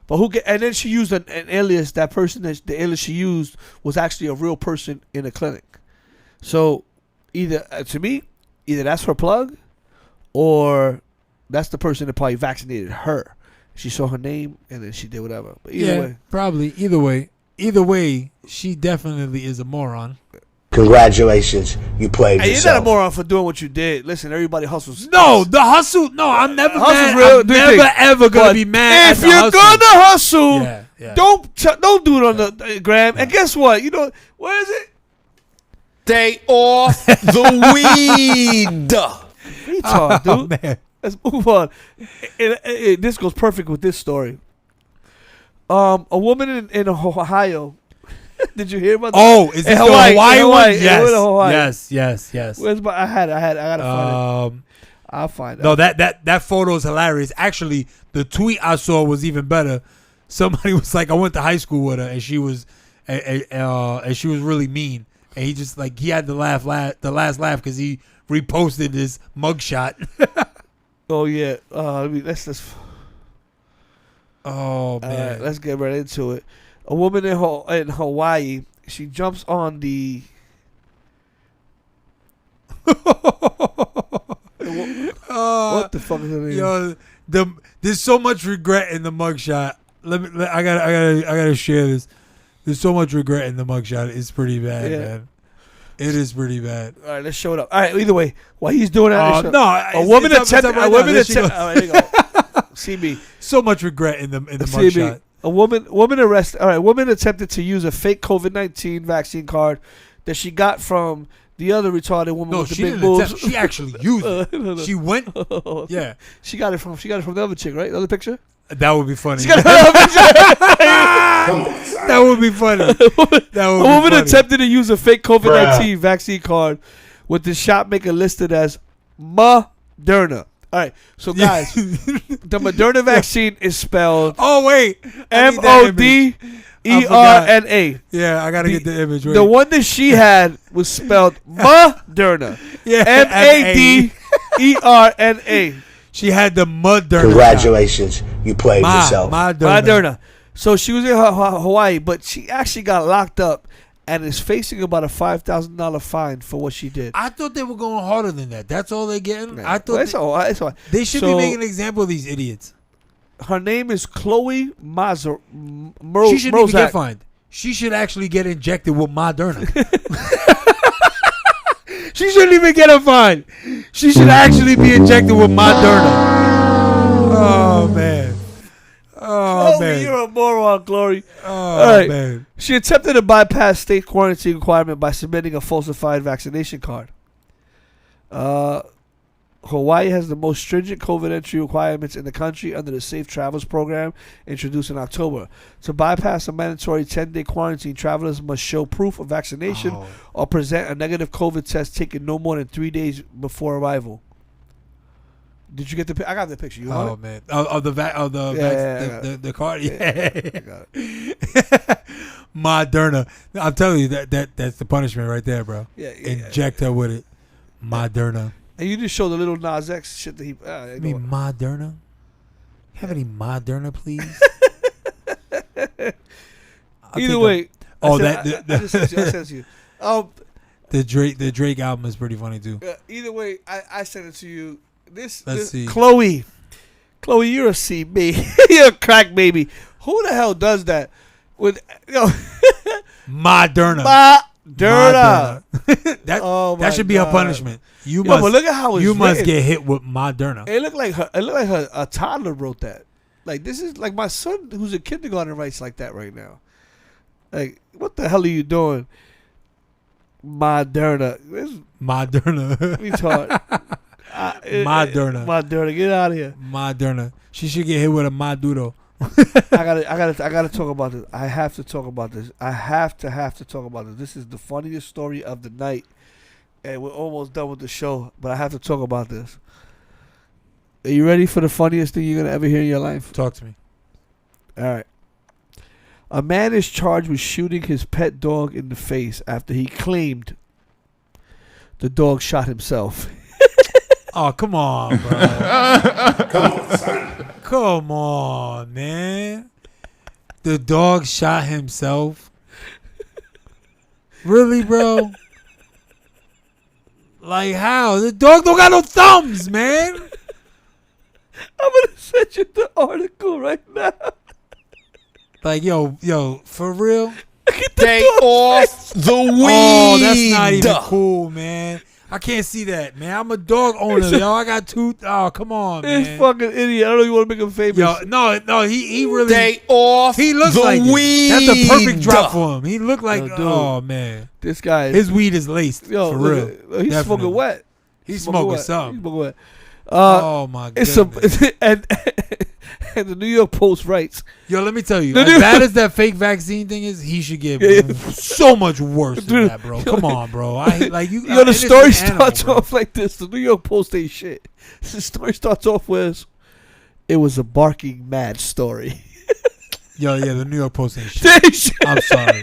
A: But and then she used an alias. That person, the alias she used was actually a real person in a clinic. So either to me, either that's her plug, or that's the person that probably vaccinated her. She saw her name and then she did whatever. But either way,
C: probably either way, she definitely is a moron.
B: Congratulations, you played
A: hey,
B: yourself.
A: you're not a moron for doing what you did. Listen, everybody hustles.
C: No, the hustle. No, I'm never mad.
A: Real,
C: I'm never ever gonna be mad.
A: If
C: at the
A: you're
C: hustle.
A: gonna hustle,
C: yeah.
A: don't do it on the gram. And guess what? You know where is it?
E: Stay off the weed.
A: Retard, dude.
C: Oh, man.
A: Let's move on. This goes perfect with this story. A woman in Ohio. Did you hear about that?
C: Oh, is this the Hawaii one?
A: Yes.
C: Yes.
A: Where's my? I gotta find it. I'll find it.
C: No, that photo is hilarious. Actually, the tweet I saw was even better. Somebody was like, I went to high school with her, and she was, and she was really mean. And he just he had the last laugh because he reposted this mugshot.
A: Oh yeah. Let's
C: Oh man.
A: let's get right into it. A woman in Hawaii, she jumps on the. What the fuck is her name?
C: Yo, there's so much regret in the mugshot. I gotta share this. There's so much regret in the mugshot. It's pretty bad, man. It is pretty bad.
A: All right, let's show it up. All right, either way, while he's doing that,
C: a
A: woman attempted. All right, there you go. CB.
C: So much regret in the mugshot.
A: A woman arrested. All right, woman attempted to use a fake COVID-19 vaccine card that she got from the other retarded woman with the big boobs.
C: She actually used it.
A: No.
C: She went. Yeah.
A: She got it from the other chick, right? The other picture.
C: That would be funny.
A: She got the other picture.
C: That would be funny.
A: A woman attempted to use a fake COVID-19 vaccine card with the shop maker listed as Moderna. All right, so guys, the Moderna vaccine is spelled.
C: Oh wait,
A: Moderna.
C: Yeah, I gotta get the image. Wait.
A: The one that she had was spelled Moderna.
C: Yeah,
A: Moderna.
C: She had the Moderna.
B: Congratulations, you played yourself.
A: Moderna. So she was in Hawaii, but she actually got locked up and is facing about a $5,000 fine for what she did.
C: I thought they were going harder than that. That's all they're getting.
A: Man.
C: I thought
A: it's all right.
C: They should be making an example of these idiots.
A: Her name is Chloe Mazer.
C: She shouldn't even get fined. She should actually get injected with Moderna. She shouldn't even get a fine. She should actually be injected with Moderna. Oh man. Oh
A: Chloe,
C: man.
A: you're a moron, Glory.
C: Oh man.
A: She attempted to bypass state quarantine requirement by submitting a falsified vaccination card. Hawaii has the most stringent COVID entry requirements in the country under the Safe Travels program introduced in October. To bypass a mandatory 10-day quarantine, travelers must show proof of vaccination or present a negative COVID test taken no more than 3 days before arrival. Did you get the? I got the picture. You want it?
C: Man. The card. Yeah.
A: I got it.
C: Moderna. I'm telling you that's the punishment right there, bro.
A: Yeah.
C: Inject her with it. Moderna.
A: And you just show the little Nas X shit that he.
C: You mean Moderna? Have any Moderna, please?
A: Either way.
C: Oh,
A: I just sent you. I sent you.
C: The Drake album is pretty funny too.
A: Either way, I sent it to you.
C: Let's
A: this
C: see.
A: Chloe, you're a CB. You're a crack baby. Who the hell does that? With
C: Moderna. That should be a punishment. But
A: look at how it's
C: you must
A: written.
C: get hit with Moderna.
A: It looked like a toddler wrote that. Like, this is like my son who's in kindergarten writes like that right now. Like, what the hell are you doing? Moderna. Retard. Moderna. Get out of here.
C: Moderna. She should get hit with a Maduro.
A: I gotta talk about this. I have to talk about this. I have to talk about this. This is the funniest story of the night. And we're almost done with the show, but I have to talk about this. Are you ready for the funniest thing you're gonna ever hear in your life?
C: Talk to me.
A: All right. A man is charged with shooting his pet dog in the face after he claimed the dog shot himself.
C: Oh, come on, bro.
B: Come on, son.
C: Come on, man. The dog shot himself. Really, bro? Like how? The dog don't got no thumbs, man.
A: I'm gonna send you the article right now.
C: Like, yo, for real?
E: Stay off the weed.
C: Oh, that's not even cool, man. I can't see that, man. I'm a dog owner, yo. I got two. Oh, come on, man.
A: This fucking idiot. I don't even want to make him famous.
C: Yo, no, he really.
E: Stay off
C: He looks
E: the
C: like
E: weed.
C: it. That's the perfect drop for him. He looked like,
A: Yo, dude.
C: oh man,
A: This guy.
C: his weed is laced
A: Yo,
C: for
A: look
C: real.
A: at- He's
C: Definitely.
A: smoking wet.
C: He's smoking
A: wet.
C: something.
A: He's smoking wet.
C: Oh my
A: It's
C: goodness.
A: and the New York Post writes.
C: Yo, let me tell you,
A: The
C: as
A: New-
C: bad as that fake vaccine thing is, he should get
A: Yeah.
C: so much worse than
A: Dude,
C: that, bro. Come on, bro. You.
A: Yo, the
C: innocent
A: story
C: animal,
A: starts
C: bro.
A: off like this. The New York Post ain't shit. The story starts off with, it was a barking mad story.
C: Yo, yeah, the New York Post ain't shit. I'm sorry.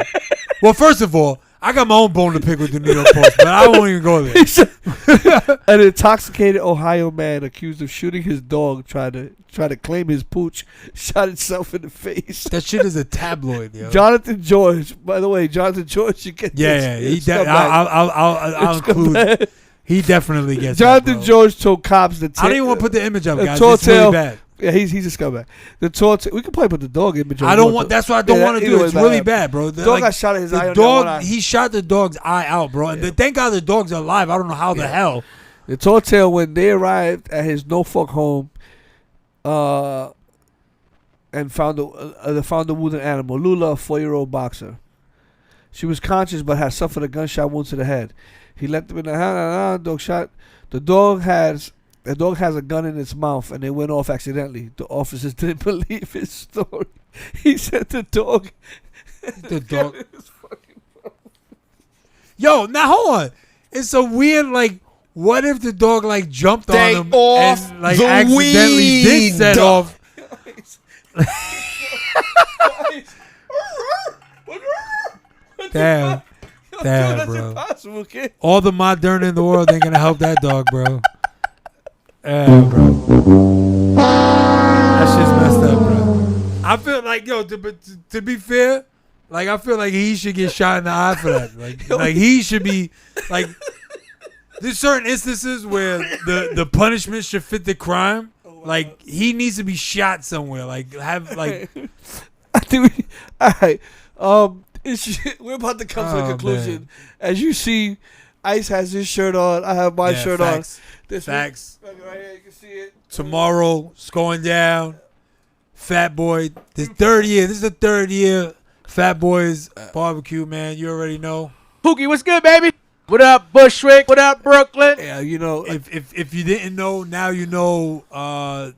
C: Well, first of all, I got my own bone to pick with the New York Post, but I won't even go there.
A: An intoxicated Ohio man accused of shooting his dog tried to claim his pooch shot himself in the face.
C: That shit is a tabloid, yo.
A: Jonathan George, by the way, Jonathan George should get
C: Yeah,
A: this.
C: I'll include. He definitely gets
A: Jonathan
C: that, bro.
A: George told cops that
C: I don't even want to put the image up,
A: the
C: guys.
A: tall
C: It's really
A: tale-
C: bad.
A: Yeah, he's a scumbag. The torture. We could probably put the dog image.
C: I don't want. That's what I don't want to do. It's really bad, bro.
A: The dog got shot in his eye.
C: The
A: on that one eye.
C: dog. He shot the dog's eye out, bro. And thank God the dog's alive. I don't know how the hell.
A: The tall tale when they arrived at his no-fuck home, and found the wounded animal. Lula, a 4-year-old boxer. She was conscious but had suffered a gunshot wound to the head. He let them in the hand. Dog shot. The dog has a gun in its mouth and it went off accidentally. The officers didn't believe his story. He said the dog.
C: The dog. Yo, now hold on. It's a weird like. What if the dog like jumped
E: Stay
C: on him
E: off
C: and like
E: the
C: accidentally did
E: weed.
C: set off? Damn,
A: That's
C: bro.
A: impossible, kid.
C: All the Moderna in the world ain't gonna help that dog, bro. Yeah, bro. That shit's messed up, bro. I feel like, yo, to be fair, like I feel like he should get shot in the eye for that. Like he should be like. There's certain instances where the punishment should fit the crime. Like he needs to be shot somewhere. Like have like.
A: I think we. All right. We're about to come to a conclusion.
C: Man.
A: As you see, Ice has his shirt on. I have my shirt
C: facts.
A: on. This
C: Facts.
A: one, right here, you can see it.
C: Tomorrow, it's going down. Fat Boy. This is the third year. Fat Boy's barbecue, man. You already know.
D: Pookie, what's good, baby? What up, Bushwick? What up, Brooklyn?
A: Yeah, you know.
C: If you didn't know, now you know.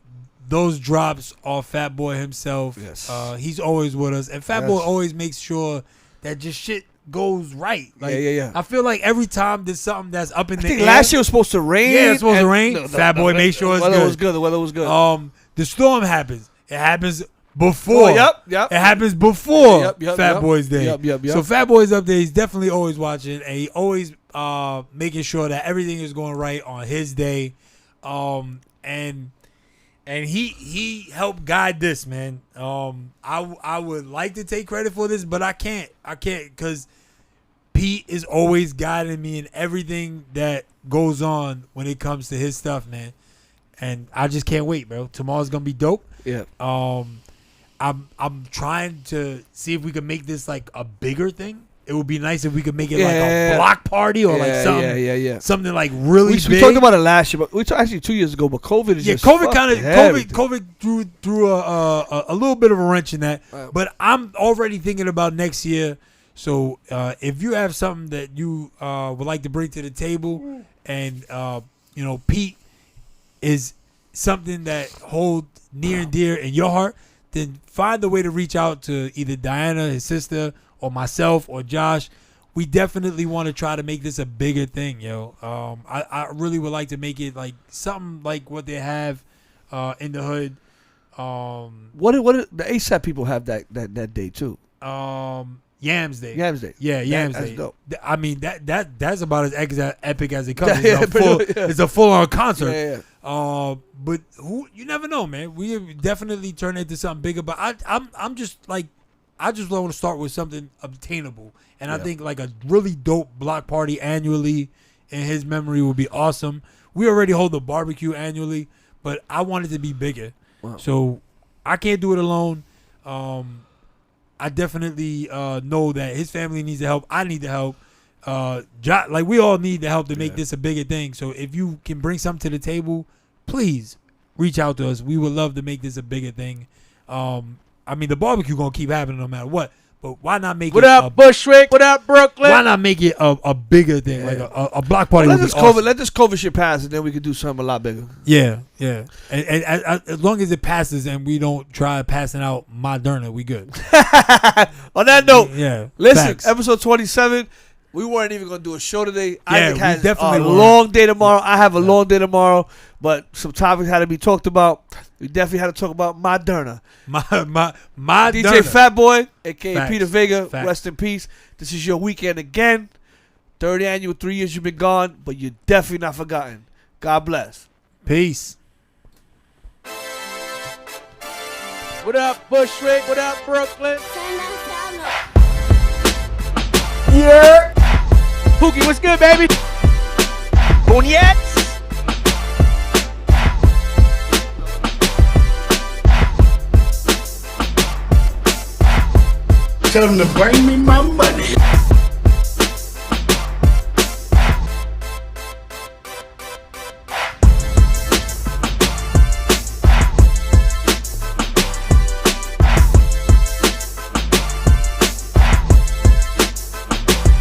C: Those drops are Fat Boy himself.
A: Yes.
C: He's always with us, and Fat
A: Yes.
C: Boy always makes sure that just shit goes right. Like,
A: Yeah.
C: I feel like every time there's something that's up in
A: I
C: the
A: think
C: air.
A: last year was supposed to rain.
C: Yeah, it's supposed to
A: and-
C: rain. Fat Boy made sure it's
A: the weather
C: good.
A: was good. The weather was good.
C: The storm happens. It happens before.
A: Yep.
C: It happens before
A: Yep,
C: Fat Boy's day.
A: Yep.
C: So Fat Boy's up there. He's definitely always watching, and he always making sure that everything is going right on his day. And And he helped guide this, man. I would like to take credit for this, but I can't because Pete is always guiding me in everything that goes on when it comes to his stuff, man. And I just can't wait, bro. Tomorrow's gonna be dope.
A: Yeah.
C: I'm trying to see if we can make this like a bigger thing. It would be nice if we could make it like a block party or like something. Something like really big.
A: We talked about it last year, but we talked actually 2 years ago. But COVID is just
C: COVID threw a little bit of a wrench in that. But I'm already thinking about next year. So if you have something that you would like to bring to the table, and Pete is something that holds near and dear in your heart, then find a way to reach out to either Diana, his sister, or myself, or Josh. We definitely want to try to make this a bigger thing, yo. I really would like to make it like something like what they have in the hood.
A: What the ASAP people have that day too?
C: Yams Day.
A: Yams Day.
C: Yeah, Yams
A: that's
C: Day.
A: Dope.
C: I mean that's about as epic as it comes. It's a full-on concert.
A: Yeah.
C: But you never know, man. We definitely turn it into something bigger. But I'm just like, I just want to start with something obtainable, and I think like a really dope block party annually in his memory would be awesome. We already hold a barbecue annually, but I want it to be bigger. Wow. So I can't do it alone. I definitely know that his family needs the help. I need the help. Like we all need the help to make this a bigger thing. So if you can bring something to the table, please reach out to us. We would love to make this a bigger thing. I mean, the barbecue gonna keep happening no matter what. But why not make
D: what up, Bushwick? What up, Brooklyn?
C: Why not make it a bigger thing, like a block party?
A: Let this COVID shit pass, and then we could do something a lot bigger.
C: Yeah. And as long as it passes and we don't try passing out Moderna, we good.
A: On that note, listen,
C: facts.
A: episode 27. We weren't even gonna do a show today. Isaac has
C: definitely
A: a long day tomorrow. I have a long day tomorrow, but some topics had to be talked about. We definitely had to talk about Moderna.
C: My
A: DJ Fatboy, aka
C: Facts.
A: Peter Vega,
C: Facts.
A: rest in peace. This is your weekend again. 30th annual, 3 years you've been gone, but you're definitely not forgotten. God bless.
C: Peace.
D: What up, Bushwick? What up, Brooklyn?
E: Yeah.
D: Pookie, what's good, baby? Boniets?
B: Tell them to bring me my money.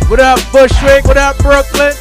D: What up, Bushwick? What up, Brooklyn?